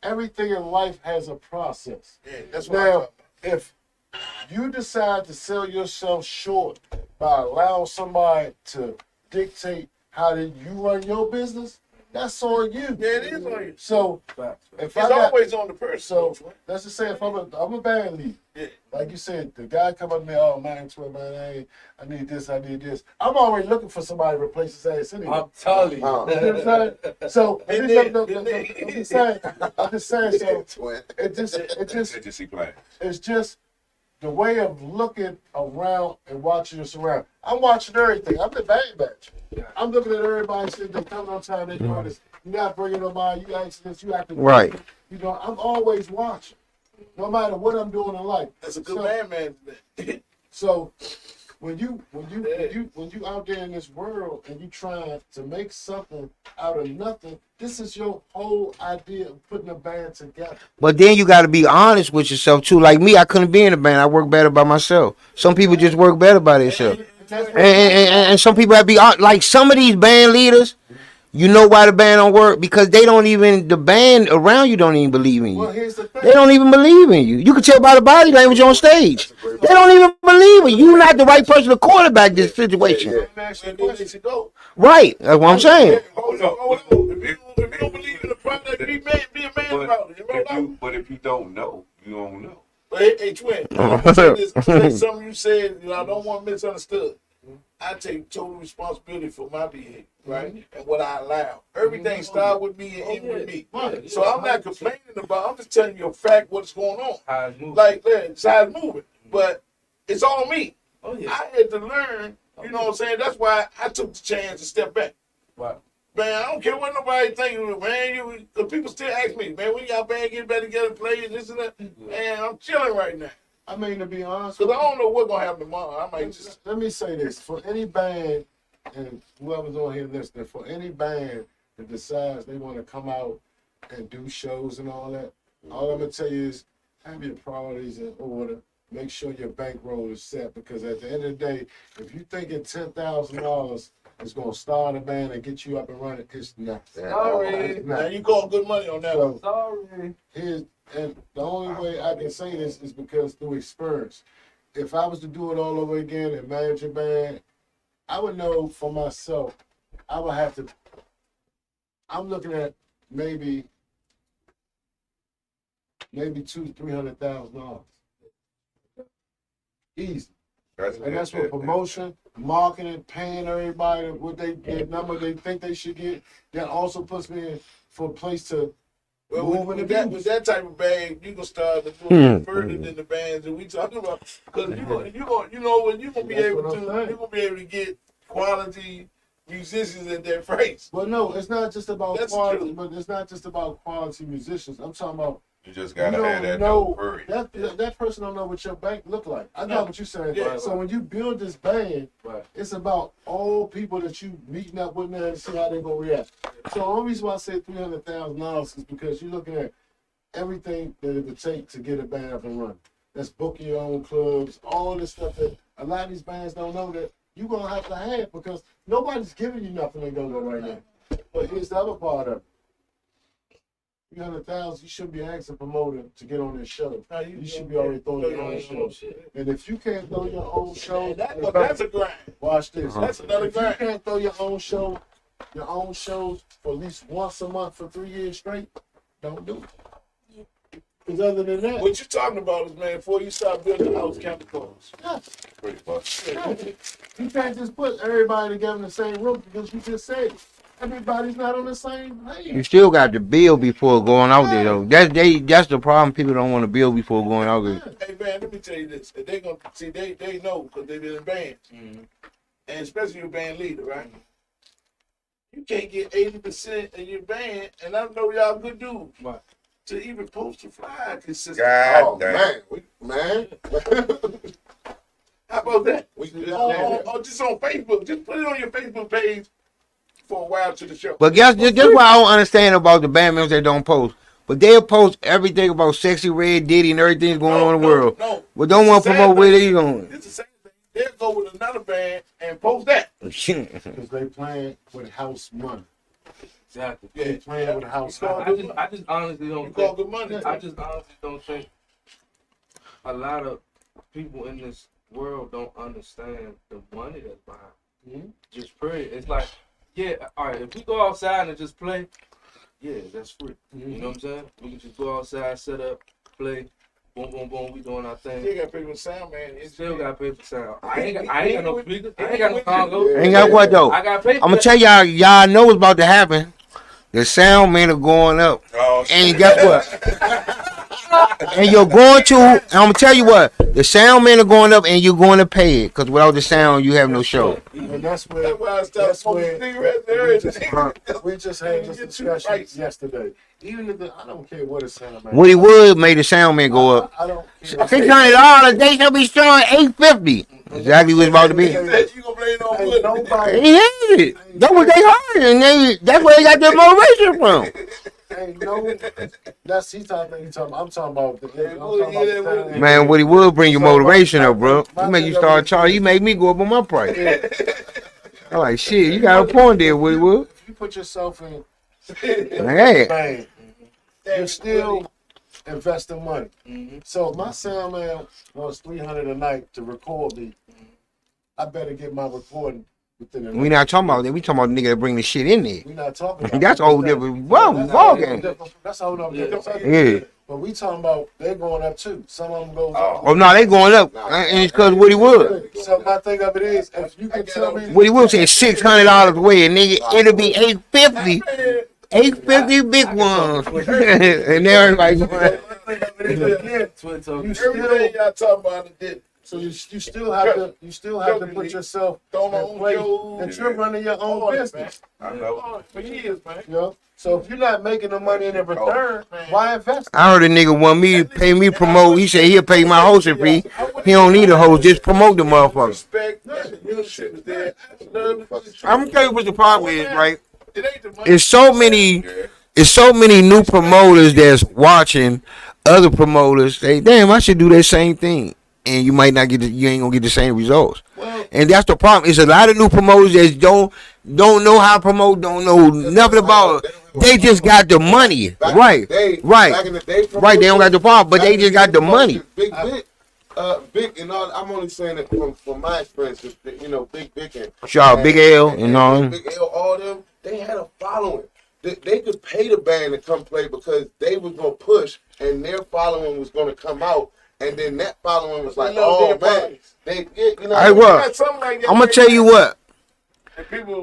everything in life has a process. Yeah, that's what I'm Now, talking about. if you decide to sell yourself short by allowing somebody to dictate how did you run your business? That's on you. Yeah, it is on you. So Facts. if It's I got, always on the person. so let's just say if I'm a band leader, Yeah. like you said, the guy come up to me, oh man, man, I need this, I need this. I'm already looking for somebody to replace his ass anyway. I'm telling you. You know what I'm saying? So Been I'm just saying. So Twin. Contingency plan. it's just the way of looking around and watching your surround. I'm watching everything. I'm the band batch. I'm looking at everybody sitting there coming on time. They doing this. You not bringing nobody. You asking this. You acting Right. You know, I'm always watching, no matter what I'm doing in life. That's a good So- man management. So when you out there in this world and you trying to make something out of nothing, this is your whole idea of putting a band together. But then you got to be honest with yourself too. Like me, I couldn't be in a band. I work better by myself. Some people just work better by themselves. That's And some people have to be like some of these band leaders. You know why the band don't work? Because they don't even, the band around you don't even believe in well, you. here's the thing. They don't even believe in you. You can tell by the body language on stage. They don't even believe in you. You're not the right person to quarterback this situation. Let me ask you a Where question. did you go? Right. That's what I'm saying. Hold on. If you don't believe in the product, be a man about it. But if you don't know, you don't know. But hey, twin, I'm saying this, something you said, I don't want misunderstood. I take total responsibility for my behavior, right? And what I allow. Everything starts with me and end with me. Right. So I'm not complaining about, I'm just telling you a fact what's going on. How it's moving. Like, it's how it's moving. But it's all me. Oh yeah. I had to learn, you know what I'm saying? That's why I took the chance to step back. Wow. Man, I don't care what nobody think. Man, cause people still ask me, man, when y'all band get back together, play and this and that. Man, I'm chilling right now. I mean, to be honest, Cause I don't know what's gonna happen tomorrow. I might just let me say this: for any band, and whoever's on here listening, for any band that decides they want to come out and do shows and all that, all I'm gonna tell you is have your priorities in order. Make sure your bankroll is set, because at the end of the day, if you thinking $10,000 is gonna start a band and get you up and running, it's not. Sorry. It's now not. you call good money on that one. So Sorry. here's, and the only way I can say this is because through experience. If I was to do it all over again and manage a band, I would know for myself, I would have to, I'm looking at maybe $200,000-$300,000. Easy. And that's with promotion, marketing, paying everybody what the number they think they should get. That also puts me in for a place to Well, move in the with that type of band, you can start to move further than the bands that we talking about. Because when you gonna be That's able what I'm saying. to, you gonna be able to get quality musicians at their price. Well, no, it's not just about That's quality, true. but it's not just about quality musicians. I'm talking about You just you gotta have don't that know no hurry. that person don't know what your bank look like. I know No. what you're saying. Yeah. So when you build this band, Right. it's about all people that you meeting up with now and see how they gonna react. So the only reason why I say $300,000 is because you're looking at everything that it would take to get a band up and running. That's booking your own clubs, all this stuff that a lot of these bands don't know that you're gonna have to have, because nobody's giving you nothing to go to right now. But here's the other part of it. 300,000, you shouldn't be asking a promoter to get on this show. You should be already throwing your own show. And if you can't throw your own show, That's a grind. watch this. That's another If you grind. can't throw your own shows for at least once a month for 3 years straight, don't do it. Because other than that, What you talking about is, man, before you start building a house, count the costs. yeah, Pretty much. yeah. You can't just put everybody together in the same room, because you just said everybody's not on the same You page. still got to build before going out there though. That's the problem. People don't want to build before going out there. Hey man, let me tell you this. If they gonna see, they know because they been in bands, and especially your band leader, right? You can't get 80% of your band, and I know y'all good dudes, Right. to even post a flyer consistent. God Oh damn. man, How about that? We- Or just on Facebook. Just put it on your Facebook page for a while to the show. But guess this what I don't understand about the band members that don't post. But they'll post everything about Sexy Red, Diddy, and everything going on in the world. No, But don't want to It's the promote same where thing. they going. It's the same thing. They'll go with another band and post that. because they playing with house money. Exactly. Yeah, They playing with house You call money. good I just honestly You don't call think. good money. I just honestly don't think a lot of people in this world don't understand the money that's behind. Mhm. Just period. It's like Yeah, all right. If we go outside and just play, yeah, that's free. You know what I'm saying? We can just go outside, set up, play, boom, boom, boom. We doing our thing. You got to pay for sound, man. Still got to pay for sound. I ain't got no speakers. I ain't got no Congo. Ain't got what though? I got to pay for I'm gonna that. tell y'all know what's about to happen. The sound men are going up. Oh, And guess what? And you're going to, and I'm gonna tell you what, the sound men are going up and you're going to pay it. Because without the sound, you have no show. And that's where, That's why I started that's smoking where cigarettes and everything. we just had this Get two discussion prices. yesterday. Even if I don't care what it's sound man. Woody Wood made the sound man go up. I don't care. $600, they shall be showing $850. Exactly what it's about to be. He said you gonna blame it on Ain't Wood. nobody, He hated it. That's what they heard, and that's where they got their motivation from. ain't no. That's he talking. I'm talking about. Woody, Man, Woody Wood bring your motivation up, bro. He make you start charging. He make me go up on my price. I'm like, shit, you got a point there, Woody Wood. If you put yourself in, Hey, bang, you're still investing money. So if my sound man wants $300 a night to record me, I better get my recording within the we not talking about that. We talking about the nigga that bring the shit in there. We're not talking about That's a whole different ball game. That's a whole different subject. Yeah. But we talking about they're going up too. Some of them goes up. Oh no, they going up, and it's cause Woody Wood. So my thing of it is, if you can tell me, Woody Wood said $600 away, and nigga, it'll be $850. $850 big ones, and everybody going. Twin talk. you still, Everything y'all talking about it did. so you still have to put yourself Don't in own place your that you're running your own Lord, business. I know. For years, man. You know, so if you're not making the money in return, why invest? I heard a nigga want me to pay me promote. He said he'll pay my hosting fee. He don't need a host, just promote the motherfucker. Respect, real shit was there. I'm gonna tell you what the problem is, right? It ain't the money. It's so many new promoters that's watching other promoters say, damn, I should do that same thing. And you might not get you ain't gonna get the same results. And that's the problem. It's a lot of new promoters that don't know how to promote, don't know nothing about it. They just got the money. Right. Back in the day, Right, they don't got the problem, but they just got the money. Big, and all. I'm only saying it from my experience. You know, Big and Sure, Big L and all. Big L, all them. They had a following. They could pay the band to come play because they was gonna push, and their following was gonna come out, and then that following was like, oh man, you know. Hey, what? I'm gonna tell you what.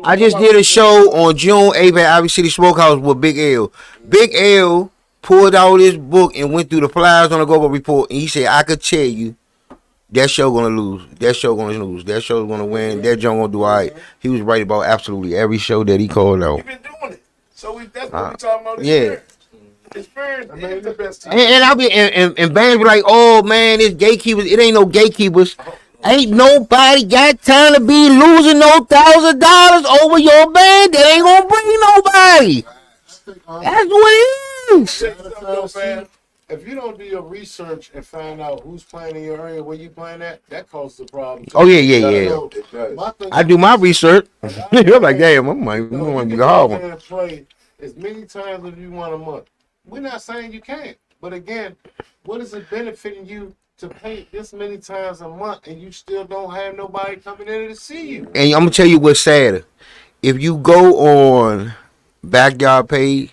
I just did a show on June 8th at Ivy City Smokehouse with Big L. Big L pulled out his book and went through the flyers on the Go-Go Report, and he said, I could tell you that show gonna lose. That show gonna lose. That show's gonna win. That joint gonna do all right. He was right about absolutely every show that he called out. You've been doing it. So that's what we talking about. Yeah. Experience is the best team. And I'll be and bands be like, oh man, it's gatekeepers. It ain't no gatekeepers. Ain't nobody got time to be losing no $1,000 over your band. That ain't gonna bring nobody. That's what it is. If you don't do your research and find out who's playing in your area, where you playing at, that causes a problem. Oh yeah. My thing I do my research. You're like, damn, I'm like, I'm gonna be a hard one. and play as many times as you want a month. We're not saying you can't, but again, what is it benefiting you to pay this many times a month and you still don't have nobody coming in to see you? And I'm gonna tell you what's sadder. If you go on Backyard page,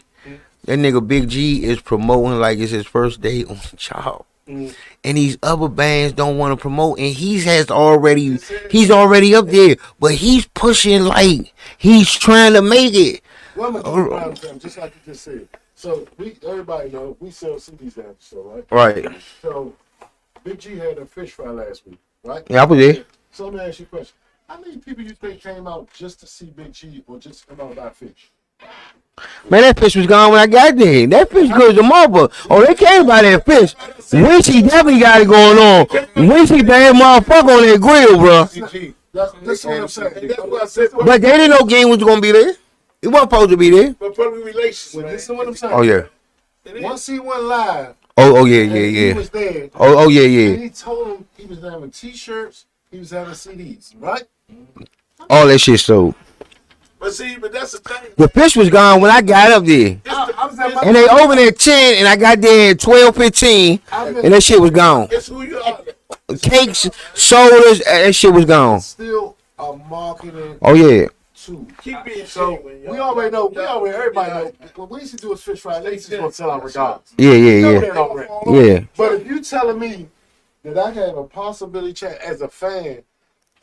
that nigga Big G is promoting like it's his first day on the job. And these other bands don't want to promote, and he's already up there, but he's pushing like he's trying to make it. Well, I'm gonna talk about them, just like you just said. So everybody know we sell CDs after the show, right? Right. So Big G had a fish fry last week, right? Yeah, I was there. So let me ask you a question. How many people you think came out just to see Big G or just to come out about fish? Man, that fish was gone when I got there. That fish good as a motherfucker. Oh, they came by that fish. Winchy definitely got it going on. Winchy bad motherfucker on that grill, bro. That's what I'm saying. That's what I said. But they didn't know Game was gonna be there. It wasn't supposed to be there. But public relations, Well, man. listen what I'm saying. Oh yeah. Once he went live, Oh he yeah. was there. Oh yeah. And he told him he was having T-shirts, he was having CDs, right? All that shit sold. But that's the thing. The fish was gone when I got up there. I was at my, And they opened at 10 and I got there at 12:15 and that shit was gone. It's who you are. Cakes, sodas, that shit was gone. still a marketing Oh yeah. too. Keep being So genuine, we y'all. already know. We Y'all- already everybody y'all- know. What we used to do is Fish Friday. They just gonna tell our regardless. Yeah, You yeah, know yeah. that already. Yeah. But if you telling me that I have a possibility chance as a fan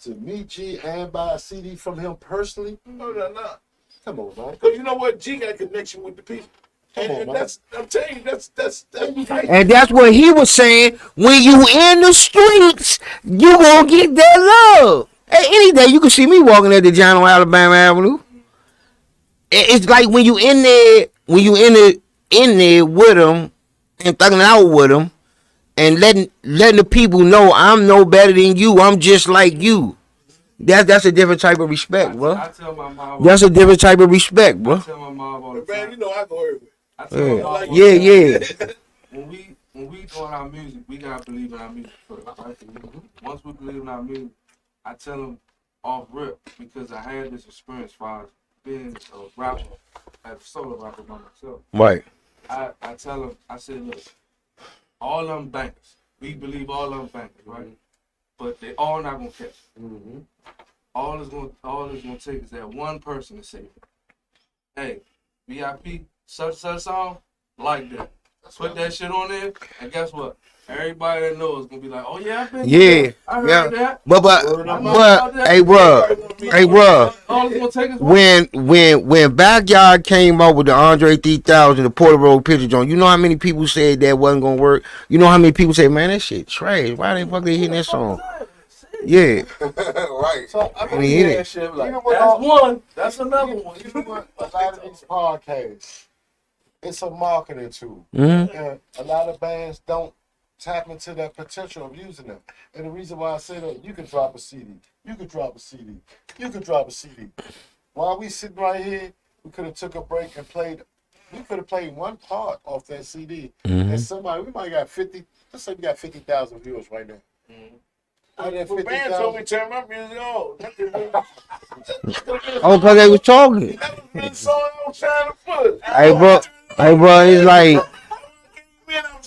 to meet G and buy a CD from him personally, No. come on, man. Because you know what? G got a connection with the people. Come on, And man. that's, I'm telling you, that's tight. And that's what he was saying. When you in the streets, you gonna get that love. Hey, any day you can see me walking at the John on Alabama Avenue. It's like when you in there, in there with them and thugging out with them, and letting the people know I'm no better than you. I'm just like you. That's a different type of respect, bro. I tell my mom. That's a different type of respect, I bro. tell my mom all the But man, time. you know I go everywhere. I tell my mom all the time. Yeah. When we doing our music, we gotta believe in our music first, right? Once we believe in our music, I tell them off rip because I had this experience as far as being a rapper, as a solo rapper by myself. Right. I tell them, I said, look, all them bankers, we believe all them bankers, right? But they all not gonna catch. All it's gonna take is that one person to say, hey, VIP, such song, like that. Put that shit on there, and guess what? Everybody that knows is gonna be like, oh yeah, I heard that. But hey, bro. All it's gonna take is one. When Backyard came out with the Andre 3000, the Porter Road picture joint, you know how many people said that wasn't gonna work? You know how many people say, man, that shit trash. Why the fuck they hitting that song? Yeah. Right. So I We mean, hit it. That shit, like, Even with that's all- one. That's another one. you know what? A lot of these podcasts, it's a marketing tool. Mhm. And a lot of bands don't tap into that potential of using them. And the reason why I say that, you can drop a CD. You could drop a CD. You could drop a CD. While we sitting right here, we could have took a break and played. We could have played one part off that CD. And somebody, we might got 50. Let's say we got 50,000 viewers right now. Out of that The band told me 50,000, to turn my music on. That could be- Oh, because they was talking. That was the song I was trying to put. Hey, bro, it's like,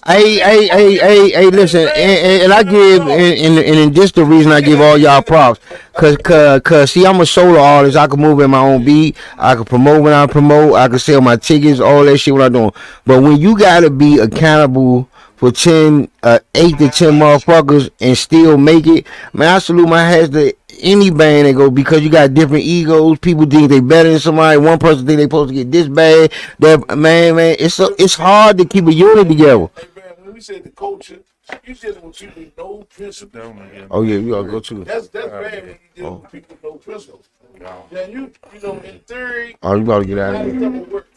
hey, listen, and I give, and this the reason I give all y'all props, cause see, I'm a solo artist. I can move in my own beat. I can promote when I promote. I can sell my tickets, all that shit when I'm doing. But when you gotta be accountable for 8 to 10 motherfuckers and still make it, man, I salute my hats to any band that go, because you got different egos. People think they better than somebody. One person think they supposed to get this bad. That man, it's hard to keep a unit together. Hey, man, when we said the culture, you dealing with people with no principle. Oh yeah, you gotta go to. That's bad when you deal with people with no principle. Now you know, in theory, Oh, you gotta get out how of does here, that work?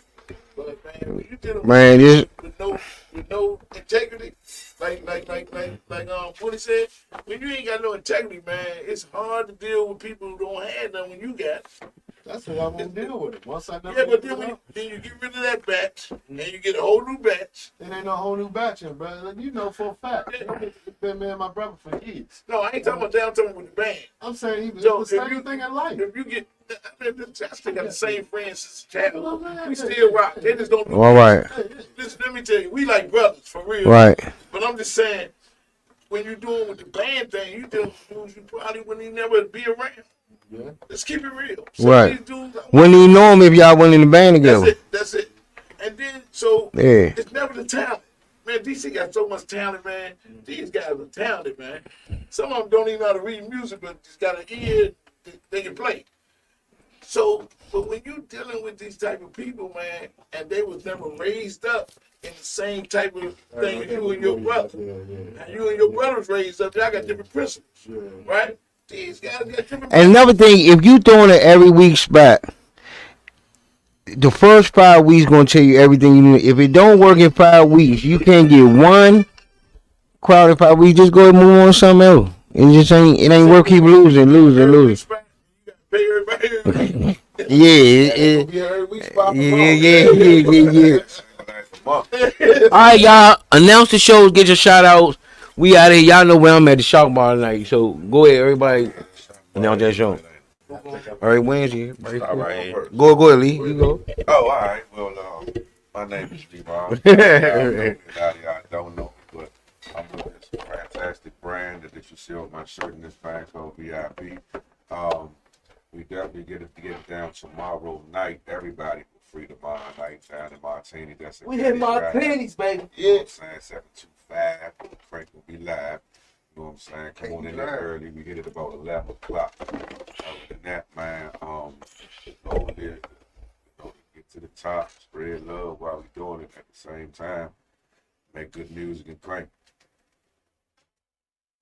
But man, when you dealing man. This with no integrity, like what he said, when you ain't got no integrity, man, it's hard to deal with people who don't have none when you got. that's what I'm gonna deal with it. Once I know, Yeah, but then you get rid of that batch, and you get a whole new batch. it ain't no whole new batch, brother. You know for a fact. I've been me and my brother for years. No, I ain't talking about that. I'm talking about with the band. I'm saying he was So, the if same you- thing in life. If you get, I mean, I still got the same friends since childhood. We still rock. They just don't. all right, Listen, let me tell you, we like brothers for real. right. But I'm just saying, when you doing with the band thing, you do dudes you probably wouldn't even never be around. Yeah. Let's keep it real. Right. These dudes, When do you know him if y'all went in the band together? That's it. And then, so, Yeah. it's never the talent. Man, DC got so much talent, man. These guys are talented, man. Some of them don't even know how to read music, but just got an ear they can play. So, but when you dealing with these type of people, man, and they was never raised up in the same type of thing as you and your brother. And you and your brother was raised up, y'all got different principles, right? These guys got different And another thing, if you throwing it every week spot, the first 5 weeks gonna tell you everything you need. If it don't work in 5 weeks, you can't get one crowd in 5 weeks. Just go and move on to something else. It ain't worth keep losing. You gotta pay everybody. Yeah, Be every week spot for yeah. All right, y'all. Announce the shows. Get your shout outs. We out here. Y'all know where I'm at, the Shark Bar tonight. So go ahead, everybody. Announce that show. All right, Wednesday. All right. Go ahead, Lee. You go. Oh, all right. Well, my name is Steve. I don't know, but I'm with this fantastic brand that you see on my shirt in this bag called VIP. We definitely get it down tomorrow night. Everybody for Freedom Mind Night down in Martini. That's We hit Martinis, baby. You know what I'm saying? 725. Frank will be live. You know what I'm saying? Come on in there early. We hit it about 11 o'clock. Other than that, man, go there, get to the top, spread love while we doing it at the same time. Make good music and crank.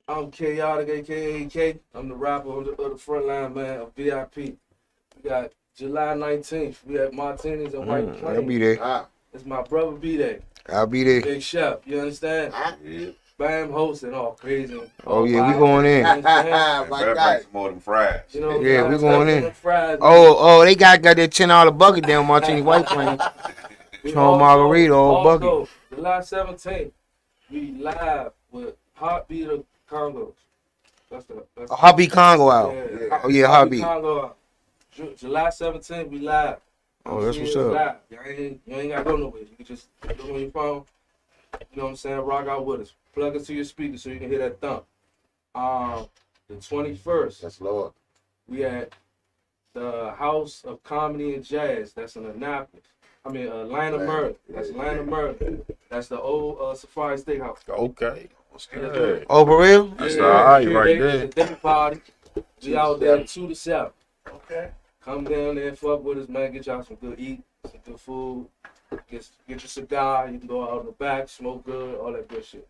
I'm Chaotic, aka K. I'm the rapper of the front line, man, of VIP. We got July 19th. We at Martinis and White Plains. I'll be there. It's my brother B-Day. I'll be there. Big chef, you understand? Yeah. Bam hosting, all crazy. Oh yeah, we going in. You understand? My Better guy. bring some more than fries. You know, Yeah, we going in. Fries, Oh, they got that $10 bucket down Martini White Plains. We Sean Margarita, all bucket. also, July 17th, we live with Heartbeat of Congos. That's the Hobby Congo out. Yeah. Oh yeah, Hobby. Congo out. July 17th, we live. Oh, that's what's Yeah, up. live. You ain't got to go nowhere. You can just do it on your phone. You know what I'm saying? Rock out with us. Plug it to your speaker so you can hear that thump. The 21st, That's Lord. we at the House of Comedy and Jazz. That's in Annapolis. I mean, Atlanta, Murder. That's Atlanta, Murder. That's the old Safari Steakhouse. Okay. What's Yeah. good? Oh, for real? That's all right right Day- there. It's a day party. We out there 2 to 7. Okay. Come down there and fuck with us, man. Get y'all some good eat, some good food. Get your cigar. You can go out in the back, smoke good, all that good shit.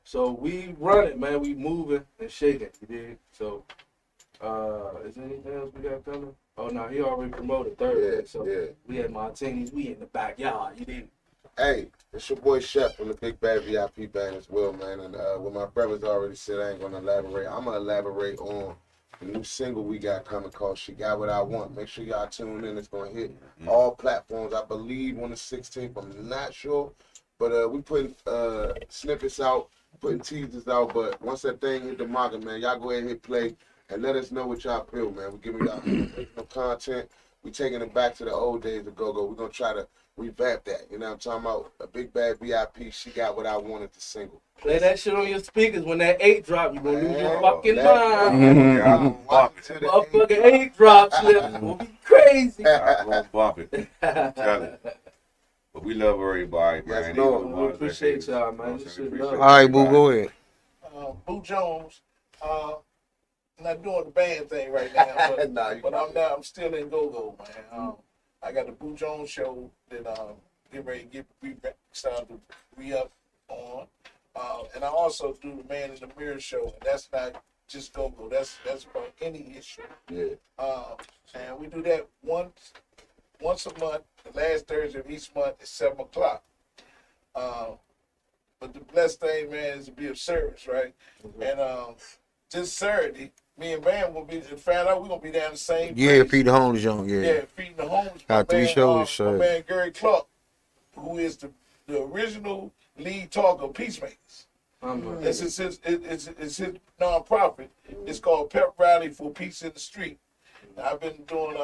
So we running, man. We moving and shaking. You dig? So, is there anything else we got coming? Oh no, he already promoted Thursday. So we at Martinis. We in the backyard. You dig? Hey, it's your boy Chef from the Big Bad VIP band as well, man. And what my brothers already said, I ain't gonna elaborate. I'm gonna elaborate on the new single we got coming called She Got What I Want. Make sure y'all tune in. It's gonna hit all platforms, I believe, on the 16th. I'm not sure, but we putting snippets out, putting teasers out. But once that thing hit the market, man, y'all go ahead and hit play and let us know what y'all feel, man. We're giving y'all original content. We taking it back to the old days of go-go. We're gonna try to revamp that. You know what I'm talking about? A Big Bad VIP, She Got What I Wanted, the single. Play that shit on your speakers. When that 8 drop, you gonna lose your Man, fucking that- mind. Yeah, I'm gonna bump it. Motherfucking 8 drop slip will be crazy. I'm gonna bump it. Tell it. But we love everybody, man. Yes, Lord. Even the We ones that appreciate hate us. y'all, You know man. what I'm This saying? shit Appreciate love. All right, boo, everybody. go ahead. Boo Jones, not doing the band thing right now, but, Nah, you but can- I'm still in go-go, man. I got the Boo Jones show that get ready to started to re-up on. And I also do the Man in the Mirror show, and that's not just go-go, that's about any issue. Yeah. And we do that once a month, the last Thursday of each month at 7 o'clock. But the blessed thing, man, is to be of service, right? And this Saturday, me and Bam will be, found out we're going to be down the same Yeah, place. Feed the Homeless Young, yeah. Yeah, feeding the homeless. Got 3 shows, my sir. man Gary Clark, who is the original lead talker of Peacemakers. It's his nonprofit. It's called Pep Rally for Peace in the Street. And I've been doing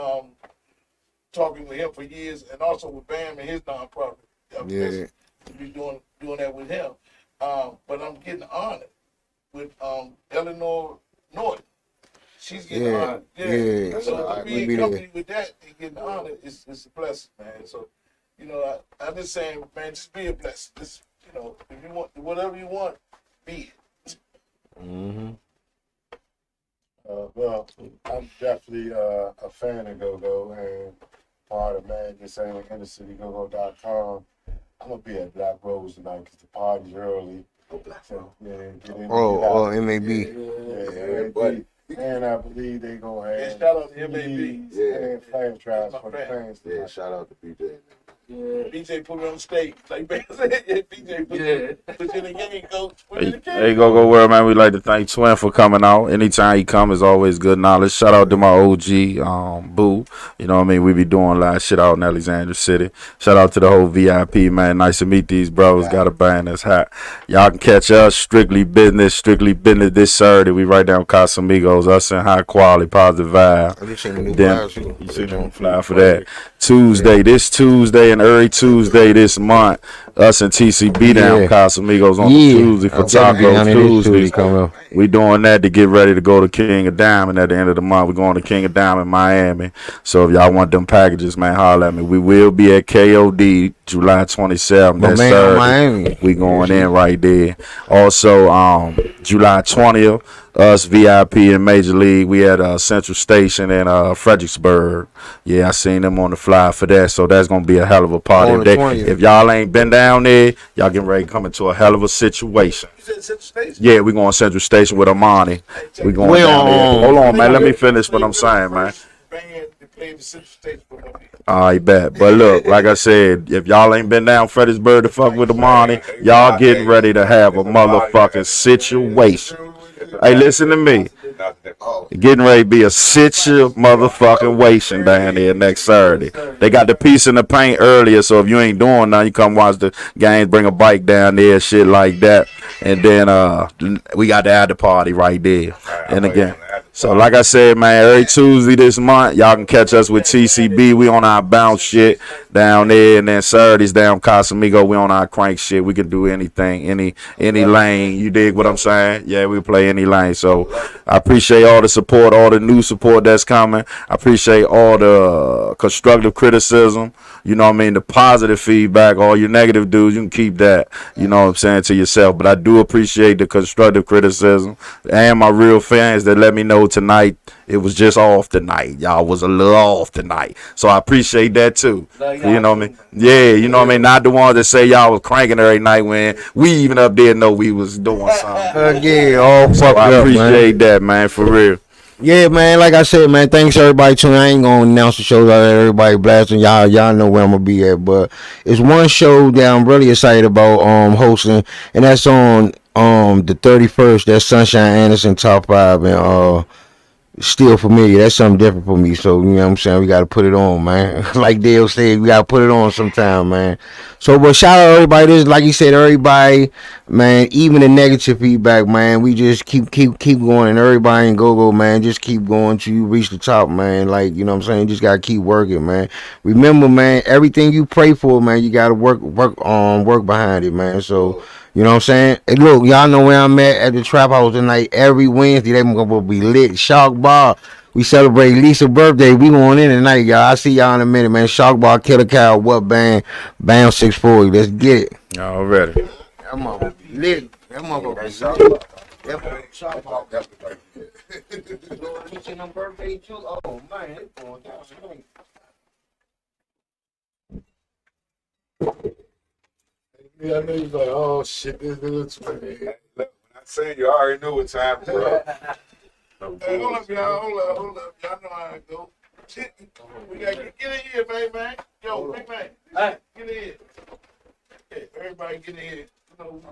talking with him for years, and also with Bam and his nonprofit. I'm Yeah. blessed to be doing that with him. But I'm getting honored with Eleanor Norton. She's getting Yeah, honored. yeah. So Alright, to we be in be company with that and getting honored is a blessing, man. So, you know, I'm just saying, man, just be a blessing. Just, you know, if you want whatever you want, be it. Mm-hmm. Well, I'm definitely a fan of go-go and part of Magic saying InnerCityGoGo.com. I'm gonna be at Black Rose tonight because the party's early. So, yeah, get in. Oh, MAB. Yeah, buddy. and I believe they gonna And have shout out to MAB. CDs Yeah. and flash drives That's my for the friend. fans Yeah, tonight. shout out to BJ. Yeah. BJ put me on the stage. Like Ben said, yeah, BJ put you in the game, coach. Put you in the game. Hey, go world, man. We'd like to thank Twin for coming out. Anytime he come is always good knowledge. Shout out to my OG, Boo. You know what I mean? We be doing live shit out in Alexandria City. Shout out to the whole VIP, man. Nice to meet these brothers. Got a band that's hot. Y'all can catch us, Strictly Business this Saturday. We right down Casamigos. Us in high quality, positive vibe. I just seen the new Then flyer, too. you see them fly for that. This Tuesday again every Tuesday this month. Us and TCB down Yeah. Casamigos on Yeah. Tuesday for I'm definitely Taco down there this Tuesday Tuesdays. coming up. We doing that to get ready to go to King of Diamond at the end of the month. We're going to King of Diamond, Miami. So if y'all want them packages, man, holler at me. We will be at KOD July 27th. My That's man, Saturday. Miami. We going in right there. Also, July 20th, us VIP in Major League. We at Central Station in Fredericksburg. Yeah, I seen them on the fly for that. So that's gonna be a hell of a party. On If, the they- 20th. if y'all ain't been down there, y'all getting ready to come into a hell of a situation. You said Central Station? Yeah, we going Central Station with Amani. We going We down there. on- Hold on, man. Let me finish what I'm saying, man. Band that played the Central Station for me. I bet. But look, like I said, if y'all ain't been down Fredericksburg to fuck with Amani, y'all getting ready to have a motherfucking situation. Hey, listen to me. Getting ready to be a motherfucking wation down there next Saturday. They got the piece in the paint earlier, so if you ain't doing nothing, you come watch the games, bring a bike down there, shit like that. And then we got the after party right there. And again, so like I said, man, every Tuesday this month, y'all can catch us with TCB. We on our bounce shit down there, and then Saturdays down Casamigo, we on our crank shit. We can do anything, any lane. You dig what I'm saying? Yeah, we play any lane. So I appreciate all the support, all the new support that's coming. I appreciate all the constructive criticism. You know what I mean? The positive feedback. All your negative dudes, you can keep that, you know what I'm saying, to yourself. But I do appreciate the constructive criticism and my real fans that let me know tonight it was just off tonight. Y'all was a little off tonight. So I appreciate that too. You know what I mean? Yeah, you know what I mean? Not the ones that say y'all was cranking every night when we even up there know we was doing something. Yeah, all So fucked I up, man. appreciate that, man, for real. Yeah, man. Like I said, man. Thanks everybody tuning. I ain't gonna announce the shows out there. Everybody blasting y'all. Y'all know where I'm gonna be at. But it's one show that I'm really excited about hosting, and that's on the 31st. That's Sunshine Anderson Top 5 and Still Familiar. That's something different for me. So you know what I'm saying. We gotta put it on, man. Like Dale said, we gotta put it on sometime, man. So, but shout out everybody. This, like he said, everybody, man. Even the negative feedback, man. We just keep going, and everybody in go, man. Just keep going till you reach the top, man. Like you know what I'm saying. You just gotta keep working, man. Remember, man. Everything you pray for, man. You gotta work behind it, man. So. You know what I'm saying? Hey, look, y'all know where I'm at the Trap House tonight. Every Wednesday, they gonna be lit. Shark Bar. We celebrate Lisa's birthday. We going in tonight, y'all. I'll see y'all in a minute, man. Shark Bar, Killer Cow, What Band, Bam 640. Let's get it. Y'all ready? That motherfucker be lit. That motherfucker be lit. That motherfucker Shark Bar. It's your birthday too? Oh, man. It's going down straight. Yeah, I know you're like, oh shit, this is 20. Look, when I say you already know what time it is. No Hey, hold up, bullshit. y'all. Hold up. Y'all know how it go. Shit. We got get in here, man. Yo, big man. Get in here. Okay, everybody get in here. You know,